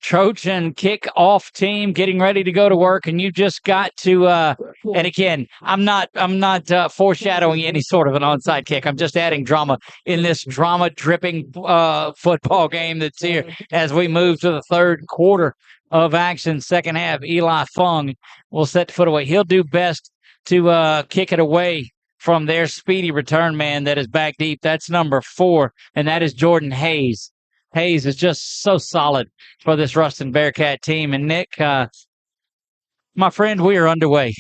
A: Trojan kickoff team getting ready to go to work, and you just got to and again, I'm not foreshadowing any sort of an onside kick. I'm just adding drama in this drama dripping football game that's here as we move to the third quarter of action. Second half, Eli Fung will set the foot away. He'll do best to kick it away from their speedy return man that is back deep. That's number 4, and that is Jordan Hayes. Hayes is just so solid for this Ruston Bearcat team. And Nick, my friend, we are underway.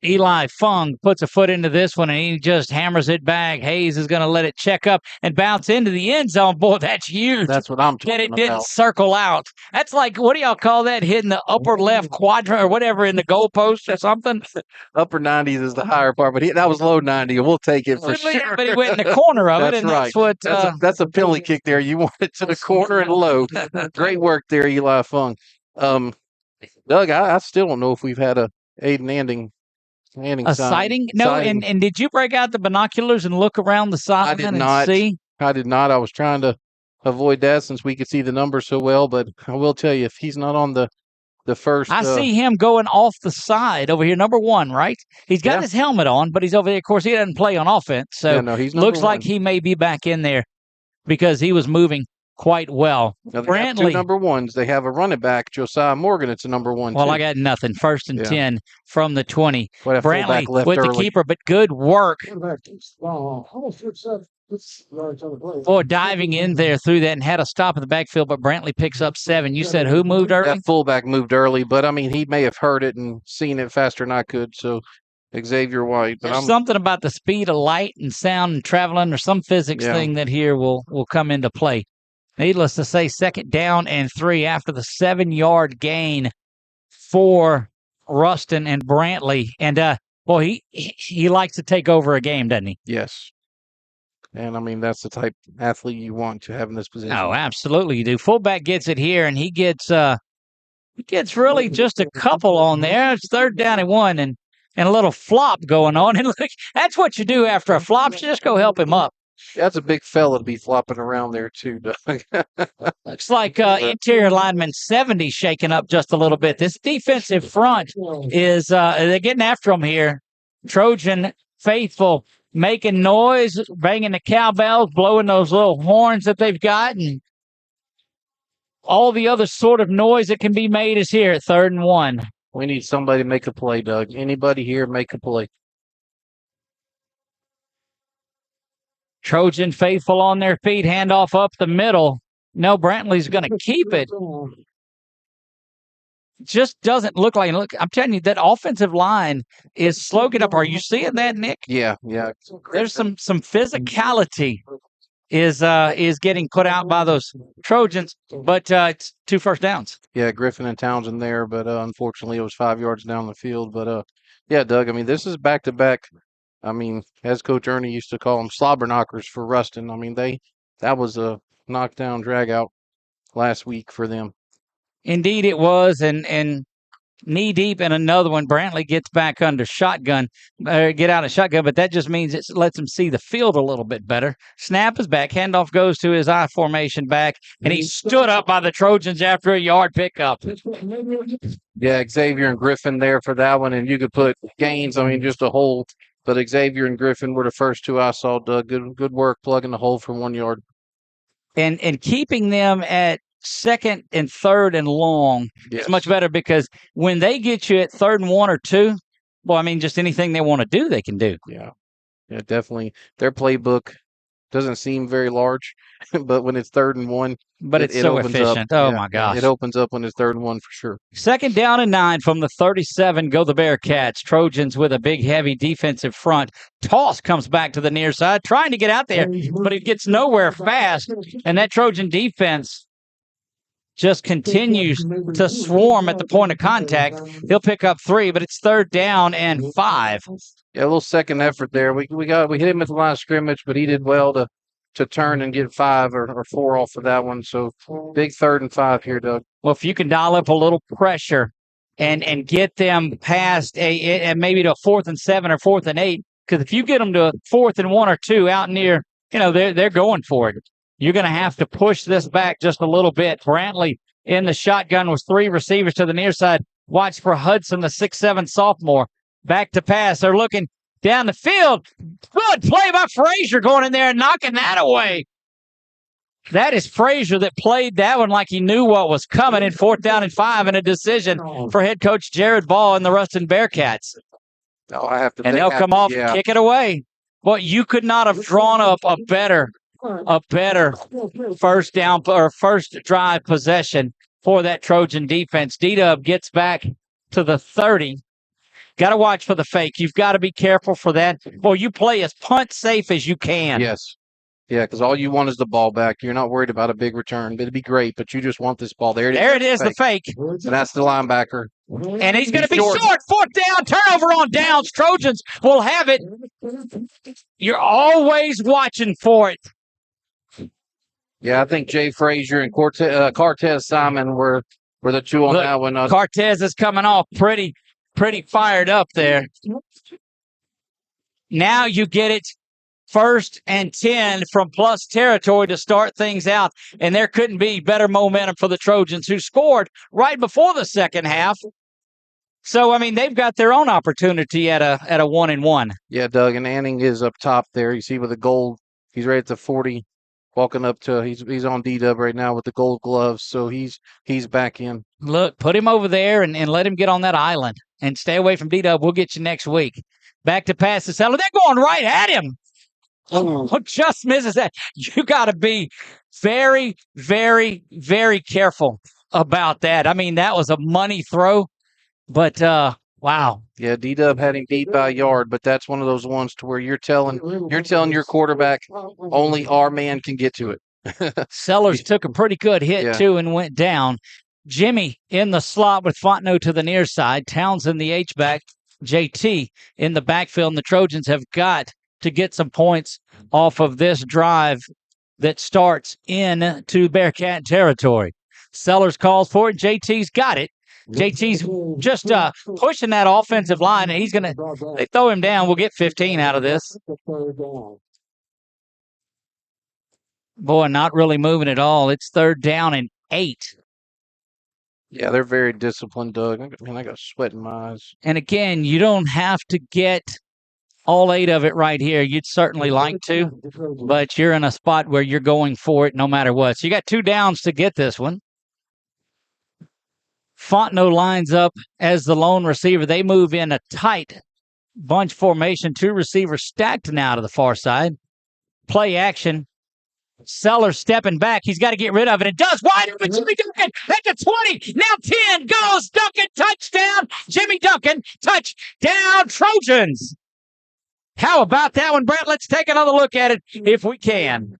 A: Eli Fung puts a foot into this one, and he just hammers it back. Hayes is going to let it check up and bounce into the end zone. Boy, that's huge.
B: That's what I'm talking
A: about. And it didn't
B: about.
A: circle out. That's like, what do y'all call that? Hitting the upper left quadrant or whatever in the goalpost or something?
B: Upper 90s is the higher part, but that was low 90, and we'll take it for sure.
A: But he went in the corner of it, and
B: right.
A: that's what...
B: That's a penalty kick there. You want it to the corner and low. Great work there, Eli Fung. Doug, I still don't know if we've had a Aiden Anding
A: sighting? No,
B: sighting.
A: And did you break out the binoculars and look around the sideline and see?
B: I did not. I was trying to avoid that since we could see the numbers so well, but I will tell you, if he's not on the first...
A: I see him going off the side over here, number 1, right? He's got his helmet on, but he's over there. Of course, he doesn't play on offense, so
B: he's
A: looks like he may be back in there because he was moving quite well.
B: Now, they have 2 number 1s. They have a running back, Josiah Morgan. It's a number 1.
A: Well,
B: too.
A: I got nothing. 1st and 10 from the 20.
B: Brantley
A: with the keeper, but good work. Boy, diving in there through that and had a stop in the backfield, but Brantley picks up 7. You said who moved early?
B: That fullback moved early, but I mean, he may have heard it and seen it faster than I could. So Xavier White. But
A: There's something about the speed of light and sound and traveling, or some physics thing that here will come into play. Needless to say, 2nd down and 3 after the 7-yard gain for Ruston and Brantley. And, he likes to take over a game, doesn't he?
B: Yes. And, I mean, that's the type of athlete you want to have in this position.
A: Oh, absolutely you do. Fullback gets it here, and he gets really just a couple on there. It's 3rd down and 1, and a little flop going on. And look, that's what you do after a flop. You just go help him up.
B: That's a big fella to be flopping around there, too, Doug.
A: Looks like interior lineman 70 shaking up just a little bit. This defensive front is they're getting after him here. Trojan faithful making noise, banging the cowbells, blowing those little horns that they've got, and all the other sort of noise that can be made is here at 3rd and 1.
B: We need somebody to make a play, Doug. Anybody here make a play.
A: Trojan faithful on their feet, handoff up the middle. No, Brantley's going to keep it. Just doesn't look like. Look, I'm telling you, that offensive line is slogging up. Are you seeing that, Nick?
B: Yeah.
A: There's some physicality is getting put out by those Trojans, but it's 2 first downs.
B: Yeah, Griffin and Townsend there, but unfortunately it was 5 yards down the field. But yeah, Doug, I mean, this is back-to-back I mean, as Coach Ernie used to call them, slobber knockers for Ruston. I mean, that was a knockdown drag out last week for them.
A: Indeed it was, and knee deep in another one. Brantley gets back under shotgun, get out of shotgun, but that just means it lets him see the field a little bit better. Snap is back. Handoff goes to his I formation back, and he stood up by the Trojans after a yard pickup.
B: Yeah, Xavier and Griffin there for that one, and you could put Gaines, I mean, just a hole. But Xavier and Griffin were the first two I saw, Doug. Good work plugging the hole from 1 yard.
A: And keeping them at second and third and long is much better, because when they get you at 3rd and 1 or 2, well, I mean, just anything they want to do, they can do.
B: Yeah, definitely. Their playbook doesn't seem very large, but when it's 3rd and 1,
A: but it's so efficient. Oh, my gosh.
B: It opens up when it's 3rd and 1 for sure.
A: 2nd down and 9 from the 37. Go the Bearcats. Trojans with a big, heavy defensive front. Toss comes back to the near side, trying to get out there, but it gets nowhere fast. And that Trojan defense just continues to swarm at the point of contact. He'll pick up 3, but it's 3rd down and 5.
B: Yeah, a little second effort there. We hit him at the line of scrimmage, but he did well to turn and get 5 or 4 off of that one. So big 3rd and 5 here, Doug.
A: Well, if you can dial up a little pressure and get them past and maybe to a 4th and 7 or 4th and 8, because if you get them to a 4th and 1 or 2 out near, they're going for it. You're going to have to push this back just a little bit. Brantley in the shotgun with 3 receivers to the near side. Watch for Hudson, the 6'7" sophomore. Back to pass. They're looking down the field. Good play by Frazier going in there and knocking that away. That is Frazier that played that one like he knew what was coming in 4th down and 5, and a decision for head coach Jared Ball and the Ruston Bearcats.
B: Oh, I have to.
A: And they'll come off and kick it away. Well, you could not have drawn up a better first down or first drive possession for that Trojan defense. D-Dub gets back to the 30. Got to watch for the fake. You've got to be careful for that. Well, you play as punt safe as you can.
B: Yes. Yeah, because all you want is the ball back. You're not worried about a big return. It'd be great, but you just want this ball. There
A: it is, the fake.
B: And that's the linebacker.
A: And he's going to be short. 4th down, turnover on downs. Trojans will have it. You're always watching for it.
B: Yeah, I think Jay Frazier and Cortez Simon were the two on that one.
A: Cortez is coming off pretty fired up there. Now you get it 1st and 10 from plus territory to start things out, and there couldn't be better momentum for the Trojans, who scored right before the second half. So, I mean, they've got their own opportunity at a 1-1.
B: Yeah, Doug, and Anning is up top there. You see with the gold, he's right at the 40. Walking up to he's on D-Dub right now with the gold gloves, so he's back in.
A: Look, put him over there and let him get on that island and stay away from D-Dub. We'll get you next week. Back to pass to Seller. They're going right at him. Oh, just misses that. You got to be very, very, very careful about that. I mean, that was a money throw, but wow.
B: Yeah, D-Dub had him beat by a yard, but that's one of those ones to where you're telling your quarterback only our man can get to it.
A: Sellers took a pretty good hit too and went down. Jimmy in the slot with Fontenot to the near side. Townsend the H-back. JT in the backfield. And the Trojans have got to get some points off of this drive that starts into Bearcat territory. Sellers calls for it. JT's got it. JT's just pushing that offensive line, and they throw him down. We'll get 15 out of this. Boy, not really moving at all. It's 3rd down and 8.
B: Yeah, they're very disciplined, Doug. I got sweat in my eyes.
A: And again, you don't have to get all 8 of it right here. You'd certainly like to, but you're in a spot where you're going for it no matter what. So you got 2 downs to get this one. Fontenot lines up as the lone receiver. They move in a tight bunch formation. 2 receivers stacked now to the far side. Play action. Sellers stepping back. He's got to get rid of it. It does. Wide open. Jimmy Duncan at the 20. Now 10 goes. Duncan touchdown. Jimmy Duncan touchdown. Trojans. How about that one, Brett? Let's take another look at it if we can.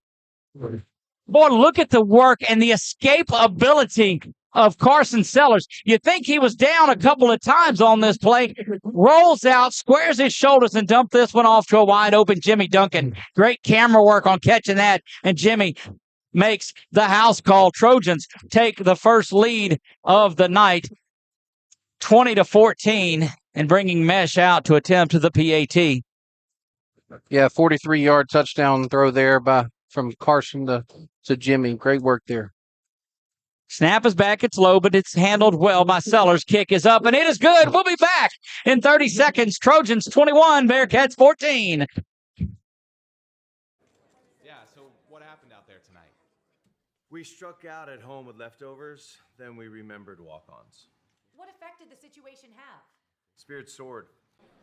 A: Boy, look at the work and the escape ability of Carson Sellers. You think he was down a couple of times on this play. Rolls out, squares his shoulders, and dumped this one off to a wide open Jimmy Duncan. Great camera work on catching that. And Jimmy makes the house call. Trojans take the first lead of the night, 20-14, and bringing Mesh out to attempt the PAT.
B: Yeah, 43-yard touchdown throw there from Carson to Jimmy. Great work there.
A: Snap is back. It's low, but it's handled well by Sellers. Kick is up, and it is good. We'll be back in 30 seconds. Trojans 21, Bearcats 14.
C: Yeah, so what happened out there tonight?
D: We struck out at home with leftovers, then we remembered walk-ons.
E: What effect did the situation have?
D: Spirit soared.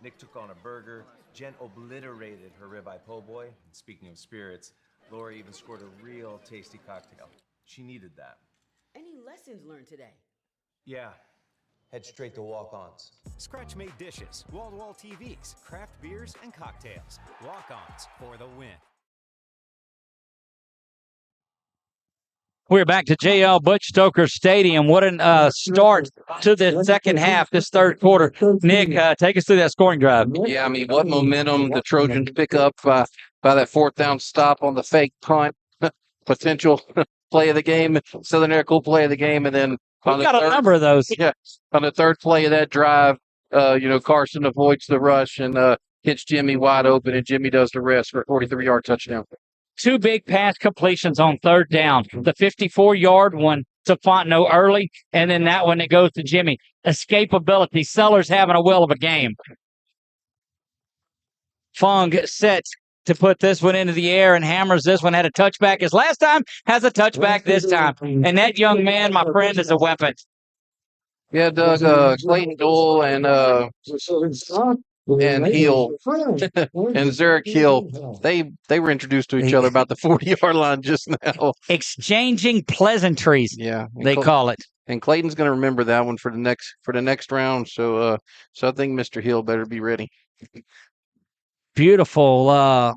D: Nick took on a burger. Jen obliterated her ribeye po' boy. And speaking of spirits, Laura even scored a real tasty cocktail. She needed that.
R: Any lessons learned today?
D: Yeah. Head straight to walk-ons.
F: Scratch-made dishes, wall-to-wall TVs, craft beers, and cocktails. Walk-ons for the win.
A: We're back to JL Butch Stoker Stadium. What a start to the second half, this third quarter. Nick, take us through that scoring drive.
B: Yeah, I mean, what momentum the Trojans pick up by that fourth down stop on the fake punt. Potential play of the game, Southern Air cool play of the game, and then
A: We've got a number of those.
B: Yeah, on the third play of that drive, Carson avoids the rush and hits Jimmy wide open, and Jimmy does the rest for a 43-yard touchdown.
A: Two big pass completions on third down. The 54-yard one to Fontenot early, and then that one that goes to Jimmy. Escapability. Sellers having a will of a game. Fung sets to put this one into the air and hammers this one. Had a touchback his last time, has a touchback this time. And that young man, my friend, is a weapon.
B: Yeah, Doug, Clayton Doyle and Hill and Zurich Hill, they were introduced to each other about the 40-yard line just now.
A: Exchanging pleasantries,
B: yeah,
A: they call it.
B: And Clayton's going to remember that one for the next round. So I think Mr. Hill better be ready.
A: Beautiful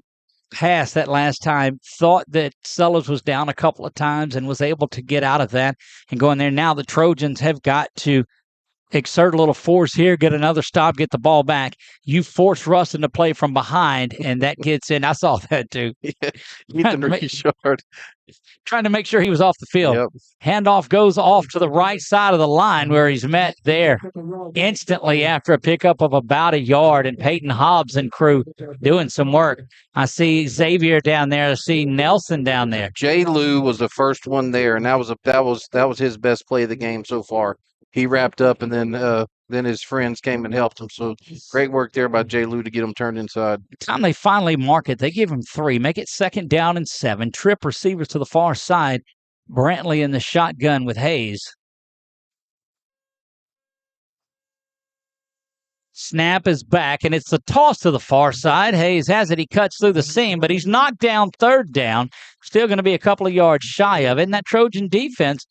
A: pass that last time. Thought that Sellers was down a couple of times and was able to get out of that and go in there. Now the Trojans have got to exert a little force here, get another stop, get the ball back. You force Ruston to play from behind, and that gets in. I saw that too.
B: Ethan Richard.
A: Trying to make sure he was off the field.
B: Yep.
A: Handoff goes off to the right side of the line where he's met there instantly after a pickup of about a yard, and Peyton Hobbs and crew doing some work. I see Xavier down there. I see Nelson down there.
B: Jay Lou was the first one there, and that was his best play of the game so far. He wrapped up, and then his friends came and helped him. So great work there by Jay Lou to get him turned inside.
A: The time they finally mark it, they give him 3. Make it 2nd down and 7. Trip receivers to the far side. Brantley in the shotgun with Hayes. Snap is back, and it's the toss to the far side. Hayes has it. He cuts through the seam, but he's knocked down 3rd down. Still going to be a couple of yards shy of it. And that Trojan defense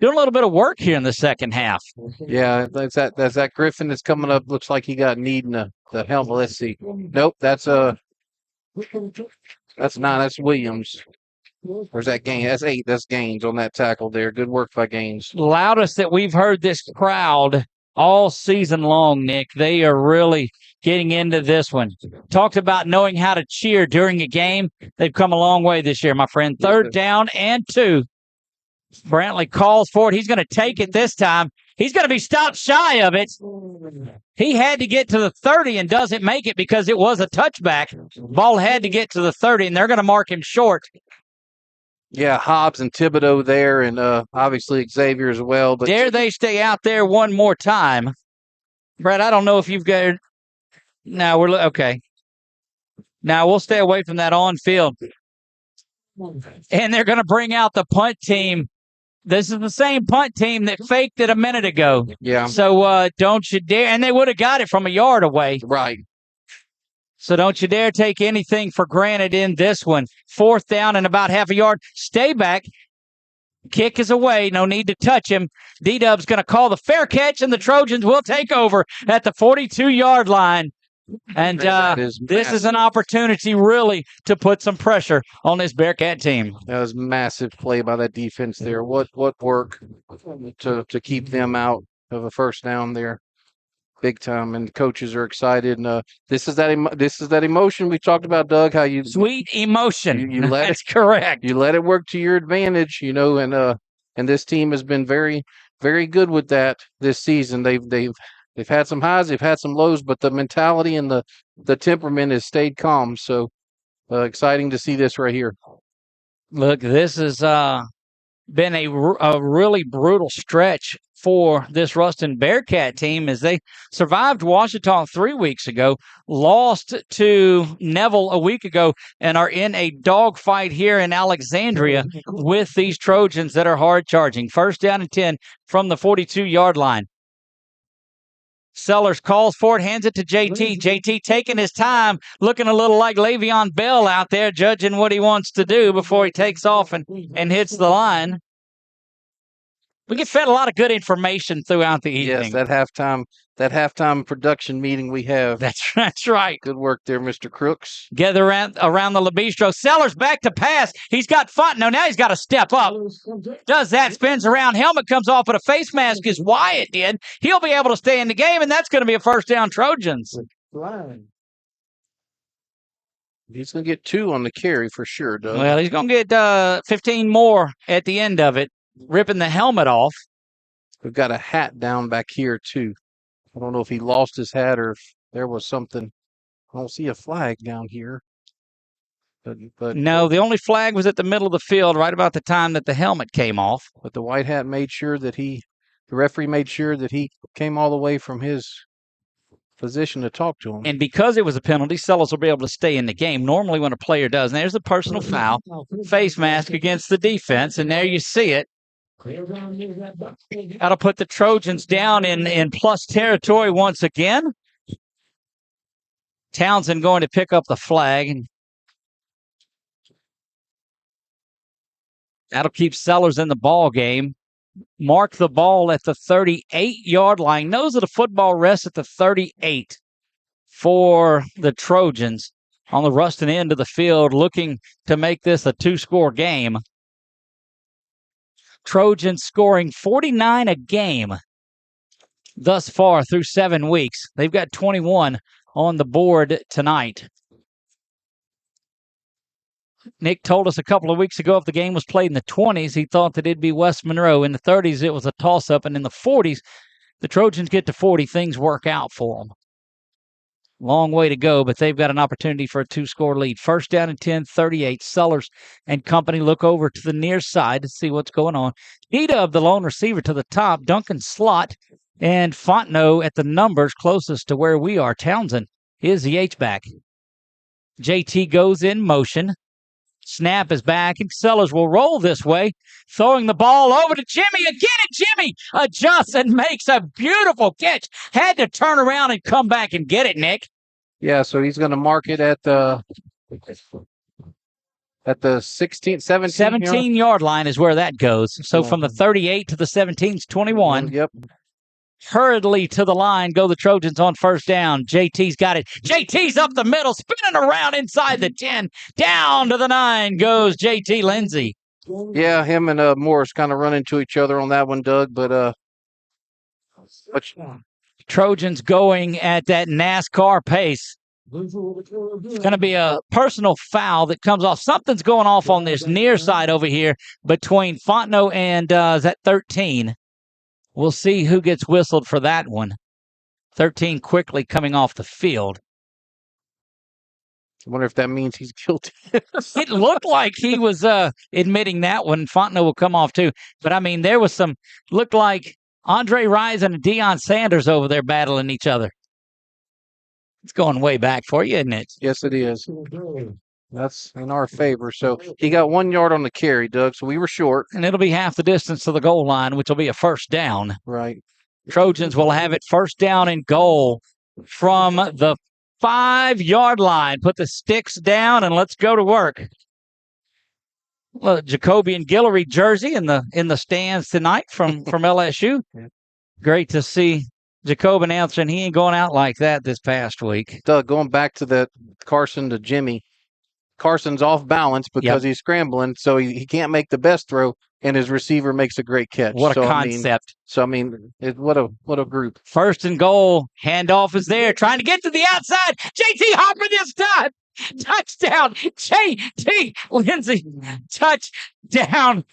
A: doing a little bit of work here in the second half.
B: Yeah, that's that Griffin that's coming up. Looks like he got kneed in the helmet. Let's see. Nope, that's 9. That's Williams. Where's that Gaines? That's 8. That's Gaines on that tackle there. Good work by Gaines.
A: Loudest that we've heard this crowd all season long, Nick. They are really getting into this one. Talked about knowing how to cheer during a game. They've come a long way this year, my friend. 3rd down and 2. Brantley calls for it. He's going to take it this time. He's going to be stopped shy of it. He had to get to the 30 and doesn't make it because it was a touchback. Ball had to get to the 30, and they're going to mark him short.
B: Yeah, Hobbs and Thibodeau there, and obviously Xavier as well. But
A: dare they stay out there one more time? Brett, I don't know if you've got... No, we're... Okay. Now, we'll stay away from that on field. And they're going to bring out the punt team. This is the same punt team that faked it a minute ago.
B: Yeah.
A: So don't you dare. And they would have got it from a yard away.
B: Right.
A: So don't you dare take anything for granted in this one. 4th down and about half a yard. Stay back. Kick is away. No need to touch him. D-Dub's going to call the fair catch, and the Trojans will take over at the 42-yard line. And
B: That is
A: this is an opportunity really to put some pressure on this Bearcat team.
B: That was massive play by that defense there. What work to keep them out of a first down there, big time. And coaches are excited. And this is that emotion we talked about, Doug. How you
A: sweet emotion.
B: You let
A: That's correct.
B: You let it work to your advantage, and this team has been very, very good with that this season. They've had some highs, they've had some lows, but the mentality and the temperament has stayed calm. So exciting to see this right here.
A: Look, this has been a really brutal stretch for this Ruston Bearcat team as they survived Washita 3 weeks ago, lost to Neville a week ago, and are in a dogfight here in Alexandria with these Trojans that are hard charging. First down and 10 from the 42-yard line. Sellers calls for it, hands it to JT. JT taking his time, looking a little like Le'Veon Bell out there, judging what he wants to do before he takes off and hits the line. We get fed a lot of good information throughout the evening.
B: Yes, that halftime production meeting we have.
A: That's right.
B: Good work there, Mr. Crooks.
A: Gather around the Labistro. Sellers back to pass. He's got Fontenot. Now he's got to step up. Does that, spins around. Helmet comes off, but a face mask is Wyatt did. He'll be able to stay in the game, and that's going to be a first down Trojans.
B: He's going to get 2 on the carry for sure, Doug.
A: Well, he's going to get 15 more at the end of it, ripping the helmet off.
B: We've got a hat down back here, too. I don't know if he lost his hat or if there was something. I don't see a flag down here. But
A: no, the only flag was at the middle of the field right about the time that the helmet came off.
B: But the white hat made sure that the referee made sure that he came all the way from his position to talk to him.
A: And because it was a penalty, Sellers will be able to stay in the game. Normally when a player does, and there's a personal foul, face mask against the defense, and there you see it. That'll put the Trojans down in plus territory once again. Townsend going to pick up the flag. That'll keep Sellers in the ball game. Mark the ball at the 38-yard line. Nose of the football rests at the 38 for the Trojans on the Ruston end of the field, looking to make this a 2-score game. Trojans scoring 49 a game thus far through 7 weeks. They've got 21 on the board tonight. Nick told us a couple of weeks ago if the game was played in the 20s, he thought that it'd be West Monroe. In the 30s, it was a toss-up, and in the 40s, the Trojans get to 40, things work out for them. Long way to go, but they've got an opportunity for a 2-score lead. First down and 10, 38. Sellers and company look over to the near side to see what's going on. Ida of the lone receiver to the top. Duncan slot and Fontenot at the numbers closest to where we are. Townsend is the H-back. JT goes in motion. Snap is back, and Sellers will roll this way, throwing the ball over to Jimmy. Again, and Jimmy adjusts and makes a beautiful catch. Had to turn around and come back and get it, Nick.
B: Yeah, so he's going to mark it at the
A: 17-yard line is where that goes. So from the 38 to the 17 is 21.
B: Yep.
A: Hurriedly to the line go the Trojans on first down. JT's got it. JT's up the middle, spinning around inside the 10. Down to the 9 goes JT Lindsay.
B: Yeah, him and Morris kind of run into each other on that one, Doug. But
A: Trojans going at that NASCAR pace. It's going to be a personal foul that comes off. Something's going off on this near side over here between Fontenot and is that 13? We'll see who gets whistled for that one. 13 quickly coming off the field.
B: I wonder if that means he's guilty.
A: It looked like he was admitting that one. Fontenot will come off too. But, I mean, there was looked like Andre Rison and Deion Sanders over there battling each other. It's going way back for you, isn't it?
B: Yes, it is. That's in our favor. So he got 1 yard on the carry, Doug. So we were short.
A: And it'll be half the distance to the goal line, which will be a first down.
B: Right.
A: Trojans will have it first down and goal from the 5-yard line. Put the sticks down and let's go to work. Well, Jacoby and Guillory jersey in the stands tonight from LSU. Great to see Jacobin answering, he ain't going out like that this past week.
B: Doug, going back to that Carson to Jimmy, Carson's off balance because he's scrambling, so he can't make the best throw, and his receiver makes a great catch.
A: What a concept.
B: What a group.
A: 1st and goal. Handoff is there. Trying to get to the outside. JT Hopper this time. Touchdown. JT Lindsay. Touchdown.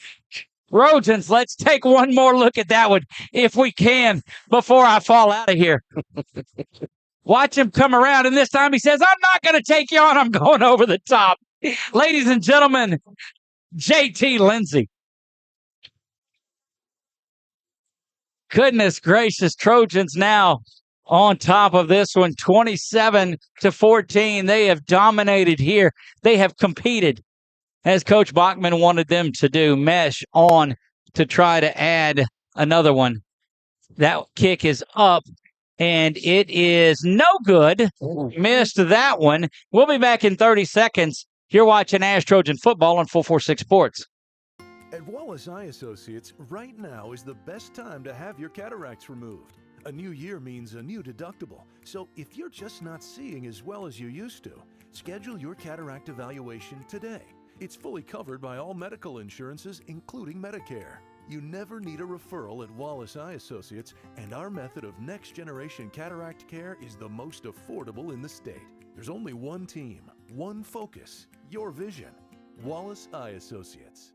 A: Trojans, let's take one more look at that one if we can before I fall out of here. Watch him come around, and this time he says, I'm not going to take you on. I'm going over the top. Ladies and gentlemen, JT Lindsay. Goodness gracious, Trojans now on top of this one, 27-14. They have dominated here. They have competed, as Coach Bachman wanted them to do, mesh on to try to add another one. That kick is up, and it is no good. Missed that one. We'll be back in 30 seconds. You're watching ASH Trojan Football on 446 Sports.
M: At Wallace Eye Associates, right now is the best time to have your cataracts removed. A new year means a new deductible. So if you're just not seeing as well as you used to, schedule your cataract evaluation today. It's fully covered by all medical insurances, including Medicare. You never need a referral at Wallace Eye Associates, and our method of next-generation cataract care is the most affordable in the state. There's only one team, one focus, your vision. Wallace Eye Associates.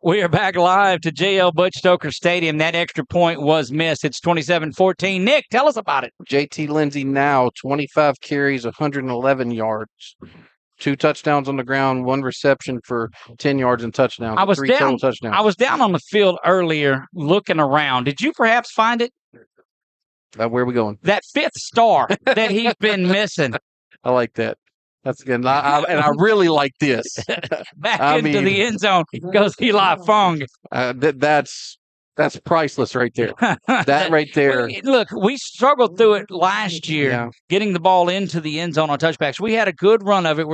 A: We are back live to JL Butch Stoker Stadium. That extra point was missed. It's 27-14. Nick, tell us about it.
B: JT Lindsay now 25 carries, 111 yards. 2 touchdowns on the ground, 1 reception for 10 yards and touchdowns.
A: I was
B: 3
A: down.
B: total touchdowns.
A: I was down on the field earlier looking around. Did you perhaps find it?
B: Where are we going?
A: That 5th star that he's been missing.
B: I like that. That's good. And I really like this.
A: Back into the end zone goes Eli Fung.
B: That's priceless right there. That right there.
A: Look, we struggled through it last year, getting the ball into the end zone on touchbacks. We had a good run of it,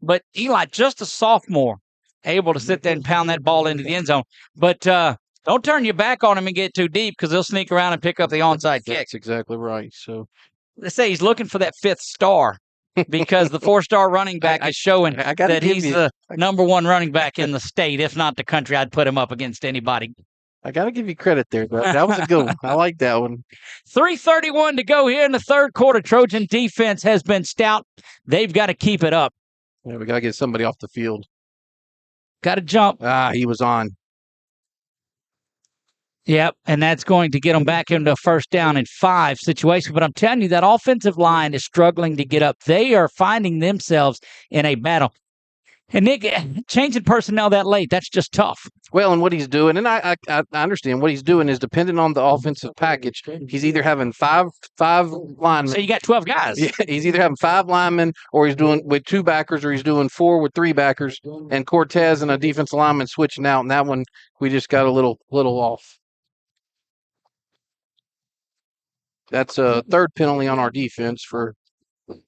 A: but Eli, just a sophomore, able to sit there and pound that ball into the end zone. But don't turn your back on him and get too deep, because he'll sneak around and pick up the onside kick.
B: That's exactly right. So
A: let's say he's looking for that 5th star, because the 4-star running back is showing that he's the number 1 running back in the state, if not the country. I'd put him up against anybody.
B: I got to give you credit there. That was a good one. I like that one.
A: 3:31 to go here in the 3rd quarter. Trojan defense has been stout. They've got to keep it up.
B: Yeah, we got to get somebody off the field.
A: Got to jump.
B: He was on.
A: Yep, and that's going to get them back into a 1st down and 5 situation. But I'm telling you, that offensive line is struggling to get up. They are finding themselves in a battle. And Nick, changing personnel that late, that's just tough.
B: Well, and what he's doing, and I understand what he's doing is dependent on the offensive package. He's either having five linemen.
A: So you got 12 guys.
B: Yeah, he's either having 5 linemen, or he's doing with 2 backers, or he's doing 4 with 3 backers, and Cortez and a defensive lineman switching out. And that one, we just got a little off. That's a 3rd penalty on our defense for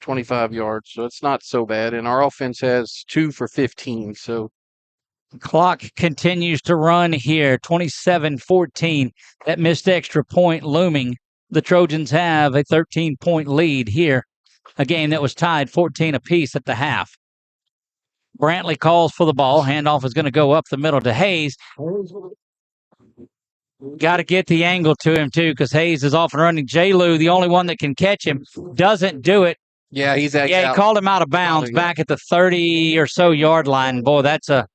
B: 25 yards, so it's not so bad. And our offense has 2 for 15, so.
A: Clock continues to run here, 27-14. That missed extra point looming. The Trojans have a 13-point lead here, a game that was tied 14 apiece at the half. Brantley calls for the ball. Handoff is going to go up the middle to Hayes. Got to get the angle to him, too, because Hayes is off and running. J-Lou, the only one that can catch him, doesn't do it.
B: Yeah, he
A: called him out of bounds back at the 30 or so yard line. Boy, it's a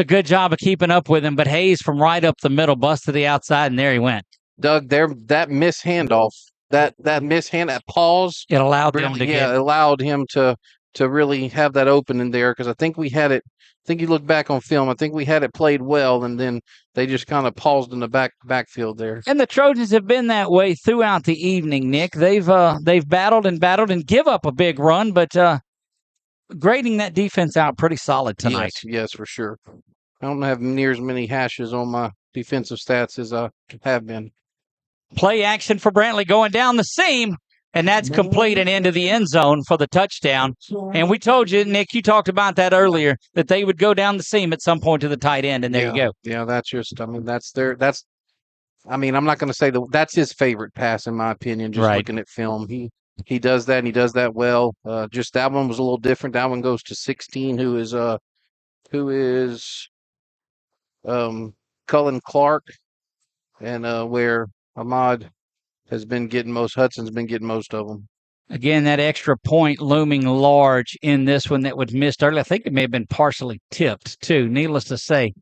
A: good job of keeping up with him. But Hayes from right up the middle, busted the outside, and there he went.
B: Doug, that miss handoff, that pause,
A: it allowed him to
B: it allowed him to really have that opening there, because I think we had it. I think you look back on film, I think we had it played well, and then they just kind of paused in the backfield there.
A: And the Trojans have been that way throughout the evening, Nick. They've battled and give up a big run, but grading that defense out pretty solid tonight.
B: Yes, for sure. I don't have near as many hashes on my defensive stats as I have been.
A: Play action for Brantley going down the seam. And that's complete and into the end zone for the touchdown. And we told you, Nick, you talked about that earlier, that they would go down the seam at some point to the tight end, and there you go.
B: Yeah, that's just, I mean, I'm not going to say that's his favorite pass, in my opinion, just looking at film. He does that, and he does that well. Just that one was a little different. That one goes to 16, who is Cullen Clark, and where Hudson's been getting most of them.
A: Again, that extra point looming large in this one that was missed earlier. I think it may have been partially tipped, too, needless to say.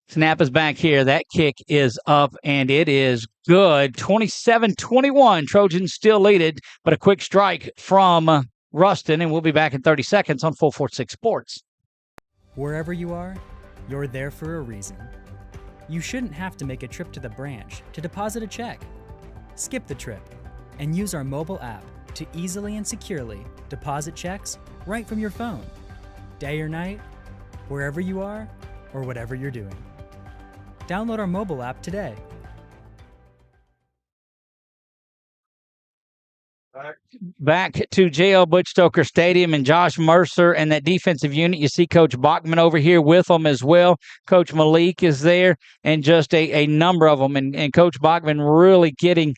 A: Snap is back here. That kick is up, and it is good. 27-21. Trojans still lead it, but a quick strike from Ruston, and we'll be back in 30 seconds on 446 Sports.
N: Wherever you are, you're there for a reason. You shouldn't have to make a trip to the branch to deposit a check. Skip the trip and use our mobile app to easily and securely deposit checks right from your phone. Day or night, wherever you are, or whatever you're doing. Download our mobile app today.
A: Back to JL Butch Stoker Stadium, and Josh Mercer and that defensive unit. You see Coach Bachman over here with them as well. Coach Malik is there, and just a number of them. And Coach Bachman really getting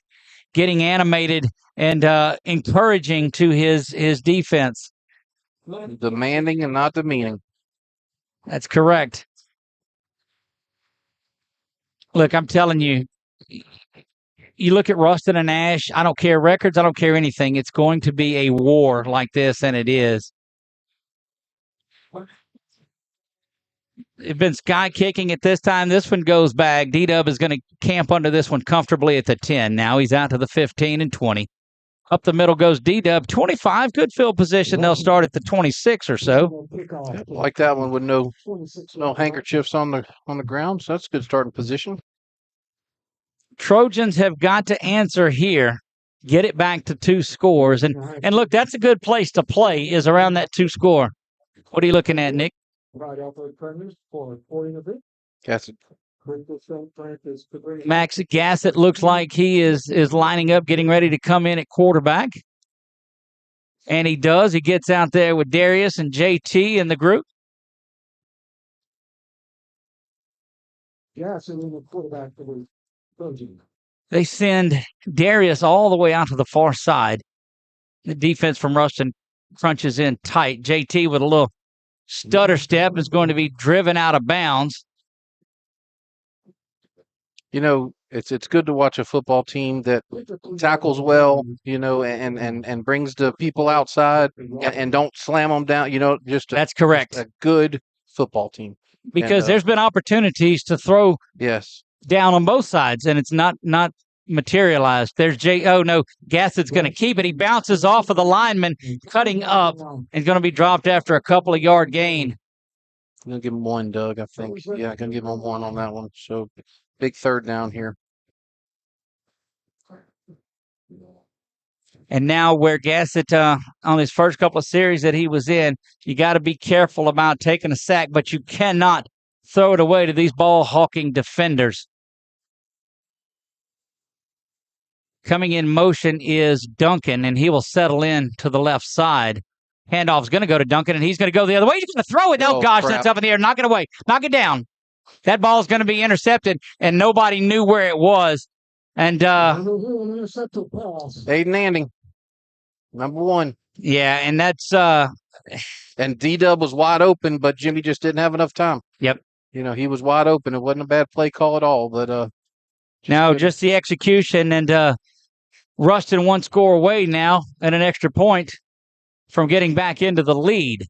A: animated and encouraging to his defense.
B: Demanding and not demeaning.
A: That's correct. Look, I'm telling you, you look at Ruston and Ash, I don't care records, I don't care anything. It's going to be a war like this, and it is. It's been sky kicking at this time. This one goes back. D-Dub is going to camp under this one comfortably at the 10. Now he's out to the 15 and 20. Up the middle goes D-Dub. 25, good field position. They'll start at the 26 or so.
B: Like that one with no handkerchiefs on the ground, so that's a good starting position.
A: Trojans have got to answer here, get it back to 2 scores. And look, that's a good place to play, is around that 2 score. What are you looking at, Nick?
B: Gassett.
A: Max Gassett looks like he is lining up, getting ready to come in at quarterback. And he does. He gets out there with Darius and JT in the group.
P: Gassett in the quarterback for the Trojans.
A: They send Darius all the way out to the far side. The defense from Ruston crunches in tight. JT with a little stutter step is going to be driven out of bounds.
B: You know, it's good to watch a football team that tackles well, you know, and brings the people outside and don't slam them down. You know,
A: that's correct.
B: A good football team.
A: Because there's been opportunities to throw down on both sides, and it's not materialized. There's Gassett's going to keep it. He bounces off of the lineman, cutting up, and going to be dropped after a couple of yard gain.
B: I'm going to give him 1, Doug, I think. Yeah, I'm going to give him 1 on that one. So, big third down here.
A: And now where Gassett, on his first couple of series that he was in, you got to be careful about taking a sack, but you cannot throw it away to these ball-hawking defenders. Coming in motion is Duncan, and he will settle in to the left side. Handoff's going to go to Duncan, and he's going to go the other way. He's going to throw it. Oh, gosh, crap. That's up in the air. Knock it away. Knock it down. That ball is going to be intercepted, and nobody knew where it was. And
B: Aiden Anding, number 1.
A: Yeah, and that's
B: and D-Dub was wide open, but Jimmy just didn't have enough time.
A: Yep.
B: You know, he was wide open. It wasn't a bad play call at all, but
A: just the execution, and Ruston 1 score away now and an extra point from getting back into the lead.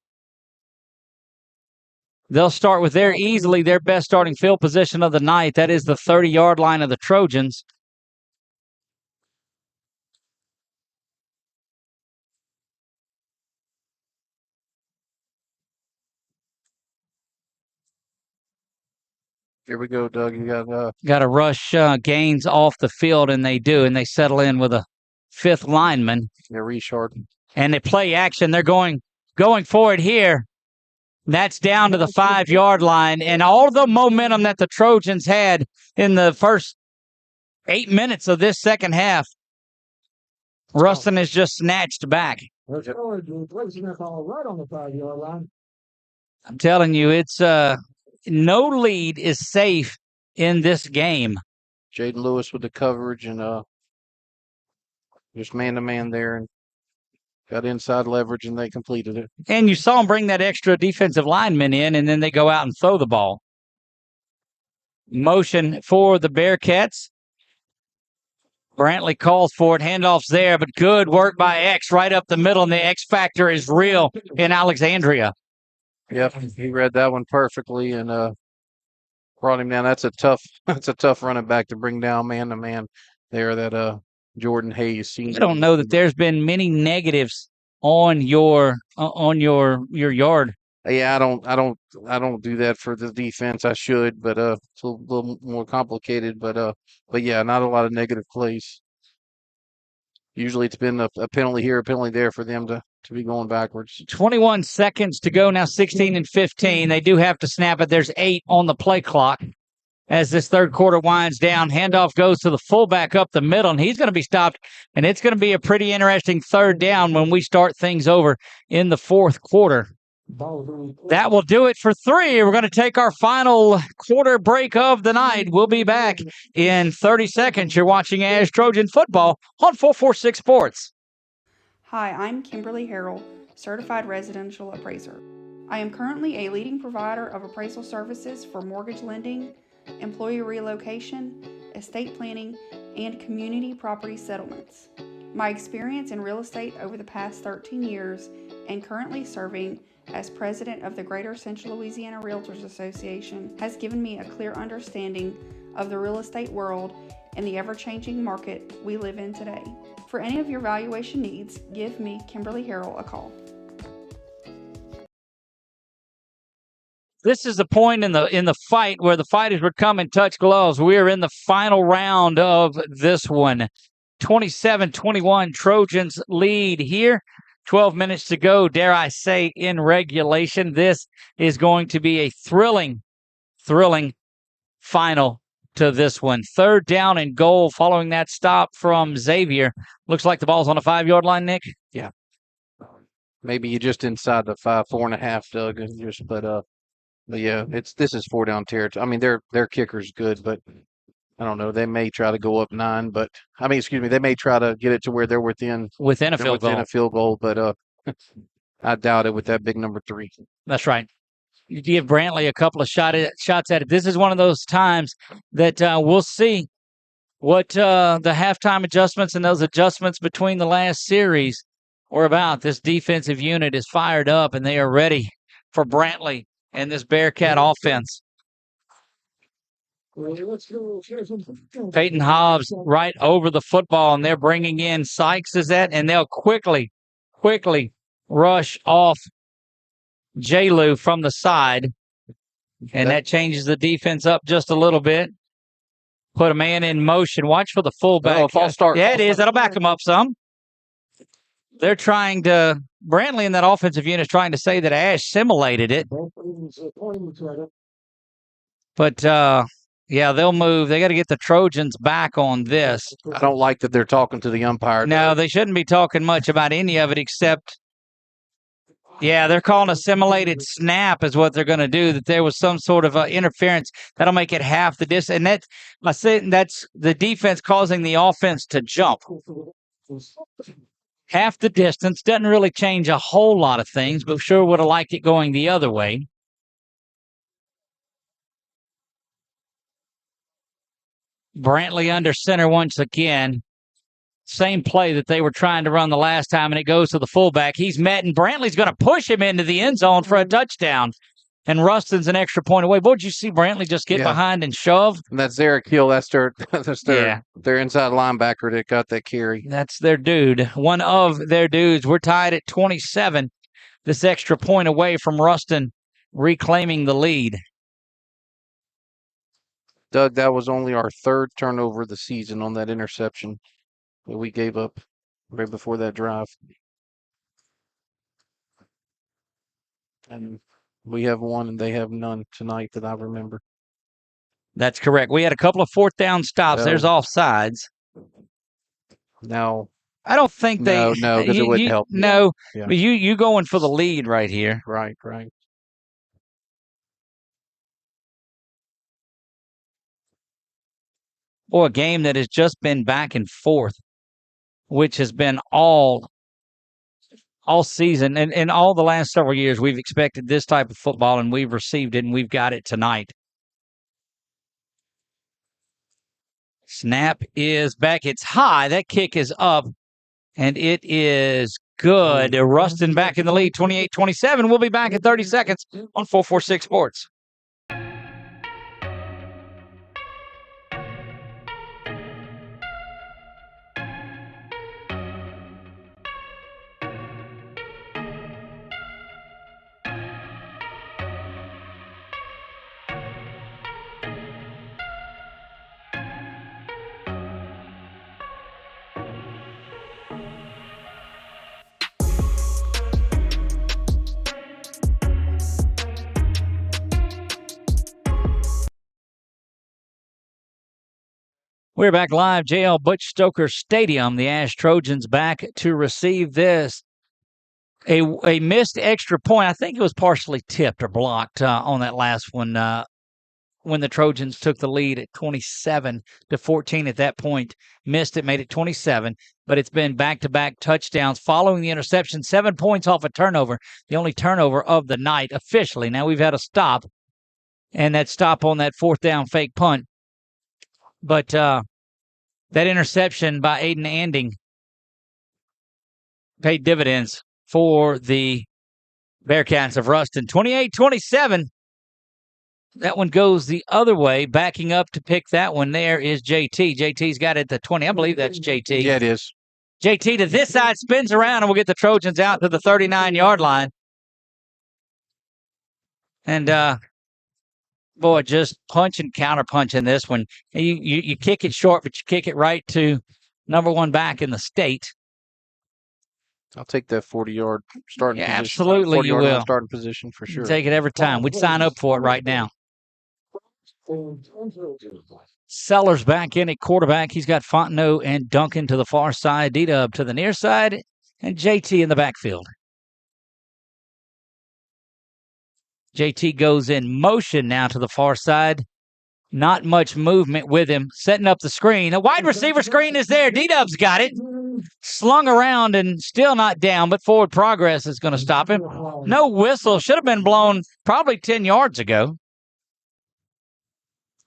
A: They'll start with easily their best starting field position of the night. That is the 30-yard line of the Trojans.
B: Here we go, Doug. You
A: got to rush Gaines off the field, and they do, and they settle in with a 5th lineman.
B: Yeah, Richard.
A: And they play action. They're going for it here. That's down to the 5-yard line, and all the momentum that the Trojans had in the first 8 minutes of this second half Ruston is just snatched back.
P: All right on the 5-yard line.
A: I'm telling you, it's no lead is safe in this game.
B: Jaden Lewis with the coverage and just man-to-man there and got inside leverage, and they completed it.
A: And you saw him bring that extra defensive lineman in, and then they go out and throw the ball. Motion for the Bearcats. Brantley calls for it. Handoff's there, but good work by X right up the middle, and the X factor is real in Alexandria.
B: Yep, he read that one perfectly and brought him down. That's a tough running back to bring down man-to-man there, that Jordan Hayes.
A: I don't know that there's been many negatives on your yard.
B: Yeah, I don't do that for the defense. I should, but it's a little more complicated. But yeah, not a lot of negative plays. Usually it's been a penalty here, a penalty there for them to be going backwards.
A: 21 seconds to go now, 16 and 15. They do have to snap it. There's 8 on the play clock as this third quarter winds down. Handoff goes to the fullback up the middle, and he's going to be stopped. And it's going to be a pretty interesting third down when we start things over in the fourth quarter. That will do it for 3. We're going to take our final quarter break of the night. We'll be back in 30 seconds. You're watching ASH Trojan Football on 446 Sports.
O: Hi, I'm Kimberly Harrell, Certified Residential Appraiser. I am currently a leading provider of appraisal services for mortgage lending, employee relocation, estate planning, and community property settlements. My experience in real estate over the past 13 years and currently serving as president of the Greater Central Louisiana Realtors Association has given me a clear understanding of the real estate world and the ever-changing market we live in today. For any of your valuation needs, give me, Kimberly Harrell, a call.
A: This is the point in the fight where the fighters would come and touch gloves. We are in the final round of this one. 27-21 Trojans lead here. 12 minutes to go, dare I say, in regulation. This is going to be a thrilling final to this one. Third down and goal following that stop from Xavier. Looks like the ball's on the 5-yard line, Nick.
B: Yeah. Maybe you just inside the 4.5, Doug. But yeah, this is 4-down territory. I mean, their kicker's good, but I don't know. They may try to go up 9, but they may try to get it to where they're within
A: a field
B: goal. But I doubt it with that big number 3.
A: That's right. You give Brantley a couple of shots at it. This is one of those times that we'll see what the halftime adjustments and those adjustments between the last series were about. This defensive unit is fired up, and they are ready for Brantley and this Bearcat offense. Peyton Hobbs right over the football, and they're bringing in Sykes and they'll quickly rush off J-Lou from the side, and that changes the defense up just a little bit. Put a man in motion. Watch for the fullback. It is. That'll back him up some. They're trying to, Brantley and that offensive unit is trying to say that Ash simulated it. But, yeah, they'll move. They got to get the Trojans back on this.
B: I don't like that they're talking to the umpire.
A: No, they shouldn't be talking much about any of it except, yeah, they're calling a simulated snap is what they're going to do, that there was some sort of interference. That'll make it half the distance. And that's the defense causing the offense to jump. Half the distance doesn't really change a whole lot of things, but sure would have liked it going the other way. Brantley under center once again. Same play that they were trying to run the last time, and it goes to the fullback. He's met, and Brantley's going to push him into the end zone for a touchdown. And Ruston's an extra point away. What did you see Brantley just get behind and shove?
B: And that's Zarek Hill. That's their inside linebacker that got that carry.
A: That's their dude. One of their dudes. We're tied at 27. This extra point away from Ruston reclaiming the lead.
B: Doug, that was only our 3rd turnover of the season on that interception that we gave up right before that drive. And we have 1 and they have none tonight that I remember.
A: That's correct. We had a couple of 4th down stops. There's offsides.
B: Now,
A: I don't think
B: No, because it wouldn't help.
A: No,
B: Yeah.
A: but you going for the lead right here.
B: Right.
A: Or a game that has just been back and forth, which has been all season and all the last several years. We've expected this type of football, and we've received it, and we've got it tonight. Snap is back. It's high. That kick is up, and it is good. Ruston back in the lead, 28-27. We'll be back in 30 seconds on 446 Sports. We're back live, JL Butch Stoker Stadium. The ASH Trojans back to receive this. A missed extra point. I think it was partially tipped or blocked on that last one when the Trojans took the lead at 27-14 at that point. Missed it, made it 27, but it's been back-to-back touchdowns following the interception. 7 points off a turnover, the only turnover of the night officially. Now we've had a stop, and that stop on that fourth down fake punt. But that interception by Aiden Anding paid dividends for the Bearcats of Ruston. 28-27. That one goes the other way. Backing up to pick that one there is JT. JT's got it at the 20. I believe that's JT.
B: Yeah, it is.
A: JT to this side, spins around, and we'll get the Trojans out to the 39-yard line. And boy, just punch and counter punch in this one. You kick it short, but you kick it right to number one back in the state.
B: I'll take that 40-yard starting position.
A: Absolutely, you will.
B: Starting position for sure.
A: You take it every time. We'd sign up for it right now. Sellers back in at quarterback. He's got Fontenot and Duncan to the far side, D-Dub to the near side, and JT in the backfield. JT goes in motion now to the far side. Not much movement with him. Setting up the screen. The wide receiver screen is there. D-Dub's got it. Slung around and still not down, but forward progress is going to stop him. No whistle. Should have been blown probably 10 yards ago.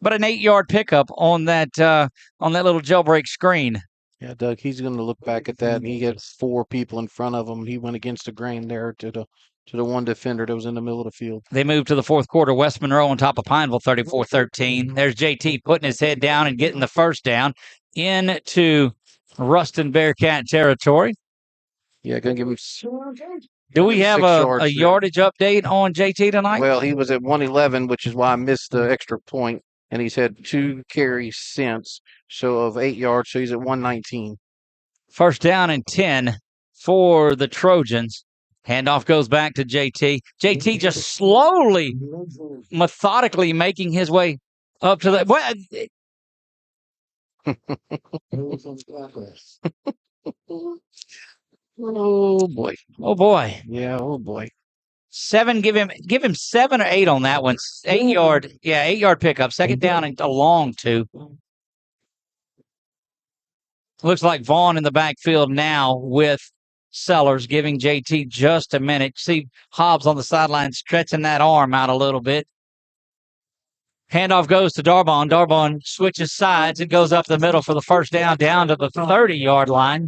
A: But an 8-yard pickup on that little jailbreak screen.
B: Yeah, Doug, he's going to look back at that, and he had 4 people in front of him. He went against the grain there to the one defender that was in the middle of the field.
A: They moved to the fourth quarter. West Monroe on top of Pineville, 34-13. There's JT putting his head down and getting the first down into Ruston Bearcat territory.
B: Yeah, going to give him.
A: Do we have a yardage update on JT tonight?
B: Well, he was at 111, which is why I missed the extra point, and he's had 2 carries since, so of 8 yards, so he's at 119.
A: First down and 10 for the Trojans. Handoff goes back to JT. JT just slowly, methodically making his way up to the.
B: Oh boy!
A: Oh boy!
B: Yeah! Oh boy!
A: 7. Give him 7 or 8 on that one. 8-yard. Yeah, 8-yard pickup. Second down and a long 2. Looks like Vaughn in the backfield now with Sellers, giving JT just a minute. See Hobbs on the sideline stretching that arm out a little bit. Handoff goes to Darbon. Darbon switches sides and goes up the middle for the first down to the 30-yard line.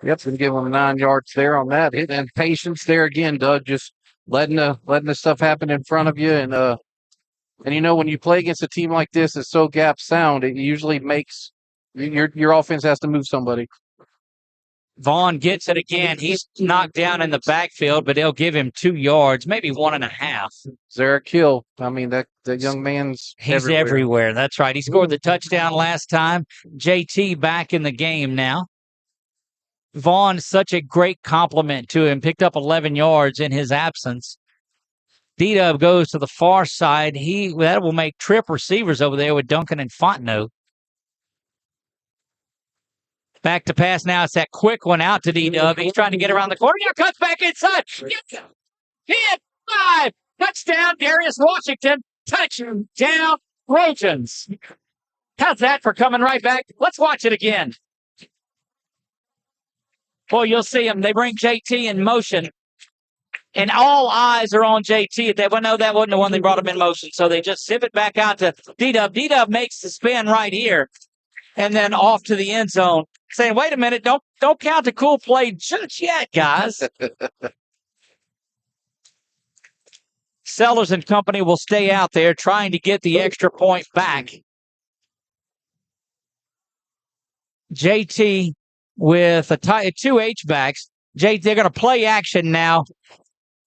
B: Yep, and give him 9 yards there on that. And patience there again, Doug. Just letting the stuff happen in front of you, and you know when you play against a team like this that's so gap sound, it usually makes your offense has to move somebody.
A: Vaughn gets it again. He's knocked down in the backfield, but they'll give him 2 yards, maybe 1.5.
B: Zarek Hill. I mean, that young man's
A: He's everywhere. That's right. He scored the touchdown last time. JT back in the game now. Vaughn, such a great compliment to him. Picked up 11 yards in his absence. D-Dub goes to the far side. That will make trip receivers over there with Duncan and Fontenot. Back to pass now. It's that quick one out to D-Dub. He's trying to get around the corner. Now cuts back inside. Hit 5. Touchdown, Darius Washington. Touchdown, Trojans. How's that for coming right back? Let's watch it again. Boy, you'll see him. They bring JT in motion. And all eyes are on JT. Well, no, that wasn't the one they brought him in motion. So they just zip it back out to D-Dub. D-Dub makes the spin right here. And then off to the end zone. Saying, wait a minute, don't count the cool play just yet, guys. Sellers and company will stay out there trying to get the extra point back. JT with two H-backs. They're going to play action now.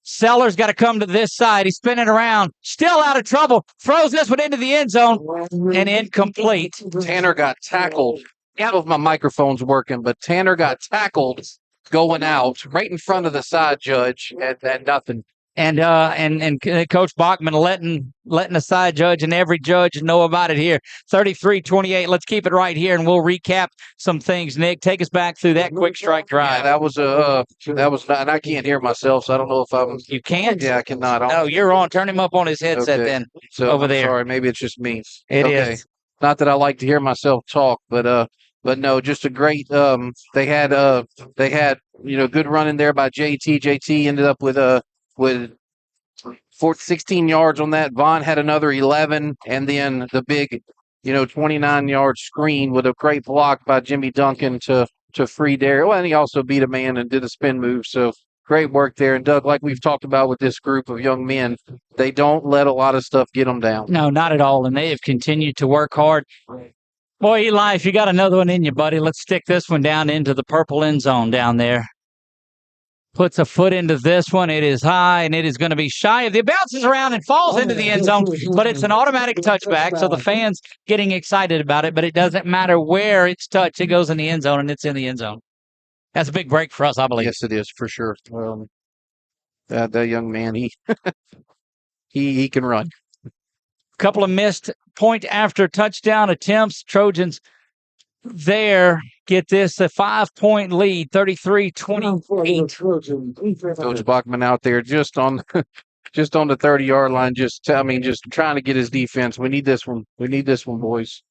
A: Sellers got to come to this side. He's spinning around. Still out of trouble. Throws this one into the end zone. And incomplete.
B: Tanner got tackled. I don't know if my microphone's working, but Tanner got tackled going out right in front of the side judge and nothing.
A: And Coach Bachman letting the side judge and every judge know about it here. 33-28. Let's keep it right here, and we'll recap some things. Nick, take us back through that quick strike drive.
B: Yeah, that was not, and I can't hear myself, so I don't know if I'm.
A: You can't?
B: Yeah, I cannot.
A: No, you're on. Turn him up on his headset then.
B: So
A: over there.
B: Sorry, maybe it's just me.
A: It is.
B: Not that I like to hear myself talk, but no, just a great. They had good running there by JT. JT ended up with 16 yards on that. Vaughn had another 11, and then the big 29-yard screen with a great block by Jimmy Duncan to free Darius. Well, and he also beat a man and did a spin move. So great work there. And Doug, like we've talked about with this group of young men, they don't let a lot of stuff get them down.
A: No, not at all. And they have continued to work hard. Boy, Eli, if you got another one in you, buddy, let's stick this one down into the purple end zone down there. Puts a foot into this one. It is high, and it is going to be shy of the bounces around and falls into the end zone, but it's an automatic touchback, so the fans getting excited about it, but it doesn't matter where it's touched. It goes in the end zone, and it's in the end zone. That's a big break for us, I believe.
B: Yes, it is, for sure. That young man, he can run.
A: Couple of missed point after touchdown attempts. Trojans there get this a 5-point lead, 33-28.
B: Coach Bachman out there just on the 30-yard line, just trying to get his defense. We need this one. We need this one, boys.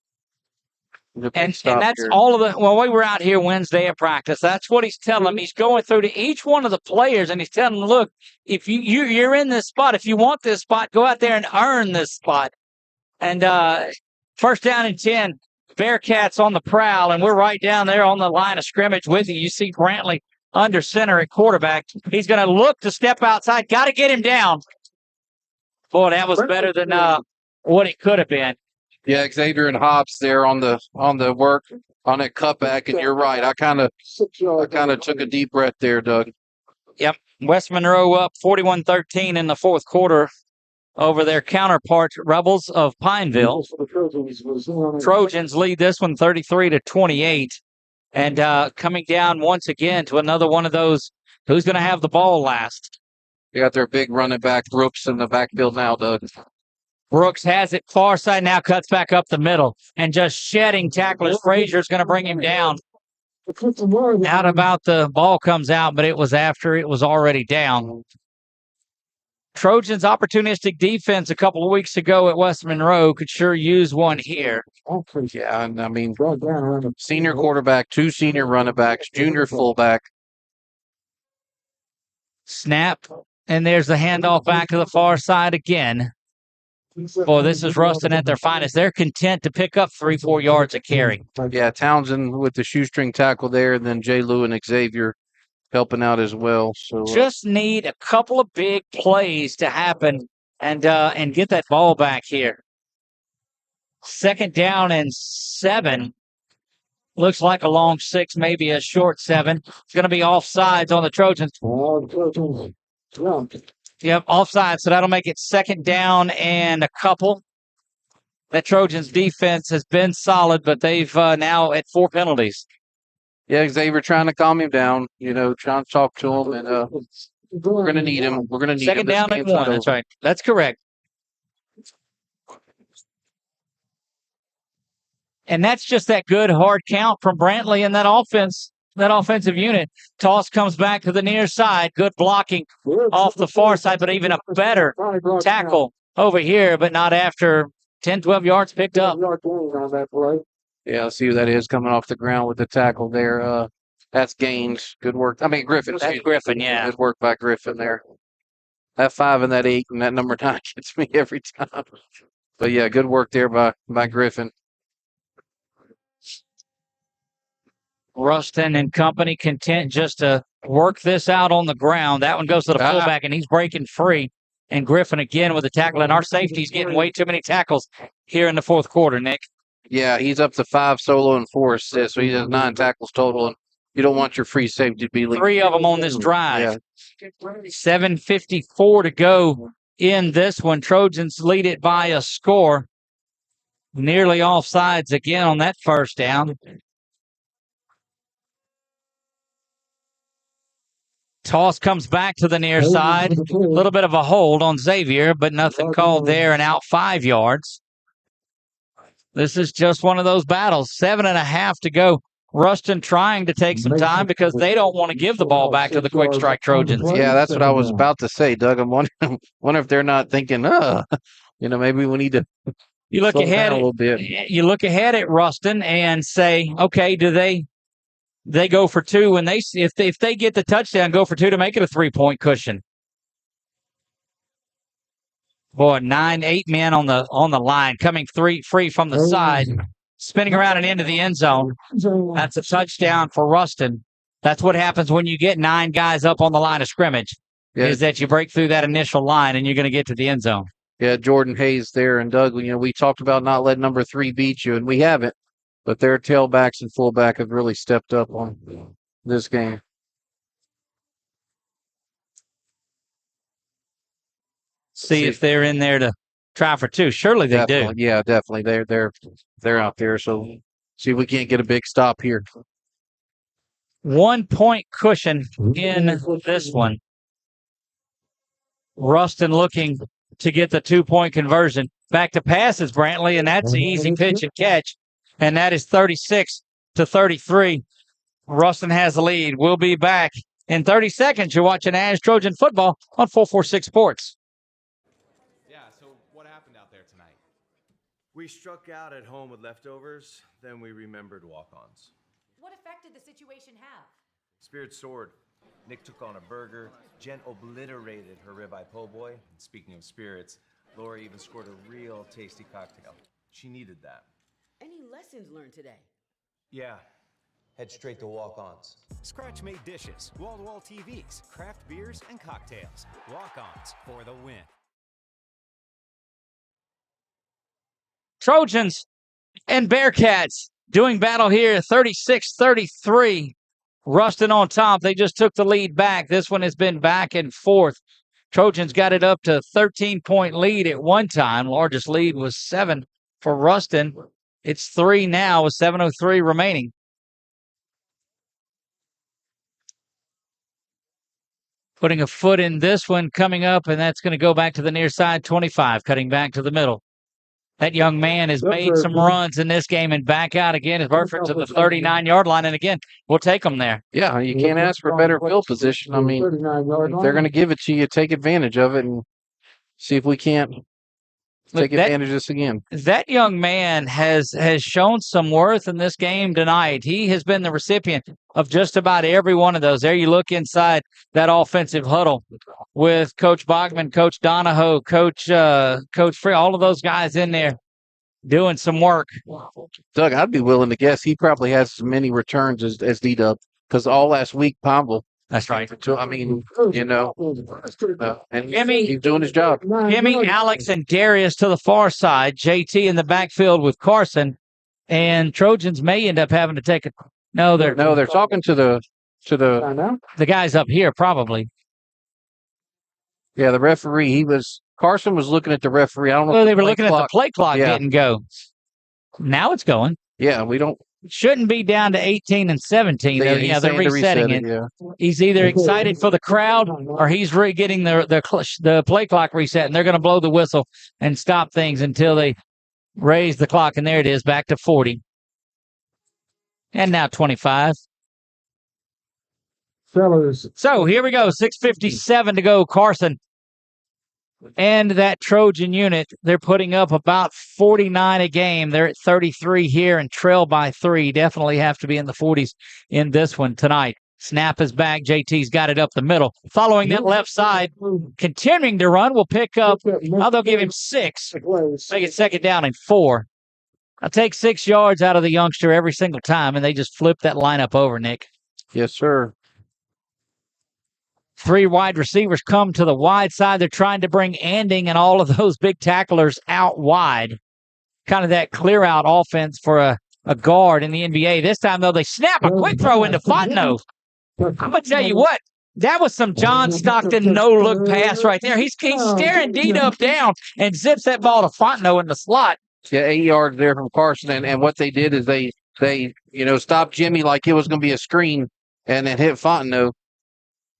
A: And that's all of the. Well, we were out here Wednesday at practice. That's what he's telling them. He's going through to each one of the players, and he's telling them, look, if you're in this spot, if you want this spot, go out there and earn this spot. And first down and 10. Bearcats on the prowl, and we're right down there on the line of scrimmage with you. You see Brantley under center at quarterback. He's going to look to step outside. Got to get him down. Boy, that was better than what it could have been.
B: Yeah, Xavier and Hobbs there on the work on that cutback, and you're right. I kind of took a deep breath there, Doug.
A: Yep, West Monroe up 41-13 in the fourth quarter over their counterparts, Rebels of Pineville. Trojans lead this one 33-28. And coming down once again to another one of those, who's going to have the ball last?
B: They got their big running back, Brooks, in the backfield now, Doug.
A: Brooks has it far side, now cuts back up the middle. And just shedding tacklers. Frazier's going to bring him down. Out about the ball comes out, but it was after it was already down. Trojans' opportunistic defense a couple of weeks ago at West Monroe could sure use one here.
B: Yeah, and I mean, senior quarterback, 2 senior running backs, junior fullback.
A: Snap, and there's the handoff back to the far side again. Boy, this is Ruston at their finest. They're content to pick up 3-4 yards a carry.
B: Yeah, Townsend with the shoestring tackle there, and then J. Lou and Xavier helping out as well. So
A: just need a couple of big plays to happen and get that ball back here. Second down and 7. Looks like a long 6, maybe a short 7. It's going to be offsides on the Trojans. Yep, offside. So that'll make it second down and a couple. That Trojans defense has been solid, but they've now at 4 penalties.
B: Yeah, Xavier trying to calm him down, trying to talk to him, and we're going to need him. We're going to need
A: second
B: him.
A: Second down and 1, that's right. That's correct. And that's just that good hard count from Brantley and that offensive unit. Toss comes back to the near side. Good blocking off the far side, but even a better tackle over here, but not after 10, 12 yards picked up.
B: Yeah, let's see who that is coming off the ground with the tackle there. That's Gaines. Good work. I mean, Griffin.
A: That's Griffin, yeah.
B: Good work by Griffin there. That 5 and that 8 and that number 9 gets me every time. But yeah, good work there by Griffin.
A: Ruston and company content just to work this out on the ground. That one goes to the fullback, and he's breaking free. And Griffin again with the tackle. And our safety's getting way too many tackles here in the fourth quarter, Nick.
B: Yeah, he's up to 5 solo and 4 assists. So he has 9 tackles total. And you don't want your free safety to be leading.
A: 3 of them on this drive. Yeah. 7:54 to go in this one. Trojans lead it by a score. Nearly offsides again on that first down. Toss comes back to the near side. A little bit of a hold on Xavier, but nothing called there and out 5 yards. This is just one of those battles. 7.5 to go. Ruston trying to take some time because they don't want to give the ball back to the quick strike Trojans.
B: Yeah, that's what I was about to say, Doug. I'm wondering if they're not thinking, maybe we need to
A: look ahead
B: a little bit.
A: You look ahead at Ruston and say, okay, do they go for 2 when if they get the touchdown, go for 2 to make it a 3-point cushion. Boy, 8 men on the line, coming free from the side, spinning around and into the end zone. That's a touchdown for Ruston. That's what happens when you get 9 guys up on the line of scrimmage, is that you break through that initial line and you're going to get to the end zone.
B: Yeah, Jordan Hayes there. And Doug, we talked about not letting number 3 beat you, and we haven't. But their tailbacks and fullback have really stepped up on this game.
A: See if they're in there to try for 2. Surely they do.
B: Yeah, definitely. They're out there. So see if we can't get a big stop here.
A: 1-point cushion in this one. Ruston looking to get the 2-point conversion. Back to passes, Brantley, and that's an easy pitch and catch. And that is 36-33. Ruston has the lead. We'll be back in 30 seconds. You're watching ASH Trojan Football on 446 Sports.
D: Yeah, so what happened out there tonight? We struck out at home with leftovers, then we remembered walk-ons.
E: What effect did the situation have?
D: Spirit soared. Nick took on a burger. Jen obliterated her ribeye po' boy. And speaking of spirits, Laura even scored a real tasty cocktail. She needed that.
R: Any lessons learned today?
D: Yeah. Head straight to walk-ons.
F: Scratch-made dishes, wall-to-wall TVs, craft beers, and cocktails. Walk-ons for the win.
A: Trojans and Bearcats doing battle here, 36-33. Ruston on top. They just took the lead back. This one has been back and forth. Trojans got it up to 13-point lead at one time. Largest lead was 7 for Ruston. It's 3 now with 7:03 remaining. Putting a foot in this one coming up, and that's going to go back to the near side, 25, cutting back to the middle. That young man has made some runs in this game and back out again. Is Burford to the 39-yard line, and again, we'll take them there.
B: Yeah, you can't ask for a better field position. I mean, if they're going to give it to you, take advantage of it and see if we can't take advantage of this again.
A: That young man has shown some worth in this game tonight. He has been the recipient of just about every one of those. There you look inside that offensive huddle with Coach Bachman, Coach Donahoe, Coach Free, all of those guys in there doing some work.
B: Doug, I'd be willing to guess he probably has as many returns as D-Dub, because all last week, Pomble.
A: That's right.
B: I mean, and
A: Jimmy,
B: he's doing his job.
A: Jimmy, Alex, and Darius to the far side. JT in the backfield with Carson, and Trojans may end up having to take it. No, they're
B: talking to the
A: guys up here probably.
B: Yeah, the referee. Carson was looking at the referee. I don't know.
A: Well, they were looking at the play clock. Didn't go. Now it's going.
B: Yeah, we don't.
A: Shouldn't be down to 18 and 17. They're resetting it.
B: Yeah.
A: He's either excited for the crowd or he's getting the play clock reset, and they're going to blow the whistle and stop things until they raise the clock. And there it is, back to 40. And now 25.
P: Sellers.
A: So here we go. 6:57 to go. Carson and that Trojan unit, they're putting up about 49 a game. They're at 33 here and trail by 3. Definitely have to be in the 40s in this one tonight. Snap is back. JT's got it up the middle. Following that left side, continuing to run, will pick up. Now they'll give him 6. Make it 2nd down and 4. I'll take 6 yards out of the youngster every single time, and they just flip that lineup over, Nick.
B: Yes, sir.
A: 3 wide receivers come to the wide side. They're trying to bring Anding and all of those big tacklers out wide. Kind of that clear-out offense for a guard in the NBA. This time, though, they snap a quick throw into Fontenot. I'm going to tell you what. That was some John Stockton no-look pass right there. He's staring D-Dub down and zips that ball to Fontenot in the slot.
B: Yeah, 8 yards there from Carson. And what they did is they stopped Jimmy like it was going to be a screen and then hit Fontenot.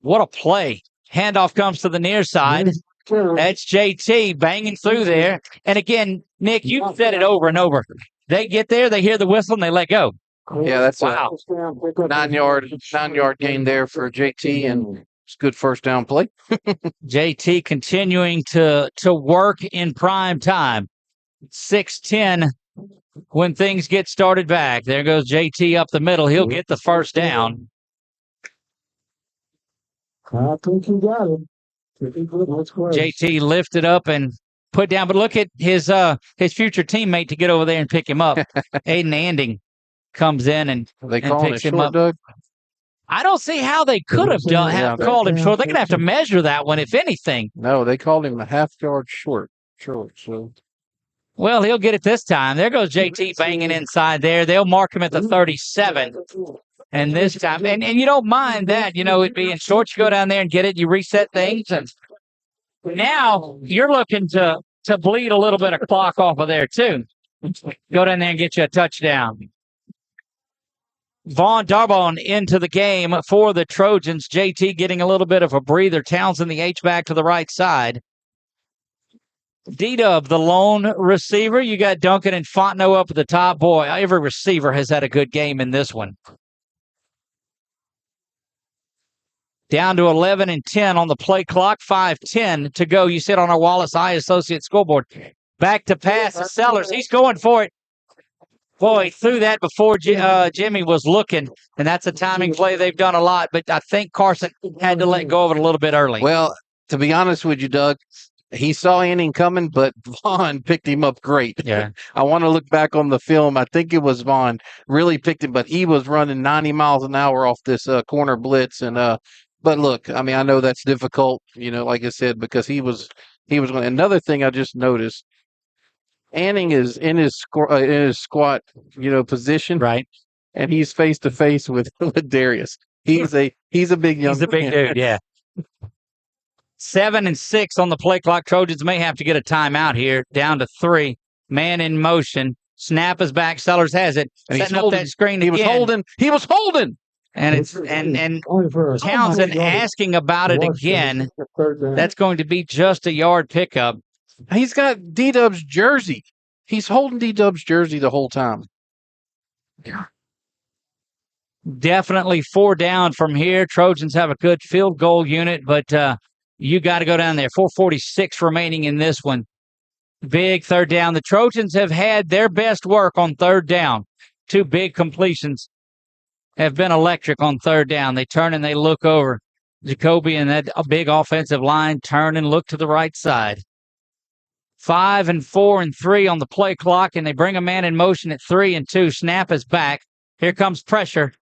A: What a play. Handoff comes to the near side. That's JT banging through there. And again, Nick, you've said it over and over. They get there, they hear the whistle, and they let go.
B: Yeah, that's
A: wow.
B: a 9-yard gain there for JT, and it's a good first down play.
A: JT continuing to work in prime time. 6:10 when things get started back. There goes JT up the middle. He'll get the first down.
P: I think he got it.
A: JT lifted up and put down, but look at his future teammate to get over there and pick him up. Aiden Anding comes in and picks him up.
B: Doug?
A: I don't see how they could have called him short. They're going to have to measure that one, if anything.
B: No, they called him a half-yard short. So.
A: Well, he'll get it this time. There goes JT banging inside there. They'll mark him at the 37. And this time, and you don't mind that, it being short. You go down there and get it. You reset things. And now you're looking to bleed a little bit of clock off of there, too. Go down there and get you a touchdown. Vaughn Darbon into the game for the Trojans. JT getting a little bit of a breather. Townsend the H-back to the right side. D-Dub, the lone receiver. You got Duncan and Fontenot up at the top. Boy, every receiver has had a good game in this one. Down to 11 and 10 on the play clock. 5:10 to go. You sit on our Wallace Eye Associate scoreboard. Back to pass to Sellers. He's going for it. Boy, he threw that before Jimmy was looking, and that's a timing play they've done a lot, but I think Carson had to let go of it a little bit early.
B: Well, to be honest with you, Doug, he saw Anding coming, but Vaughn picked him up great.
A: Yeah.
B: I want to look back on the film. I think it was Vaughn really picked him, but he was running 90 miles an hour off this corner blitz. And but look, I mean, I know that's difficult, like I said, because he was going. Another thing I just noticed, Anding is in his squat, position,
A: right,
B: and he's face to face with Darius. He's a big young.
A: He's a big dude, yeah. 7 and 6 on the play clock. Trojans may have to get a timeout here. Down to 3. Man in motion. Snap is back. Sellers has it.
B: And
A: setting up that screen again.
B: He was holding.
A: And it's and Townsend asking about it again. That's going to be just a yard pickup.
B: He's got D-Dub's jersey. He's holding D-Dub's jersey the whole time.
A: Definitely 4 down from here. Trojans have a good field goal unit, but you got to go down there. 4:46 remaining in this one. Big third down. The Trojans have had their best work on third down. 2 big completions have been electric on third down. They turn and they look over. Jacoby and that big offensive line turn and look to the right side. 5 and 4 and 3 on the play clock, and they bring a man in motion at 3 and 2. Snap is back. Here comes pressure.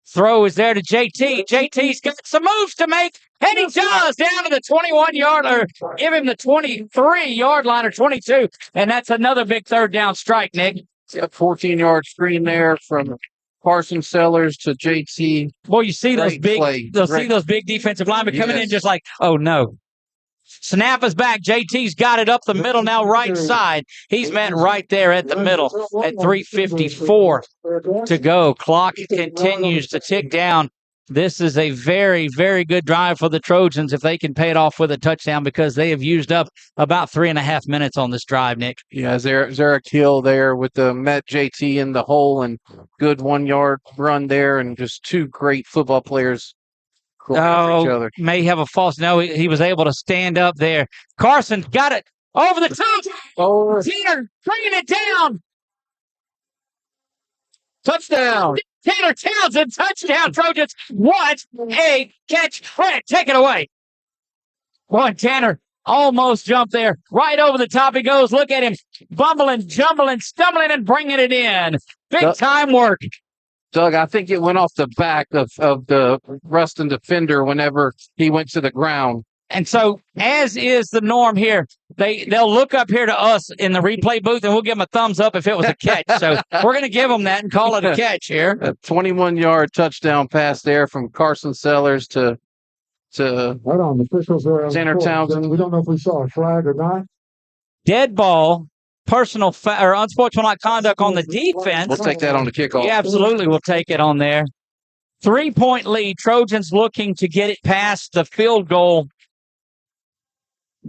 A: Throw is there to JT. JT's got some moves to make, and he does down to the 21-yard, or give him the 23-yard line or 22, and that's another big third down strike, Nick.
B: 14-yard screen there from Carson Sellers to JT.
A: Boy, you see those big, those big defensive linemen coming in just like, oh no. Snap is back. JT's got it up the middle now, right side. He's met right there at the middle at 3:54 to go. Clock continues to tick down. This is a very, very good drive for the Trojans if they can pay it off with a touchdown because they have used up about 3.5 minutes on this drive, Nick.
B: Yeah, Zarek Hill there with the Met JT in the hole and good 1 yard run there, and just two great football players. For each other.
A: May have a false. No, he was able to stand up there. Carson got it over the top.
B: Oh,
A: Tanner bringing it down.
B: touchdown.
A: Tanner Townsend, touchdown, Trojans. What a catch. Fred, take it away. Boy, Tanner almost jumped there. Right over the top he goes. Look at him. Bumbling, jumbling, stumbling, and bringing it in. Big time work.
B: Doug, I think it went off the back of the Ruston defender whenever he went to the ground.
A: And so, as is the norm here, they'll look up here to us in the replay booth, and we'll give them a thumbs up if it was a catch. So we're going to give them that and call it a catch here.
B: A 21-yard touchdown pass there from Carson Sellers to
P: Right on. The officials are
B: Tanner Townsend.
P: We don't know if we saw a flag or not.
A: Dead ball, personal or unsportsmanlike conduct on the defense.
B: We'll take that on the kickoff.
A: Yeah, absolutely. We'll take it on there. 3-point lead. Trojans looking to get it past the field goal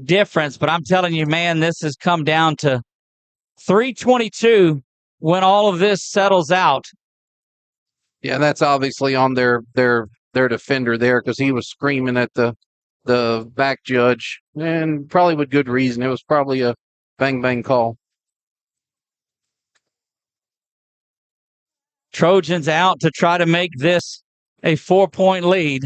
A: difference. But I'm telling you, man, this has come down to 3:22 when all of this settles out.
B: Yeah, that's obviously on their defender there because he was screaming at the back judge, and probably with good reason. It was probably a bang call.
A: Trojans out to try to make this a 4-point lead.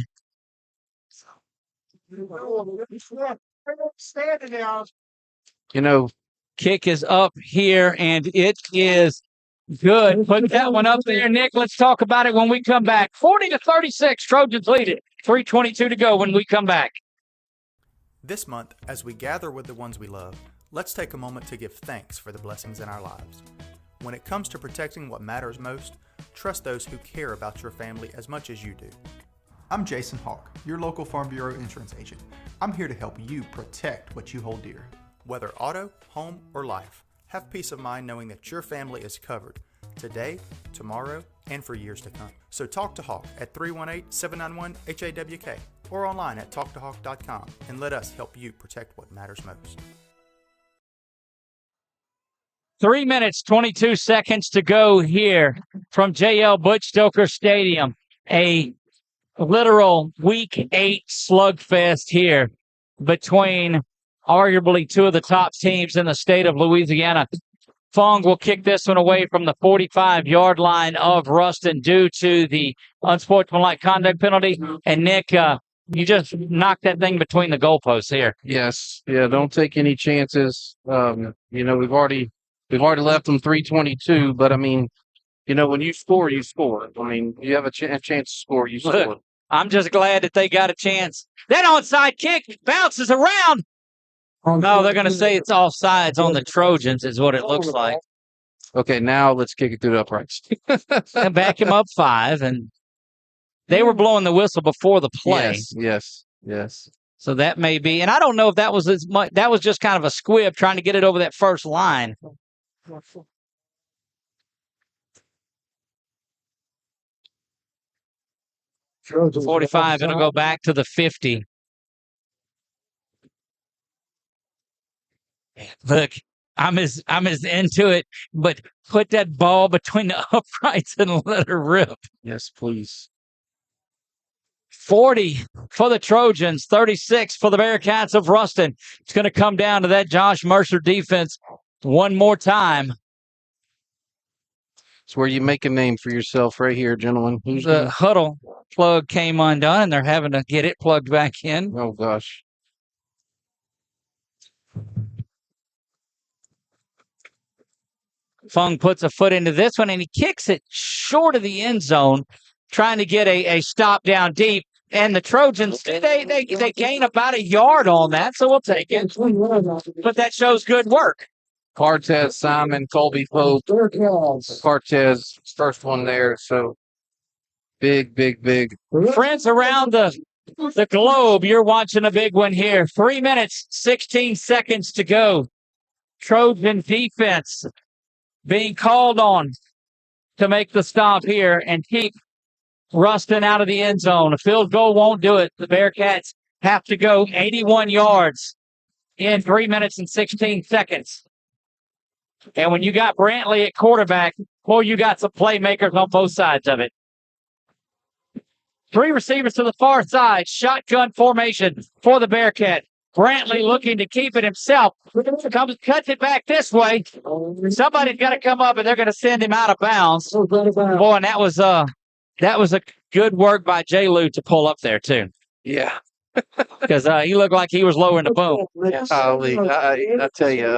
B: You know,
A: kick is up here, and it is good. Put that one up there, Nick. Let's talk about it when we come back. 40-36, Trojans lead it. 3:22 to go when we come back.
H: This month, as we gather with the ones we love, let's take a moment to give thanks for the blessings in our lives. When it comes to protecting what matters most, trust those who care about your family as much as you do.
I: I'm Jason Hawk, your local Farm Bureau insurance agent. I'm here to help you protect what you hold dear.
H: Whether auto, home, or life, have peace of mind knowing that your family is covered today, tomorrow, and for years to come. So talk to Hawk at 318-791-HAWK or online at talktohawk.com and let us help you protect what matters most.
A: 3 minutes, 22 seconds to go here from J.L. Butch Stoker Stadium. A literal Week 8 slugfest here between arguably two of the top teams in the state of Louisiana. Fong will kick this one away from the 45-yard line of Ruston due to the unsportsmanlike conduct penalty. And Nick, you just knocked that thing between the goalposts here.
B: Yes. Yeah, don't take any chances. You know, we've already left them 3:22, but I mean, you know, when you score, you score. I mean, you have a chance to score, you score.
A: Look, I'm just glad that they got a chance. That onside kick bounces around. No, they're going to say it's offsides on the Trojans is what it looks like.
B: Okay, now let's kick it through the uprights.
A: And back him up 5, and they were blowing the whistle before the play.
B: Yes.
A: So that may be, and I don't know if that was as much. That was just kind of a squib trying to get it over that first line. 45, it'll go back to the 50. Look, I'm as into it, but put that ball between the uprights and let her rip.
B: Yes, please.
A: 40 for the Trojans, 36 for the Bearcats of Ruston. It's going to come down to that Josh Mercer defense one more time.
B: It's where you make a name for yourself right here, gentlemen.
A: The huddle plug came undone, and they're having to get it plugged back in.
B: Oh, gosh.
A: Fung puts a foot into this one, and he kicks it short of the end zone, trying to get a stop down deep. And the Trojans, they gain about a yard on that, so we'll take it. But that shows good work.
B: Cortez, Simon, Colby Pope. Cortez, first one there, so big.
A: Friends around the globe, you're watching a big one here. 3 minutes, 16 seconds to go. Trojan defense being called on to make the stop here and keep Ruston out of the end zone. A field goal won't do it. The Bearcats have to go 81 yards in 3 minutes and 16 seconds. And when you got Brantley at quarterback, boy, you got some playmakers on both sides of it. 3 receivers to the far side. Shotgun formation for the Bearcat. Brantley looking to keep it himself. Cuts it back this way. Somebody's got to come up, and they're going to send him out of bounds. Boy, and that was a good work by J. Lou to pull up there, too.
B: Yeah.
A: Because he looked like he was lowering the boom.
B: I tell you,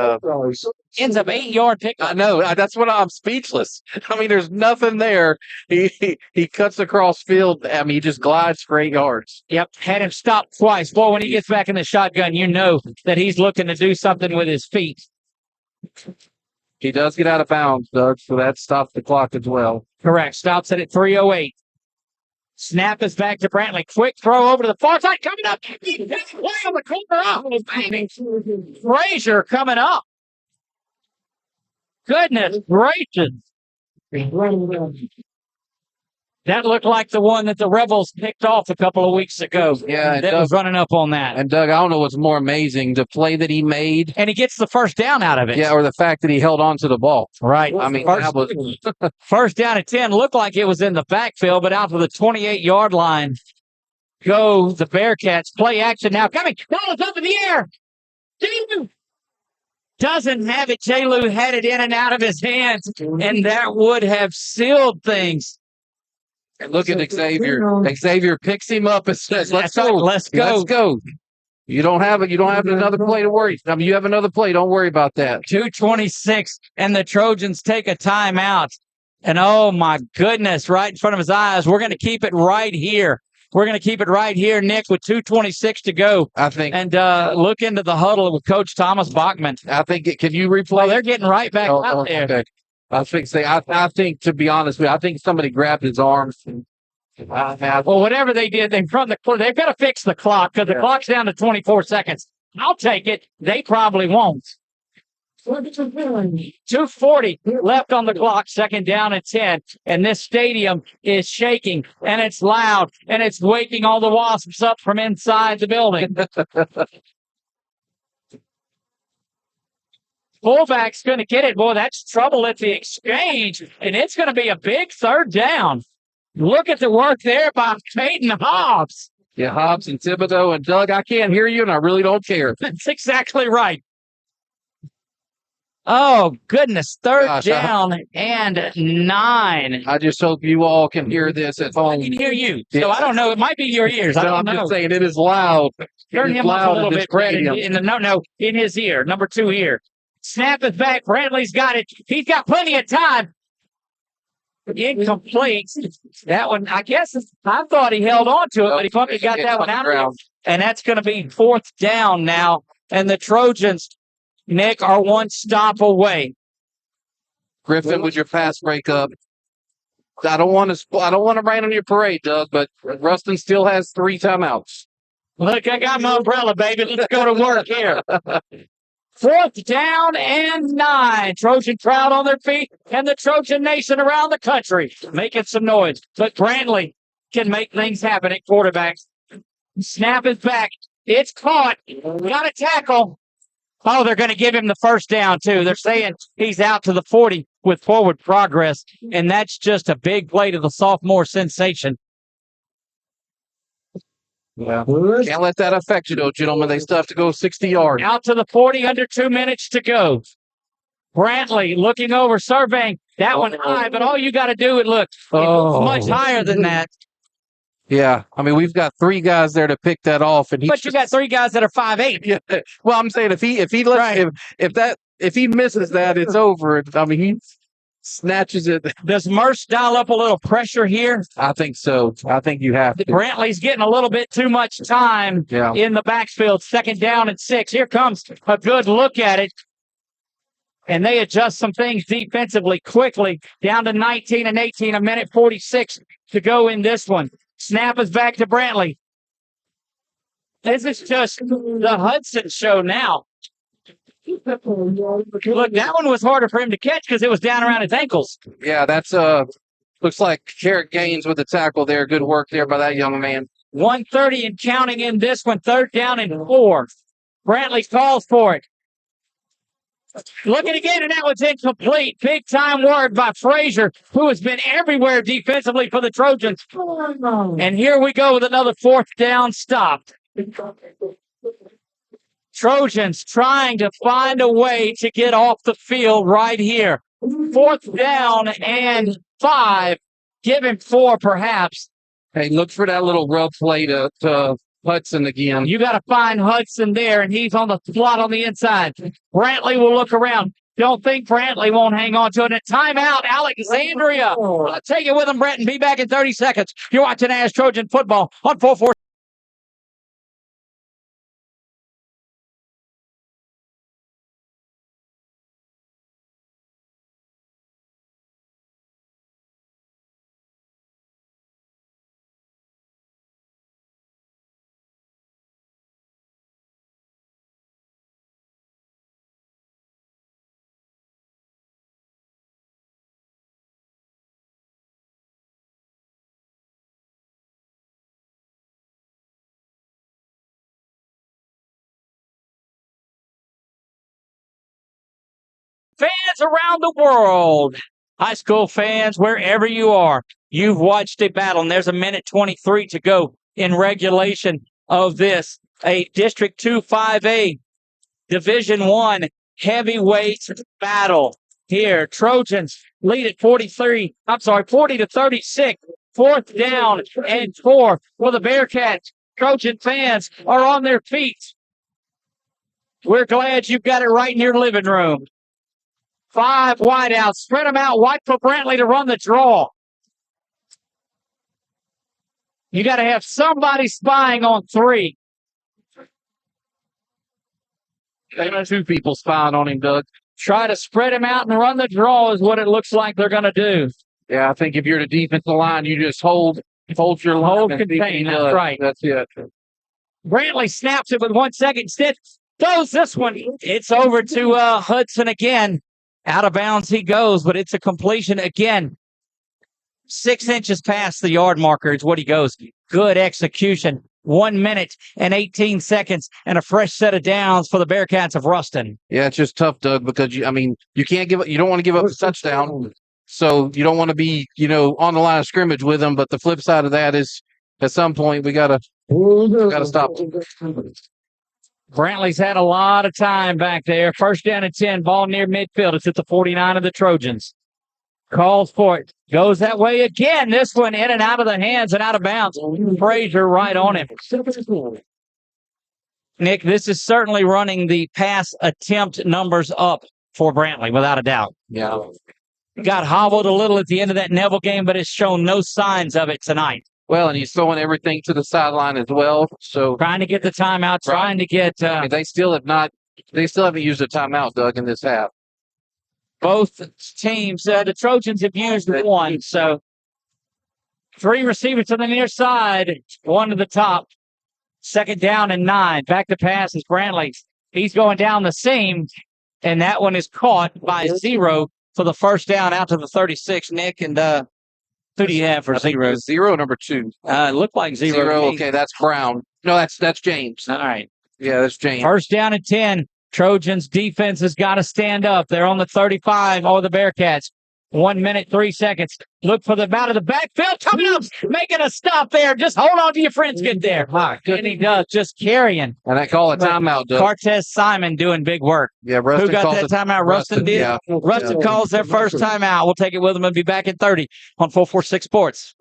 A: ends up 8-yard pick.
B: I know. That's what I'm speechless. I mean, there's nothing there. He cuts across field. I mean, he just glides for 8 yards.
A: Yep, had him stopped twice. Boy, when he gets back in the shotgun, you know that he's looking to do something with his feet.
B: He does get out of bounds, Doug, so that stops the clock as well.
A: Correct. Stops it at 3:08. Snap is back to Brantley. Quick throw over to the far side. Coming up. That's way on the corner. Oh, baby. Frazier coming up. Goodness gracious. That looked like the one that the Rebels picked off a couple of weeks ago.
B: Yeah,
A: that was running up on that.
B: And Doug, I don't know what's more amazing, the play that he made.
A: And he gets the first down out of it.
B: Yeah, or the fact that he held on to the ball.
A: Right.
B: I mean,
A: first,
B: that was
A: first down at 10. Looked like it was in the backfield, but out to the 28-yard line go the Bearcats. Play action now. Coming. Ball is up in the air. J-Lou doesn't have it. J-Lou had it in and out of his hands, and that would have sealed things.
B: Look at Xavier. Xavier picks him up and says, "Let's go.
A: Let's go.
B: Let's go." You don't have it. You don't have another play to worry. I mean, you have another play. Don't worry about that.
A: 2:26, and the Trojans take a timeout. And oh my goodness, right in front of his eyes. We're going to keep it right here. We're going to keep it right here, Nick, with 2:26 to go.
B: I think.
A: And look into the huddle with Coach Thomas Bachman.
B: I think. Can you replay?
A: Well, they're getting right back out there.
B: Okay. I think, to be honest with you, I think somebody grabbed his arms.
A: Well, whatever they did, they've got to fix the clock because the clock's down to 24 seconds. I'll take it. They probably won't. 2:40 left on the clock, second down and 10. And this stadium is shaking, and it's loud, and it's waking all the wasps up from inside the building. Fullback's going to get it. Boy, that's trouble at the exchange, and it's going to be a big third down. Look at the work there by Peyton Hobbs.
B: Yeah, Hobbs and Thibodeau and Doug, I can't hear you, and I really don't care.
A: That's exactly right. Oh, goodness. Third down and 9.
B: I just hope you all can hear this at home.
A: I can hear you. So I don't know. It might be your ears. I don't know.
B: I'm just saying it is loud.
A: Turn him up a little bit, Brad, in his ear. Number 2 ear. Snap is back. Brantley's got it. He's got plenty of time. Incomplete. That one, I guess, I thought he held on to it, but he probably got that one out of there. And that's going to be 4th down now. And the Trojans, Nick, are one stop away.
B: Griffin, with your pass breakup. I don't want to rain on your parade, Doug, but Ruston still has 3 timeouts.
A: Look, I got my umbrella, baby. Let's go to work here. 4th down and 9. Trojan crowd on their feet, and the Trojan Nation around the country making some noise. But Brantley can make things happen at quarterback. Snap is back. It's caught. Got a tackle. Oh, they're going to give him the first down, too. They're saying he's out to the 40 with forward progress, and that's just a big play to the sophomore sensation.
B: Yeah. Can't let that affect you, though, gentlemen. They still have to go 60 yards.
A: Out to the 40, under 2 minutes to go. Brantley looking over, surveying. That one high, but all you got to do is look. It's much higher than that.
B: Yeah, I mean, we've got 3 guys there to pick that off, and
A: but you got 3 guys that are 5'8".
B: Yeah. Well, I'm saying if he misses that, it's over. I mean, he snatches it.
A: Does Merce dial up a little pressure here?
B: I think so. I think you have to.
A: Brantley's getting a little bit too much time in the backfield. Second down and 6. Here comes a good look at it. And they adjust some things defensively quickly. Down to 19 and 18, a minute 46 to go in this one. Snap is back to Brantley. This is just the Hudson show now. Look, that one was harder for him to catch because it was down around his ankles.
B: Yeah, that's Looks like Carrot Gaines with the tackle there. Good work there by that young man.
A: 1:30 and counting in this one. 3rd down and 4. Brantley calls for it. Looking again, and that was incomplete. Big time word by Frazier, who has been everywhere defensively for the Trojans. And here we go with another 4th down stop. Trojans trying to find a way to get off the field right here. 4th down and 5. Give him 4 perhaps.
B: Hey, look for that little rub play to Hudson again.
A: You got to find Hudson there, and he's on the slot on the inside. Brantley will look around. Don't think Brantley won't hang on to it. A timeout, Alexandria. I'll take it with him, Brett, and be back in 30 seconds. You're watching ASH Trojan Football on 446. Fans around the world, high school fans, wherever you are, you've watched a battle, and there's a minute 23 to go in regulation of this, a District 2 5A Division 1 heavyweight battle here. Trojans lead at 40 to 36. 4th down and 4 for the Bearcats. Trojan fans are on their feet. We're glad you've got it right in your living room. 5 wideouts. Spread them out wide for Brantley to run the draw. You got to have somebody spying on 3.
B: They got 2 people spying on him, Doug.
A: Try to spread him out and run the draw is what it looks like they're going to do.
B: Yeah, I think if you're the defensive line, you just hold your line.
A: Hold contain. That's right.
B: That's it.
A: Brantley snaps it with 1 second. Instead, throws this one. It's over to Hudson again. Out of bounds he goes, but it's a completion again. 6 inches past the yard marker is what he goes. Good execution. 1 minute and 18 seconds and a fresh set of downs for the Bearcats of Ruston.
B: Yeah, it's just tough, Doug, because you can't give up. You don't want to give up a touchdown, so you don't want to be, on the line of scrimmage with them. But the flip side of that is, at some point, we gotta stop them.
A: Brantley's had a lot of time back there. 1st down and 10, ball near midfield. It's at the 49 of the Trojans. Calls for it. Goes that way again. This one in and out of the hands and out of bounds. Frazier right on him. Nick, this is certainly running the pass attempt numbers up for Brantley, without a doubt.
B: Yeah.
A: Got hobbled a little at the end of that Neville game, but has shown no signs of it tonight.
B: Well, and he's throwing everything to the sideline as well. So
A: trying to get the timeout, trying to get.
B: They still haven't used a timeout, Doug, in this half.
A: Both teams, the Trojans have used 1. So 3 receivers to the near side, 1 to the top. 2nd down and 9. Back to pass is Brantley. He's going down the seam, and that one is caught by 0 for the 1st down out to the 36. Nick, and who do you have for 0?
B: 0, number 2.
A: It looked like 0.
B: 0. Okay, that's Brown. No, that's James.
A: All right.
B: Yeah, that's James.
A: 1st down and 10. Trojans defense has got to stand up. They're on the 35 or the Bearcats. 1 minute, 3 seconds. Look for the out of the backfield. Coming up, making a stop there. Just hold on to your friends. Get there. And he does, just carrying.
B: And I call a timeout, Doug.
A: Cortez Simon doing big work.
B: Yeah, Ruston.
A: Who got that timeout? Ruston did.
B: Yeah.
A: Ruston calls their first timeout. We'll take it with them and be back in 30 on 446 Sports.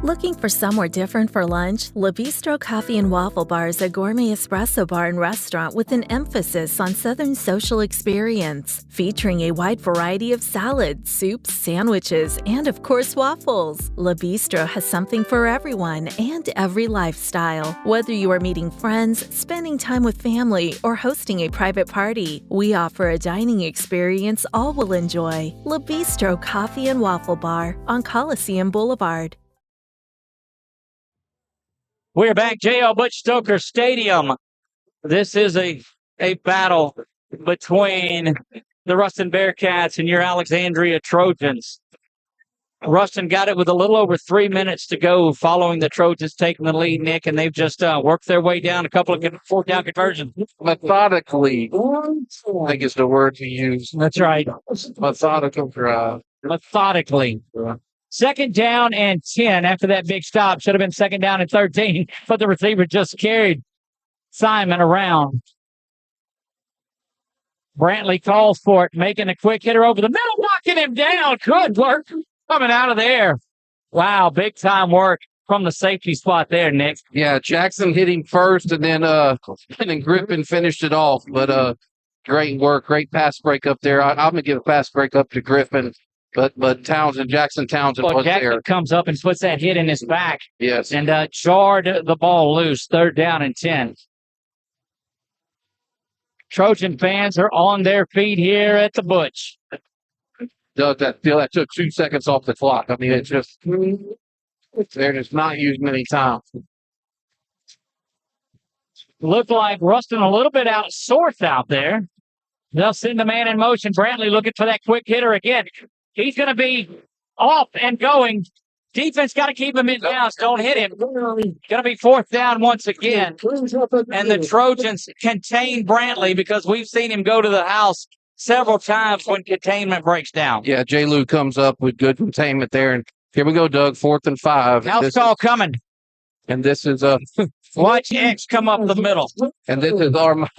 K: Looking for somewhere different for lunch? Le Bistro Coffee and Waffle Bar is a gourmet espresso bar and restaurant with an emphasis on Southern social experience, featuring a wide variety of salads, soups, sandwiches, and of course waffles. Le Bistro has something for everyone and every lifestyle. Whether you are meeting friends, spending time with family, or hosting a private party, we offer a dining experience all will enjoy. Le Bistro Coffee and Waffle Bar on Coliseum Boulevard.
A: We're back, J.L. Butch Stoker Stadium. This is a battle between the Ruston Bearcats and your Alexandria Trojans. Ruston got it with a little over 3 minutes to go following the Trojans taking the lead, Nick, and they've just worked their way down a couple of fourth down conversions.
B: Methodically, I think is the word to use.
A: That's right.
B: Methodical drive.
A: Methodically. Second down and 10 after that big stop. Should have been second down and 13, but the receiver just carried Simon around. Brantley calls for it, making a quick hitter over the middle, knocking him down. Good work coming out of there. Wow, big time work from the safety spot there, Nick.
B: Yeah, Jackson hit him first, and then Griffin finished it off. But great work, great pass break up there. I'm gonna give a pass break up to Griffin, but Jackson Townsend was
A: Jackson
B: there.
A: comes up and puts that hit in his back.
B: Yes,
A: and jarred the ball loose. Third down and 10. Trojan fans are on their feet here at the Butch.
B: Doug, that took 2 seconds off the clock. I mean, it's just they're just not used many times.
A: Looked like Ruston a little bit out sourced out there. They'll send the man in motion. Brantley looking for that quick hitter again. He's going to be off and going. Defense got to keep him in bounds. Don't hit him. Going to be fourth down once again. And the Trojans contain Brantley because we've seen him go to the house several times when containment breaks down.
B: Yeah, J. Lou comes up with good containment there. And here we go, Doug, 4th and 5.
A: House call coming.
B: And this is
A: watch X come up the middle.
B: And this is Armand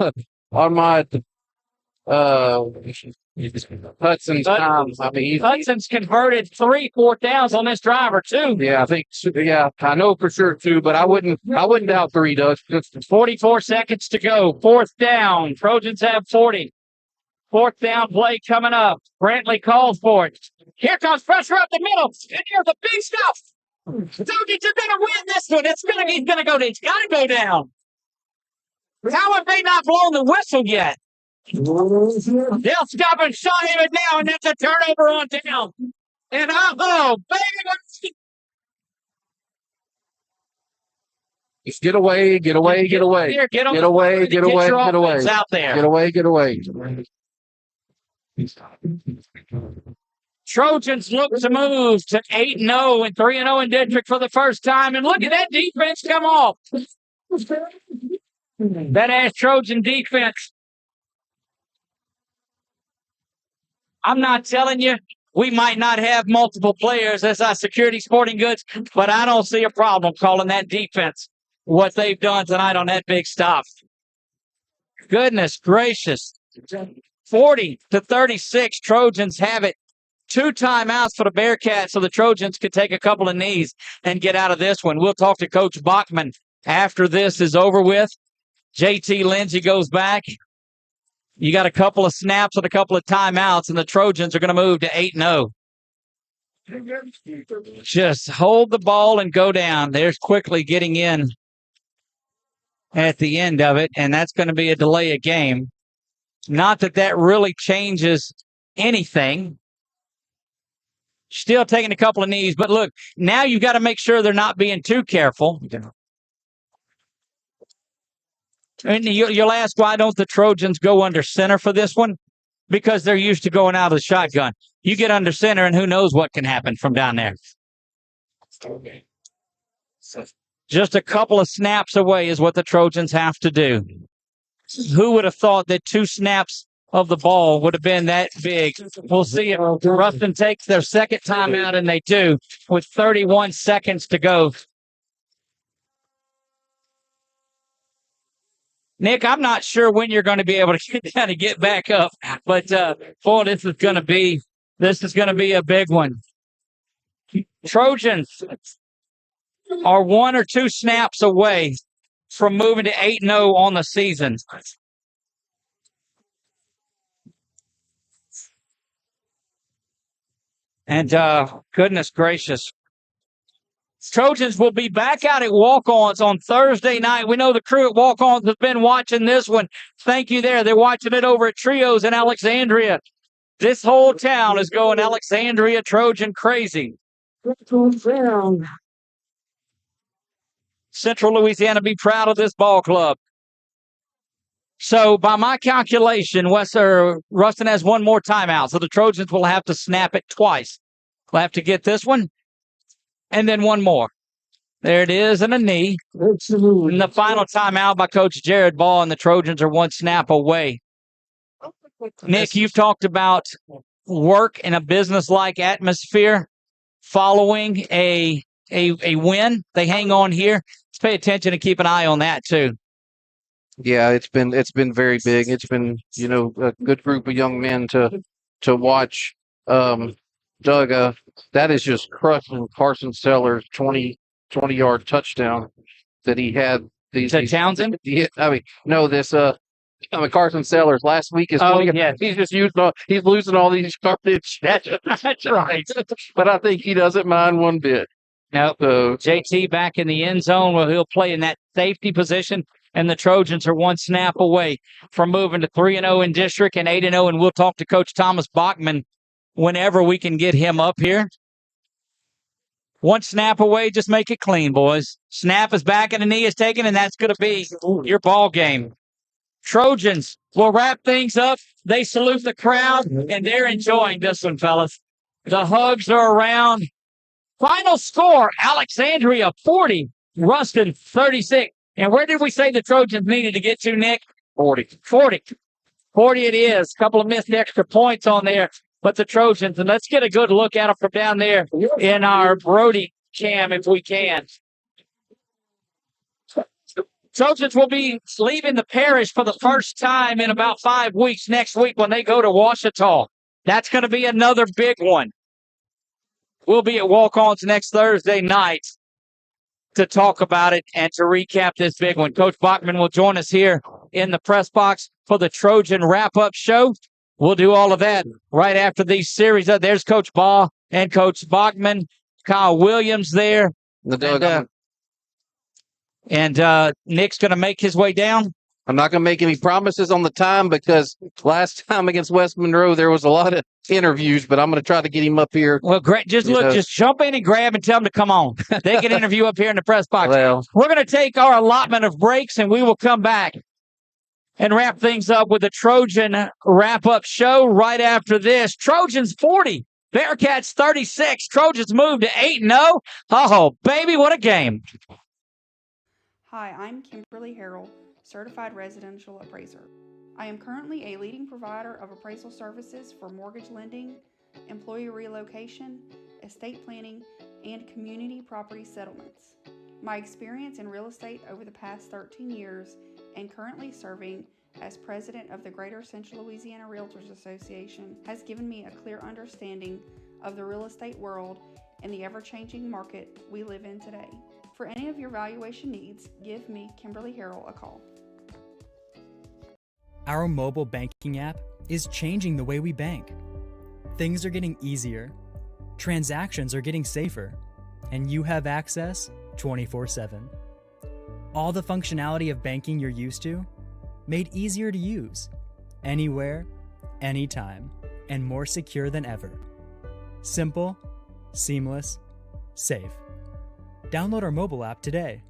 B: Hudson's time. I mean,
A: Hudson's converted 3 fourth downs on this drive or 2.
B: Yeah, I think. Yeah, I know for sure 2, but I wouldn't doubt 3. Does
A: 44 seconds to go. Fourth down. Trojans have 40. Fourth down play coming up. Brantley calls for it. Here comes pressure up the middle. And here's the big stuff. Doggies are going to win this one. It's got to go down. How have they not blown the whistle yet? They'll stop and shot him it now, and that's a turnover on down. And baby.
B: Just get away.
A: Here,
B: Out there. Get away.
A: Trojans look to move to 8-0 and 3-0 in district for the first time. And look at that defense come off. That ASH Trojan defense. I'm not telling you we might not have multiple players as our security sporting goods, but I don't see a problem calling that defense what they've done tonight on that big stop. Goodness gracious. 40-36, Trojans have it. 2 timeouts for the Bearcats so the Trojans could take a couple of knees and get out of this one. We'll talk to Coach Bachman after this is over with. JT Lindsay goes back. You got a couple of snaps and a couple of timeouts, and the Trojans are going to move to 8-0. Just hold the ball and go down. There's quickly getting in at the end of it, and that's going to be a delay of game. Not that really changes anything. Still taking a couple of knees, but look, now you've got to make sure they're not being too careful. And you'll ask, why don't the Trojans go under center for this one? Because they're used to going out of the shotgun. You get under center, and who knows what can happen from down there. Just a couple of snaps away is what the Trojans have to do. Who would have thought that 2 snaps of the ball would have been that big? We'll see if Ruston takes their second timeout, and they do, with 31 seconds to go. Nick, I'm not sure when you're going to be able to get down and get back up, but boy, this is going to be a big one. Trojans are 1 or 2 snaps away from moving to 8-0 on the season. And goodness gracious. Trojans will be back out at walk-ons on Thursday night. We know the crew at walk-ons has been watching this one. Thank you there. They're watching it over at Trios in Alexandria. This whole town is going Alexandria Trojan crazy. Central Louisiana be proud of this ball club. So by my calculation, Ruston has 1 more timeout, so the Trojans will have to snap it twice. We'll have to get this one. And then one more. There it is, and a knee. And the final timeout by Coach Jared Ball, and the Trojans are one snap away. Nick, you've talked about work in a business-like atmosphere following a win. They hang on here. Let's pay attention and keep an eye on that too.
B: Yeah, it's been very big. It's been, a good group of young men to watch. Doug, that is just crushing Carson Sellers' 20-yard touchdown that he had.
A: To Townsend?
B: Yeah, Carson Sellers last week is.
A: Yeah.
B: He's just he's losing all these garbage. That's right. But I think he doesn't mind one bit.
A: Now,
B: So
A: JT back in the end zone where he'll play in that safety position, and the Trojans are one snap away from moving to 3-0 in district and 8-0, and we'll talk to Coach Thomas Bachman whenever we can get him up here. One snap away, just make it clean, boys. Snap is back and the knee is taken, and that's going to be your ball game. Trojans will wrap things up. They salute the crowd, and they're enjoying this one, fellas. The hugs are around. Final score, Alexandria 40, Ruston 36. And where did we say the Trojans needed to get to, Nick? 40 it is. A couple of missed extra points on there. But the Trojans, and let's get a good look at them from down there in our Brody cam if we can. Trojans will be leaving the parish for the first time in about 5 weeks next week when they go to Ouachita. That's going to be another big one. We'll be at Walk-Ons next Thursday night to talk about it and to recap this big one. Coach Bachman will join us here in the press box for the Trojan wrap-up show. We'll do all of that right after these series. There's Coach Ball and Coach Bachman, Kyle Williams there. And Nick's going to make his way down.
B: I'm not going to make any promises on the time because last time against West Monroe, there was a lot of interviews, but I'm going to try to get him up here.
A: Well, great. Just jump in and grab and tell them to come on. They can interview up here in the press box.
B: Well,
A: we're going to take our allotment of breaks, and we will come back and wrap things up with the Trojan wrap-up show right after this. Trojans 40, Bearcats 36. Trojans move to 8-0. Oh, baby, what a game.
O: Hi, I'm Kimberly Harrell, Certified Residential Appraiser. I am currently a leading provider of appraisal services for mortgage lending, employee relocation, estate planning, and community property settlements. My experience in real estate over the past 13 years and currently serving as president of the Greater Central Louisiana Realtors Association has given me a clear understanding of the real estate world and the ever-changing market we live in today. For any of your valuation needs, give me, Kimberly Harrell, a call.
N: Our mobile banking app is changing the way we bank. Things are getting easier, transactions are getting safer, and you have access 24/7. All the functionality of banking you're used to, made easier to use, anywhere, anytime, and more secure than ever. Simple, seamless, safe. Download our mobile app today.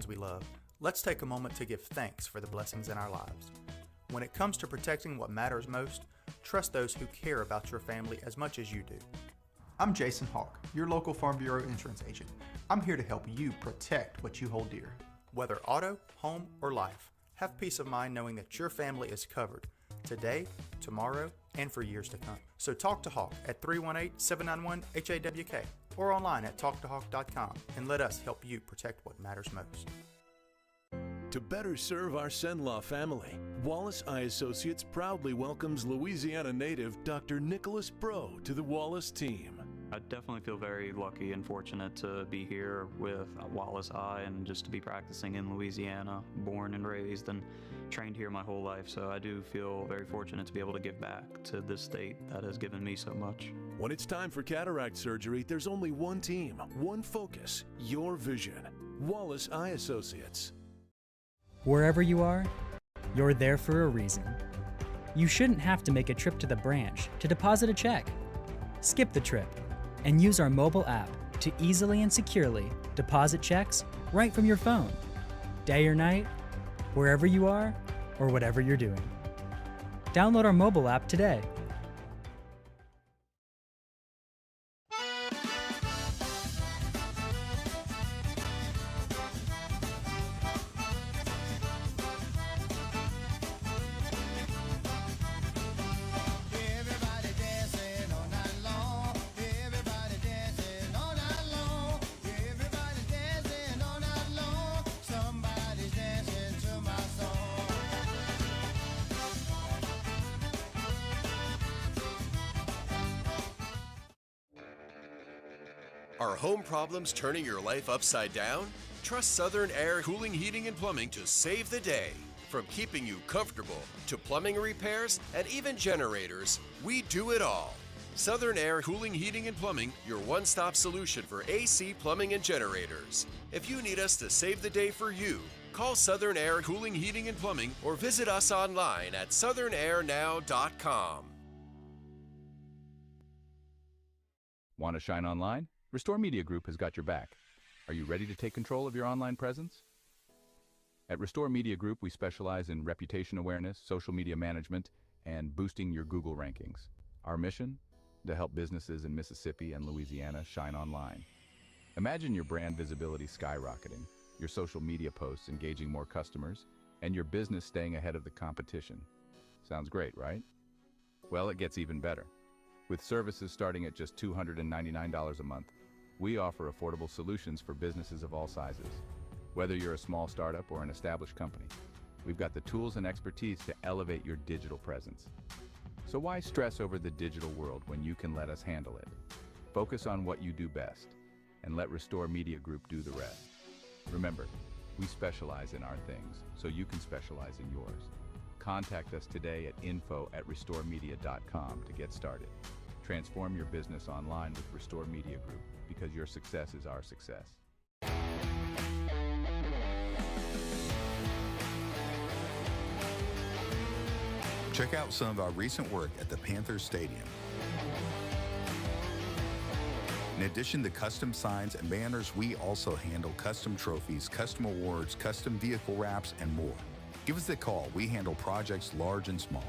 H: We love. Let's take a moment to give thanks for the blessings in our lives. When it comes to protecting what matters most, trust those who care about your family as much as you do.
I: I'm Jason Hawk, your local Farm Bureau insurance agent. I'm here to help you protect what you hold dear.
H: Whether auto, home, or life, have peace of mind knowing that your family is covered today, tomorrow, and for years to come. So talk to Hawk at 318-791-HAWK or online at talktohawk.com and let us help you protect what matters most.
M: To better serve our Senlaw family, Wallace Eye Associates proudly welcomes Louisiana native Dr. Nicholas Bro to the Wallace team.
S: I definitely feel very lucky and fortunate to be here with Wallace Eye and just to be practicing in Louisiana, born and raised and trained here my whole life. So I do feel very fortunate to be able to give back to this state that has given me so much.
M: When it's time for cataract surgery, there's only one team, one focus, your vision. Wallace Eye Associates.
N: Wherever you are, you're there for a reason. You shouldn't have to make a trip to the branch to deposit a check. Skip the trip and use our mobile app to easily and securely deposit checks right from your phone, day or night, wherever you are or whatever you're doing. Download our mobile app today.
G: Are home problems turning your life upside down? Trust Southern Air Cooling, Heating, and Plumbing to save the day. From keeping you comfortable to plumbing repairs and even generators, we do it all. Southern Air Cooling, Heating, and Plumbing, your one-stop solution for AC, plumbing, and generators. If you need us to save the day for you, call Southern Air Cooling, Heating, and Plumbing or visit us online at southernairnow.com.
J: Want to shine online? Restore Media Group has got your back. Are you ready to take control of your online presence? At Restore Media Group, we specialize in reputation awareness, social media management, and boosting your Google rankings. Our mission? To help businesses in Mississippi and Louisiana shine online. Imagine your brand visibility skyrocketing, your social media posts engaging more customers, and your business staying ahead of the competition. Sounds great, right? Well, it gets even better. With services starting at just $299 a month, we offer affordable solutions for businesses of all sizes. Whether you're a small startup or an established company, we've got the tools and expertise to elevate your digital presence. So why stress over the digital world when you can let us handle it? Focus on what you do best, and let Restore Media Group do the rest. Remember, we specialize in our things, so you can specialize in yours. Contact us today at info@restoremedia.com to get started. Transform your business online with Restore Media Group, because your success is our success.
L: Check out some of our recent work at the Panthers Stadium. In addition to custom signs and banners, we also handle custom trophies, custom awards, custom vehicle wraps, and more. Give us a call. We handle projects large and small.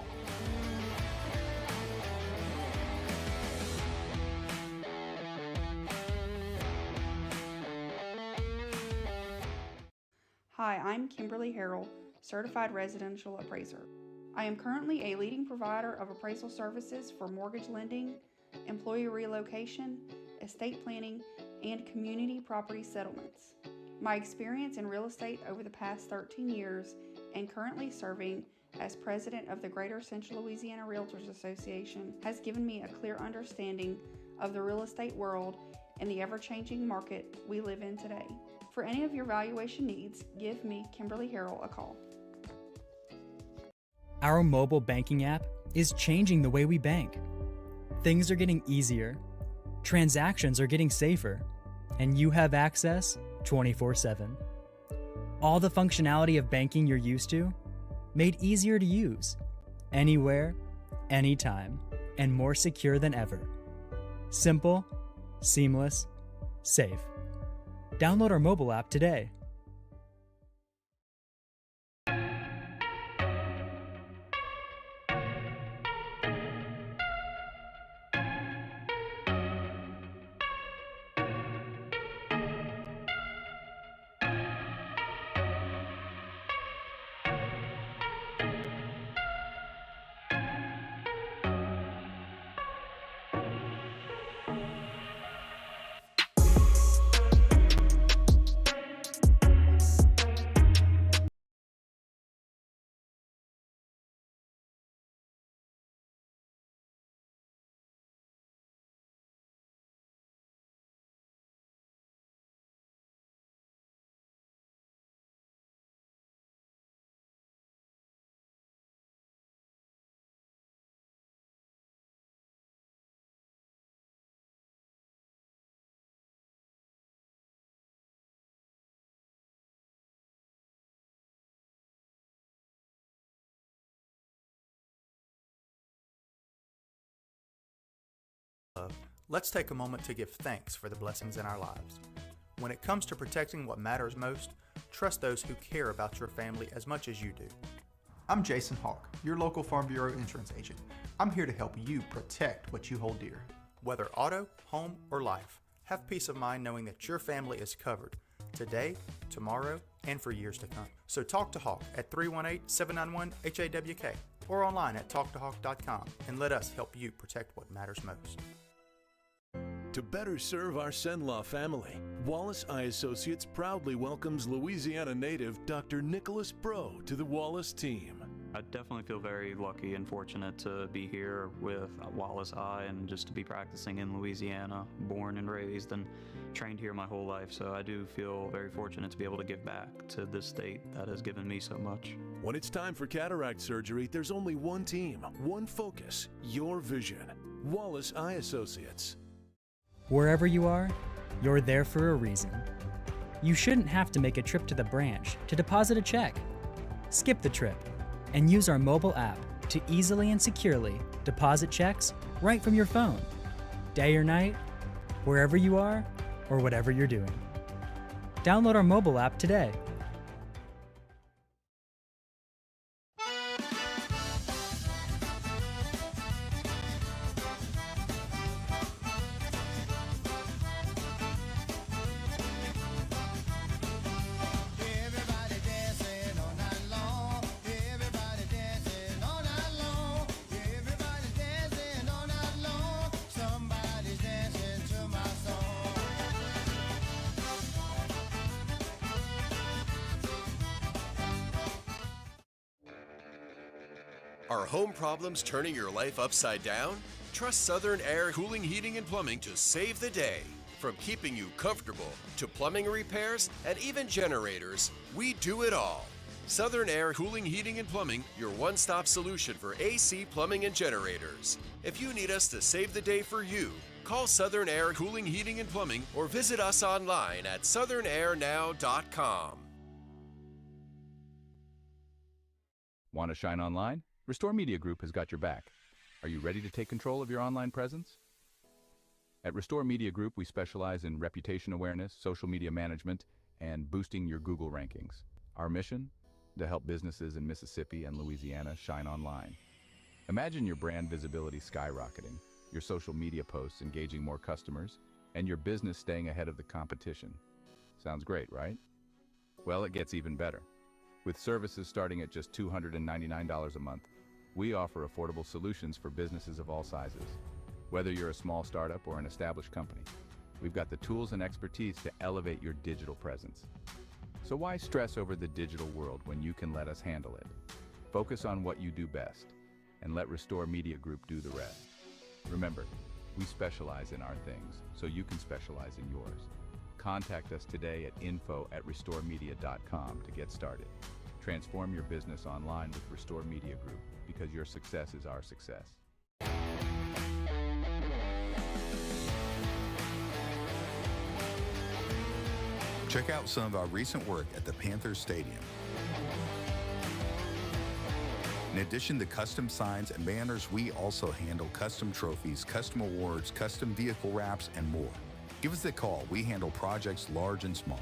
O: Hi, I'm Kimberly Harrell, Certified Residential Appraiser. I am currently a leading provider of appraisal services for mortgage lending, employee relocation, estate planning, and community property settlements. My experience in real estate over the past 13 years and currently serving as president of the Greater Central Louisiana Realtors Association has given me a clear understanding of the real estate world and the ever-changing market we live in today. For any of your valuation needs, give me, Kimberly Harrell, a call.
N: Our mobile banking app is changing the way we bank. Things are getting easier, transactions are getting safer, and you have access 24/7. All the functionality of banking you're used to, made easier to use, anywhere, anytime, and more secure than ever. Simple, seamless, safe. Download our mobile app today.
H: Let's take a moment to give thanks for the blessings in our lives. When it comes to protecting what matters most, trust those who care about your family as much as you do.
I: I'm Jason Hawk, your local Farm Bureau insurance agent. I'm here to help you protect what you hold dear.
H: Whether auto, home, or life, have peace of mind knowing that your family is covered today, tomorrow, and for years to come. So talk to Hawk at 318-791-HAWK or online at talktohawk.com and let us help you protect what matters most.
M: To better serve our Senlaw family, Wallace Eye Associates proudly welcomes Louisiana native Dr. Nicholas Bro to the Wallace team.
S: I definitely feel very lucky and fortunate to be here with Wallace Eye and just to be practicing in Louisiana, born and raised and trained here my whole life. So I do feel very fortunate to be able to give back to this state that has given me so much.
M: When it's time for cataract surgery, there's only one team, one focus, your vision. Wallace Eye Associates.
N: Wherever you are, you're there for a reason. You shouldn't have to make a trip to the branch to deposit a check. Skip the trip and use our mobile app to easily and securely deposit checks right from your phone, day or night, wherever you are or whatever you're doing. Download our mobile app today.
G: Are home problems turning your life upside down? Trust Southern Air Cooling, Heating, and Plumbing to save the day. From keeping you comfortable to plumbing repairs and even generators, we do it all. Southern Air Cooling, Heating, and Plumbing, your one-stop solution for AC, plumbing, and generators. If you need us to save the day for you, call Southern Air Cooling, Heating, and Plumbing or visit us online at southernairnow.com.
J: Want to shine online? Restore Media Group has got your back. Are you ready to take control of your online presence? At Restore Media Group, we specialize in reputation awareness, social media management, and boosting your Google rankings. Our mission? To help businesses in Mississippi and Louisiana shine online. Imagine your brand visibility skyrocketing, your social media posts engaging more customers, and your business staying ahead of the competition. Sounds great, right? Well, it gets even better. With services starting at just $299 a month, we offer affordable solutions for businesses of all sizes. Whether you're a small startup or an established company, we've got the tools and expertise to elevate your digital presence. So why stress over the digital world when you can let us handle it? Focus on what you do best and let Restore Media Group do the rest. Remember, we specialize in our things, so you can specialize in yours. Contact us today at info@restoremedia.com to get started. Transform your business online with Restore Media Group, because your success is our success.
L: Check out some of our recent work at the Panthers Stadium. In addition to custom signs and banners, we also handle custom trophies, custom awards, custom vehicle wraps, and more. Give us a call. We handle projects large and small.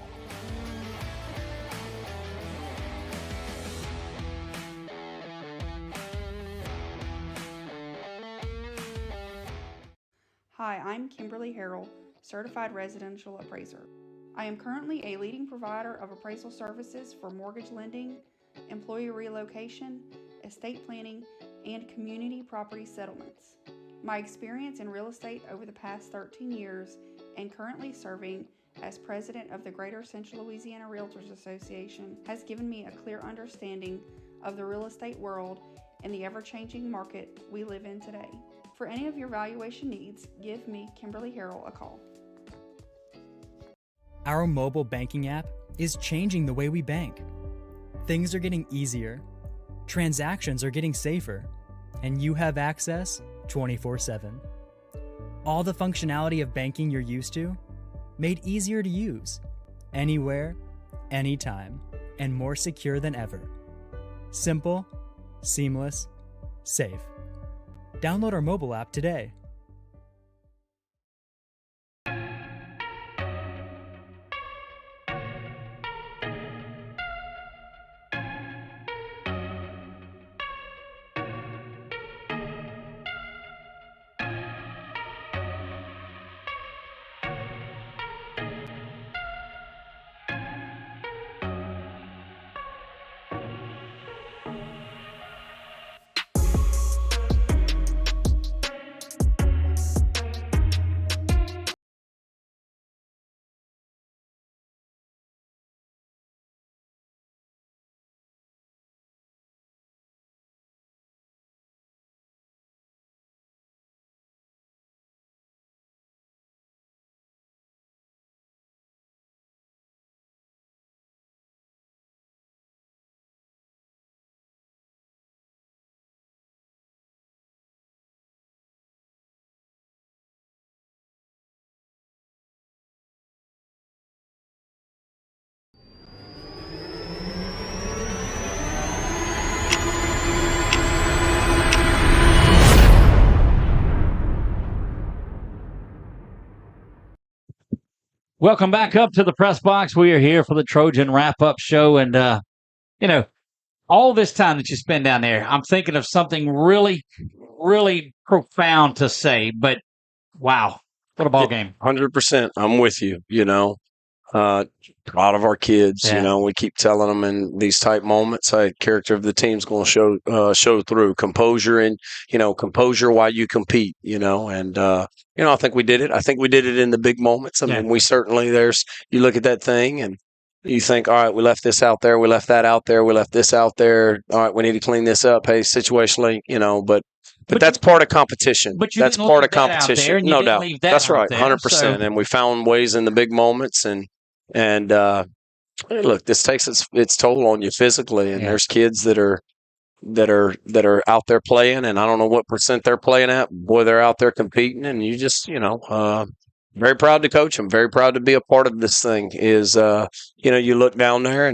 O: Hi, I'm Kimberly Harrell, Certified Residential Appraiser. I am currently a leading provider of appraisal services for mortgage lending, employee relocation, estate planning, and community property settlements. My experience in real estate over the past 13 years and currently serving as president of the Greater Central Louisiana Realtors Association has given me a clear understanding of the real estate world and the ever-changing market we live in today. For any of your valuation needs, give me, Kimberly Harrell, a call.
N: Our mobile banking app is changing the way we bank. Things are getting easier, transactions are getting safer, and you have access 24/7. All the functionality of banking you're used to, made easier to use, anywhere, anytime, and more secure than ever. Simple, seamless, safe. Download our mobile app today.
A: Welcome back up to the press box. We are here for the Trojan wrap-up show. And, all this time that you spend down there, I'm thinking of something really, really profound to say. But, wow, what a ball game.
Q: 100%. I'm with you, proud of our kids.
A: Yeah.
Q: We keep telling them in these type moments, hey, character of the team's going to show through. Composure and, composure while you compete, and, I think we did it. I think we did it in the big moments. I mean, we certainly, you look at that thing and you think, all right, we left this out there. We left that out there. We left this out there. All right, we need to clean this up. Hey, situationally, but that's part of competition.
A: But you
Q: that's
A: didn't
Q: part
A: leave
Q: of
A: that out
Q: competition.
A: there, and you
Q: No
A: didn't
Q: doubt.
A: leave that
Q: That's
A: out
Q: right.
A: there,
Q: 100%.
A: so-
Q: And we found ways in the big moments and hey, look, this takes its toll on you physically. And there's kids that are out there playing, and I don't know what percent they're playing at. Boy, they're out there competing, and you just, very proud to coach them. Very proud to be a part of this thing. You look down there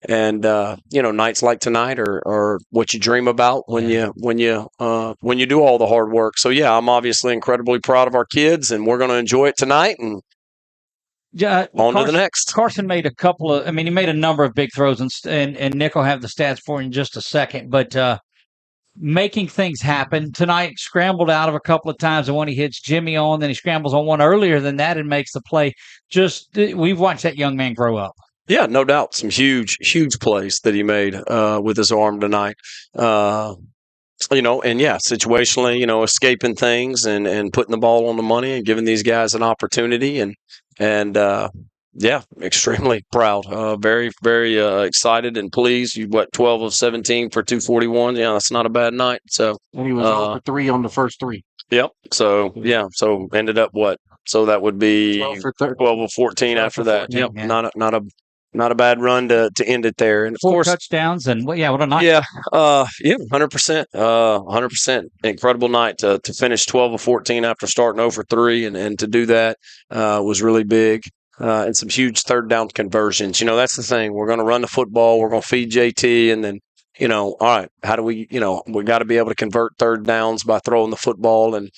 Q: and nights like tonight are what you dream about when you do all the hard work. So yeah, I'm obviously incredibly proud of our kids, and we're going to enjoy it tonight and on to the next.
A: Carson made he made a number of big throws, and Nick will have the stats for you in just a second. But making things happen tonight, scrambled out of a couple of times, and when he hits Jimmy on, then he scrambles on one earlier than that and makes the play. We've watched that young man grow up.
Q: Yeah, no doubt. Some huge plays that he made with his arm tonight. Situationally, escaping things and putting the ball on the money and giving these guys an opportunity and extremely proud. Very, very excited and pleased. 12 of 17 for 241. Yeah, that's not a bad night. So
B: And he was 0 for 3 on the first 3.
Q: Yep. So so ended up what? So that would be 12 of 14 after that.
A: 14,
Q: Yep.
A: yeah.
Q: Not a bad run to end it there. And of
A: 4
Q: course,
A: touchdowns, and what a night.
Q: yeah, 100%. 100%. Incredible night to finish 12 of 14 after starting 0 for 3, and to do that was really big. And some huge third down conversions. That's the thing. We're going to run the football. We're going to feed JT, and then all right, how do we got to be able to convert third downs by throwing the football and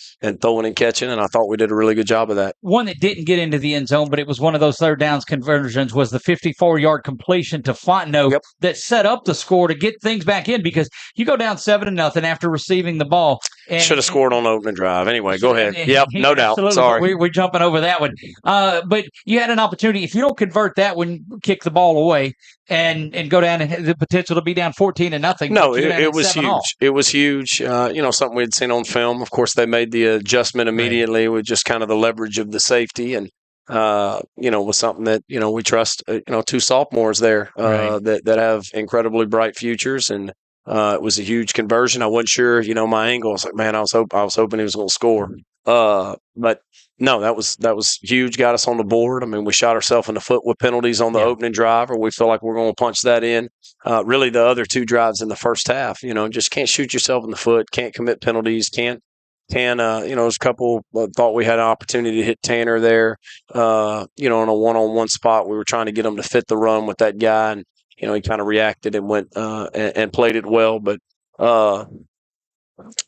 Q: throwing and catching. And I thought we did a really good job of that.
A: One that didn't get into the end zone, but it was one of those third downs conversions, was the 54-yard completion to Fontenot that set up the score to get things back in, because you go down 7-0 after receiving the ball.
Q: Should have scored on the opening drive. Anyway, go ahead. Yep, no doubt.
A: Absolutely.
Q: Sorry.
A: We're jumping over that one. But you had an opportunity. If you don't convert that one, kick the ball away and go down and have the potential to be down 14-0.
Q: No, it was huge. It was huge. Something we had seen on film. Of course, they made the adjustment immediately with just kind of the leverage of the safety, and was something that we trust. 2 sophomores there that have incredibly bright futures, and it was a huge conversion. I wasn't sure, my angle. I was like, man, I was hoping he was going to score. But no, that was huge. Got us on the board. I mean, we shot ourselves in the foot with penalties on the opening drive, or we feel like we're going to punch that in. Really, the other 2 drives in the first half, just can't shoot yourself in the foot, can't commit penalties, can't. There's a couple thought we had an opportunity to hit Tanner there, in a one-on-one spot. We were trying to get him to fit the run with that guy, and he kind of reacted and went and played it well. But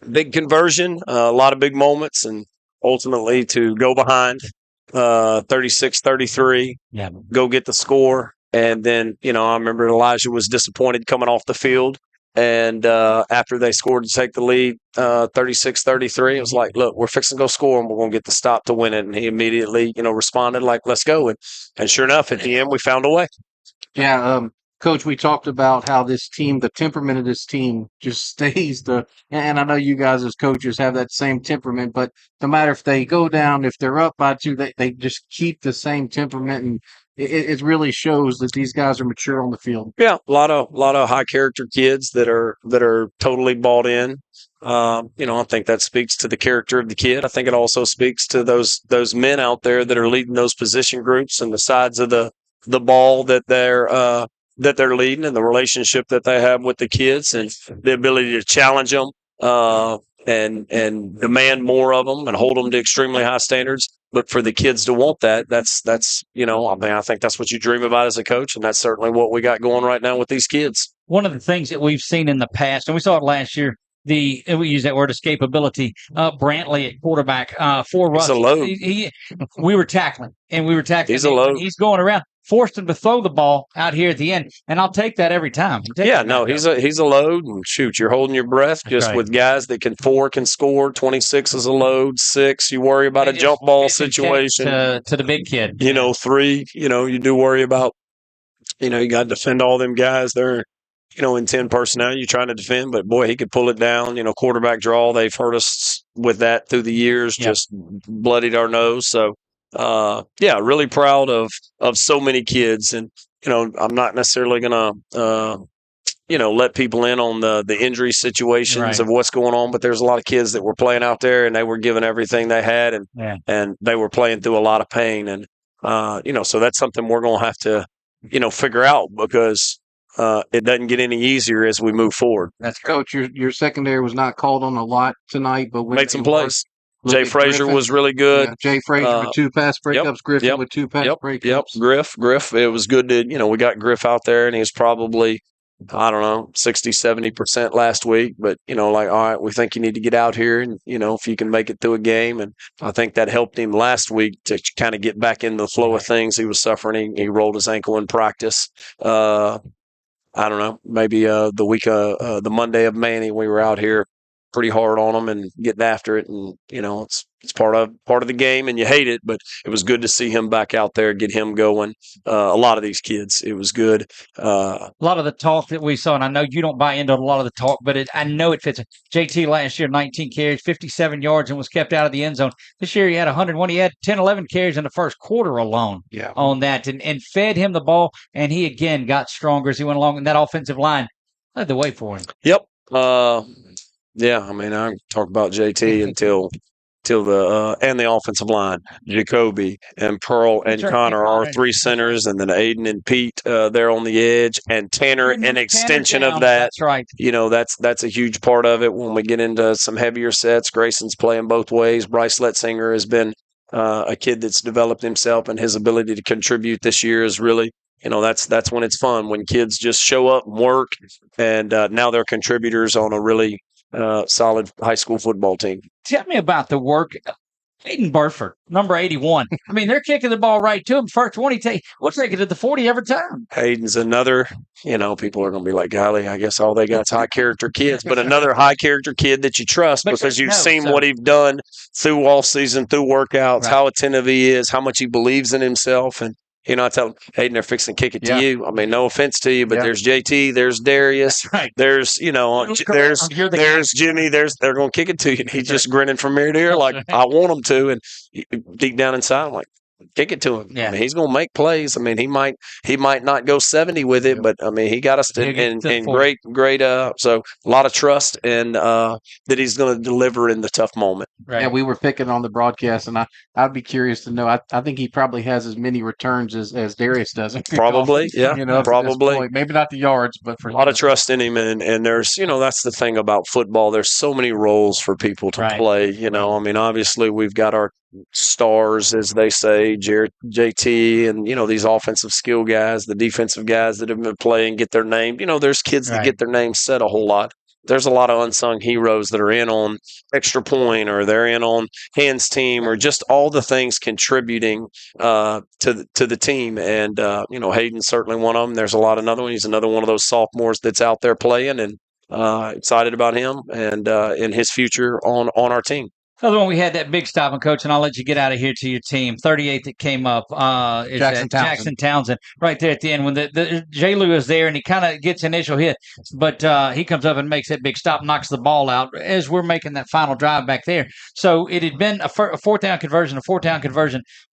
Q: big conversion, a lot of big moments, and ultimately to go behind 36-33, go get the score. And then, I remember Elijah was disappointed coming off the field. And after they scored to take the lead 36-33, it was like, look, we're fixing to go score, and we're going to get the stop to win it. And he immediately, responded like, let's go. And sure enough, at the end, we found a way.
B: Yeah, Coach, we talked about how this team, the temperament of this team just stays and I know you guys as coaches have that same temperament, but no matter if they go down, if they're up by 2, they just keep the same temperament, and it really shows that these guys are mature on the field.
Q: Yeah, a lot of high character kids that are totally bought in. I think that speaks to the character of the kid. I think it also speaks to those men out there that are leading those position groups and the sides of the ball that they're leading, and the relationship that they have with the kids, and the ability to challenge them and demand more of them and hold them to extremely high standards. But for the kids to want that's I think that's what you dream about as a coach, and that's certainly what we got going right now with these kids.
A: One of the things that we've seen in the past, and we saw it last year, we use that word escapability. Brantley at quarterback for
Q: He's a
A: Ruston.
Q: load.
A: We were tackling, and we were tackling.
Q: He's a load.
A: He's going around, forced him to throw the ball out here at the end, and I'll take that every time.
Q: Yeah, no, he's a load, and shoot, you're holding your breath just
A: right.
Q: with guys that can score. 26 is a load. 6, you worry about a jump ball situation.
A: To the big kid.
Q: 3, you do worry about, you got to defend all them guys. They're, in 10 personnel, you're trying to defend, but boy, he could pull it down. Quarterback draw, they've hurt us with that through the years, just bloodied our nose. So, really proud of so many kids. And, I'm not necessarily going to, let people in on the injury situations of what's going on, but there's a lot of kids that were playing out there and they were giving everything they had and they were playing through a lot of pain. And, so that's something we're going to have to, figure out because it doesn't get any easier as we move forward.
B: That's Coach. Your secondary was not called on a lot tonight, but when
Q: made some plays. Jay Frazier was really good.
B: Yeah, Jay Frazier with 2 pass breakups. Griffin with 2 pass breakups.
Q: Griff. It was good to, we got Griff out there and he was probably, 60, 70% last week. But, all right, we think you need to get out here and, if you can make it through a game. And I think that helped him last week to kind of get back in the flow of things. He was suffering. He rolled his ankle in practice. Maybe the week the Monday of Manny, we were out here pretty hard on him and getting after it. And, it's part of the game and you hate it, but it was good to see him back out there, get him going. A lot of these kids, it was good.
A: A lot of the talk that we saw, and I know you don't buy into a lot of the talk, but I know it fits. JT last year, 19 carries, 57 yards, and was kept out of the end zone. This year he had 101. He had 10, 11 carries in the first quarter alone on that and fed him the ball, and he again got stronger as he went along, and that offensive line led the way for him.
Q: Yep. I talk about JT until the offensive line, Jacoby and Pearl and Connor are 3 centers, and then Aiden and Pete there on the edge, and Tanner an extension of that.
A: That's right.
Q: That's a huge part of it when we get into some heavier sets. Grayson's playing both ways. Bryce Letzinger has been a kid that's developed himself, and his ability to contribute this year is really, that's when it's fun, when kids just show up and work, and now they're contributors on a really solid high school football team.
A: Tell me about the work. Aiden Burford, number 81. They're kicking the ball right to him. First one, we'll take it to the 40 every time.
Q: Aiden's another, people are going to be like, golly, I guess all they got is high character kids, but another high character kid that you trust because you've seen what he's done through all season, through workouts, how attentive he is, how much he believes in himself. And, I tell him, Hayden, they're fixing to kick it to you. No offense to you, but there's JT, there's Darius, there's, there's Jimmy, they're going to kick it to you. And he's just grinning from ear to ear like, I want them to. And deep down inside, I'm like, kick it to him.
A: Yeah.
Q: He's going to make plays. He might not go 70 with it, but he got us in great. So a lot of trust and that he's going to deliver in the tough moment.
B: Right. Yeah, we were picking on the broadcast, and I'd be curious to know. I think he probably has as many returns as Darius does.
Q: Probably, yeah. Probably.
B: Maybe not the yards, but for
Q: a lot of trust in him. And there's, that's the thing about football. There's so many roles for people to play. Obviously we've got our stars, as they say, JT, and these offensive skill guys, the defensive guys that have been playing, get their name. There's kids that get their name said a whole lot. There's a lot of unsung heroes that are in on extra point, or they're in on hands team, or just all the things contributing to the team. And Hayden's certainly one of them. There's a lot of another one. He's another one of those sophomores that's out there playing, and excited about him and in his future on our team.
A: Another one we had that big stop, and Coach, and I'll let you get out of here to your team. 38 that came up is Jackson Townsend right there at the end when the J-Lou is there, and he kind of gets initial hit, but he comes up and makes that big stop, knocks the ball out as we're making that final drive back there. So it had been a fourth down conversion,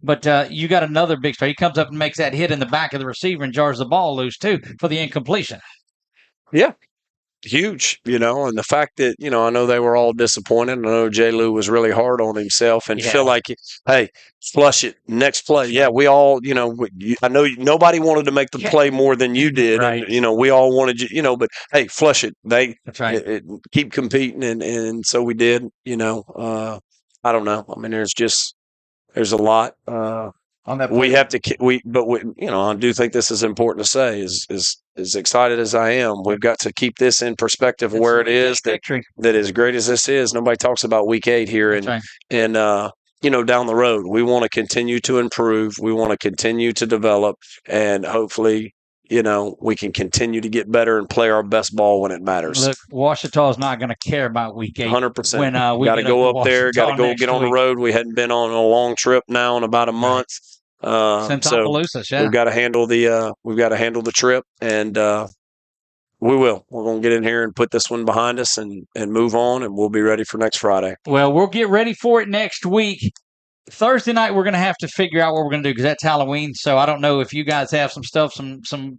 A: but you got another big stop. He comes up and makes that hit in the back of the receiver and jars the ball loose too for the incompletion.
Q: Yeah. Huge, and the fact that, I know they were all disappointed. I know J. Lou was really hard on himself and feel like, hey, flush it, next play. Yeah, we all, I know nobody wanted to make the play more than you did.
A: Right.
Q: And, we all wanted you, but hey, flush it.
A: That's right.
Q: Keep competing. And so we did, I don't know. There's a lot
B: on that.
Q: We have to. I do think this is important to say. As excited as I am, we've got to keep this in perspective of where it is. That as great as this is, nobody talks about week 8 here, and down the road, we want to continue to improve. We want to continue to develop, and hopefully, we can continue to get better and play our best ball when it matters.
A: Look, Washita's not going to care about week 8.
Q: 100%.
A: When we
Q: got to go up there, got to go get on the
A: week.
Q: road. We hadn't been on a long trip now in about a month.
A: Since Opelousas, yeah.
Q: We've got to handle the trip, and we will. We're going to get in here and put this one behind us and move on, and we'll be ready for next Friday.
A: Well, we'll get ready for it next week. Thursday night, we're going to have to figure out what we're going to do because that's Halloween. So I don't know if you guys have some stuff, who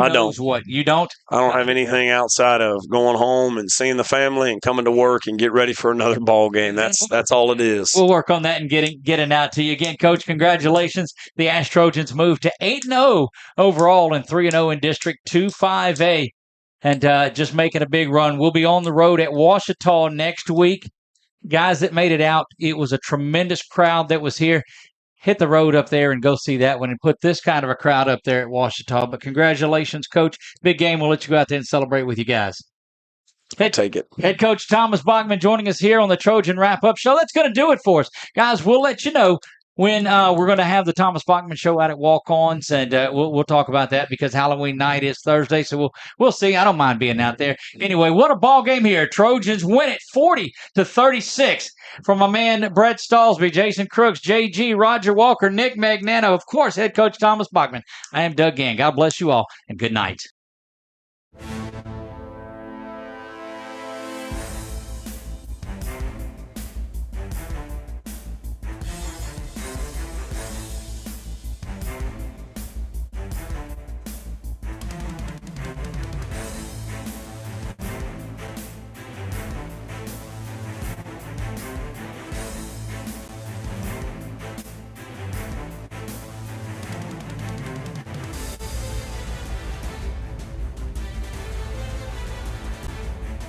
A: knows what. You don't?
Q: I don't have anything outside of going home and seeing the family and coming to work and get ready for another ball game. That's all it is.
A: We'll work on that and getting out to you. Again, Coach, congratulations. The ASH Trojans moved to 8-0 overall and 3-0 in District 2-5A. And just making a big run. We'll be on the road at Washita next week. Guys that made it out, it was a tremendous crowd that was here. Hit the road up there and go see that one and put this kind of a crowd up there at Washita. But congratulations, Coach. Big game. We'll let you go out there and celebrate with you guys.
Q: Take it.
A: Head coach Thomas Bachman joining us here on the Trojan Wrap-Up Show. That's going to do it for us. Guys, we'll let you know when we're going to have the Thomas Bachman Show out at Walk-Ons, and we'll talk about that because Halloween night is Thursday, so we'll see. I don't mind being out there. Anyway, what a ball game here. Trojans win it 40-36 from my man Brett Stallsby, Jason Crooks, JG, Roger Walker, Nick Magnano, of course, head coach Thomas Bachman. I am Doug Gann. God bless you all, and good night.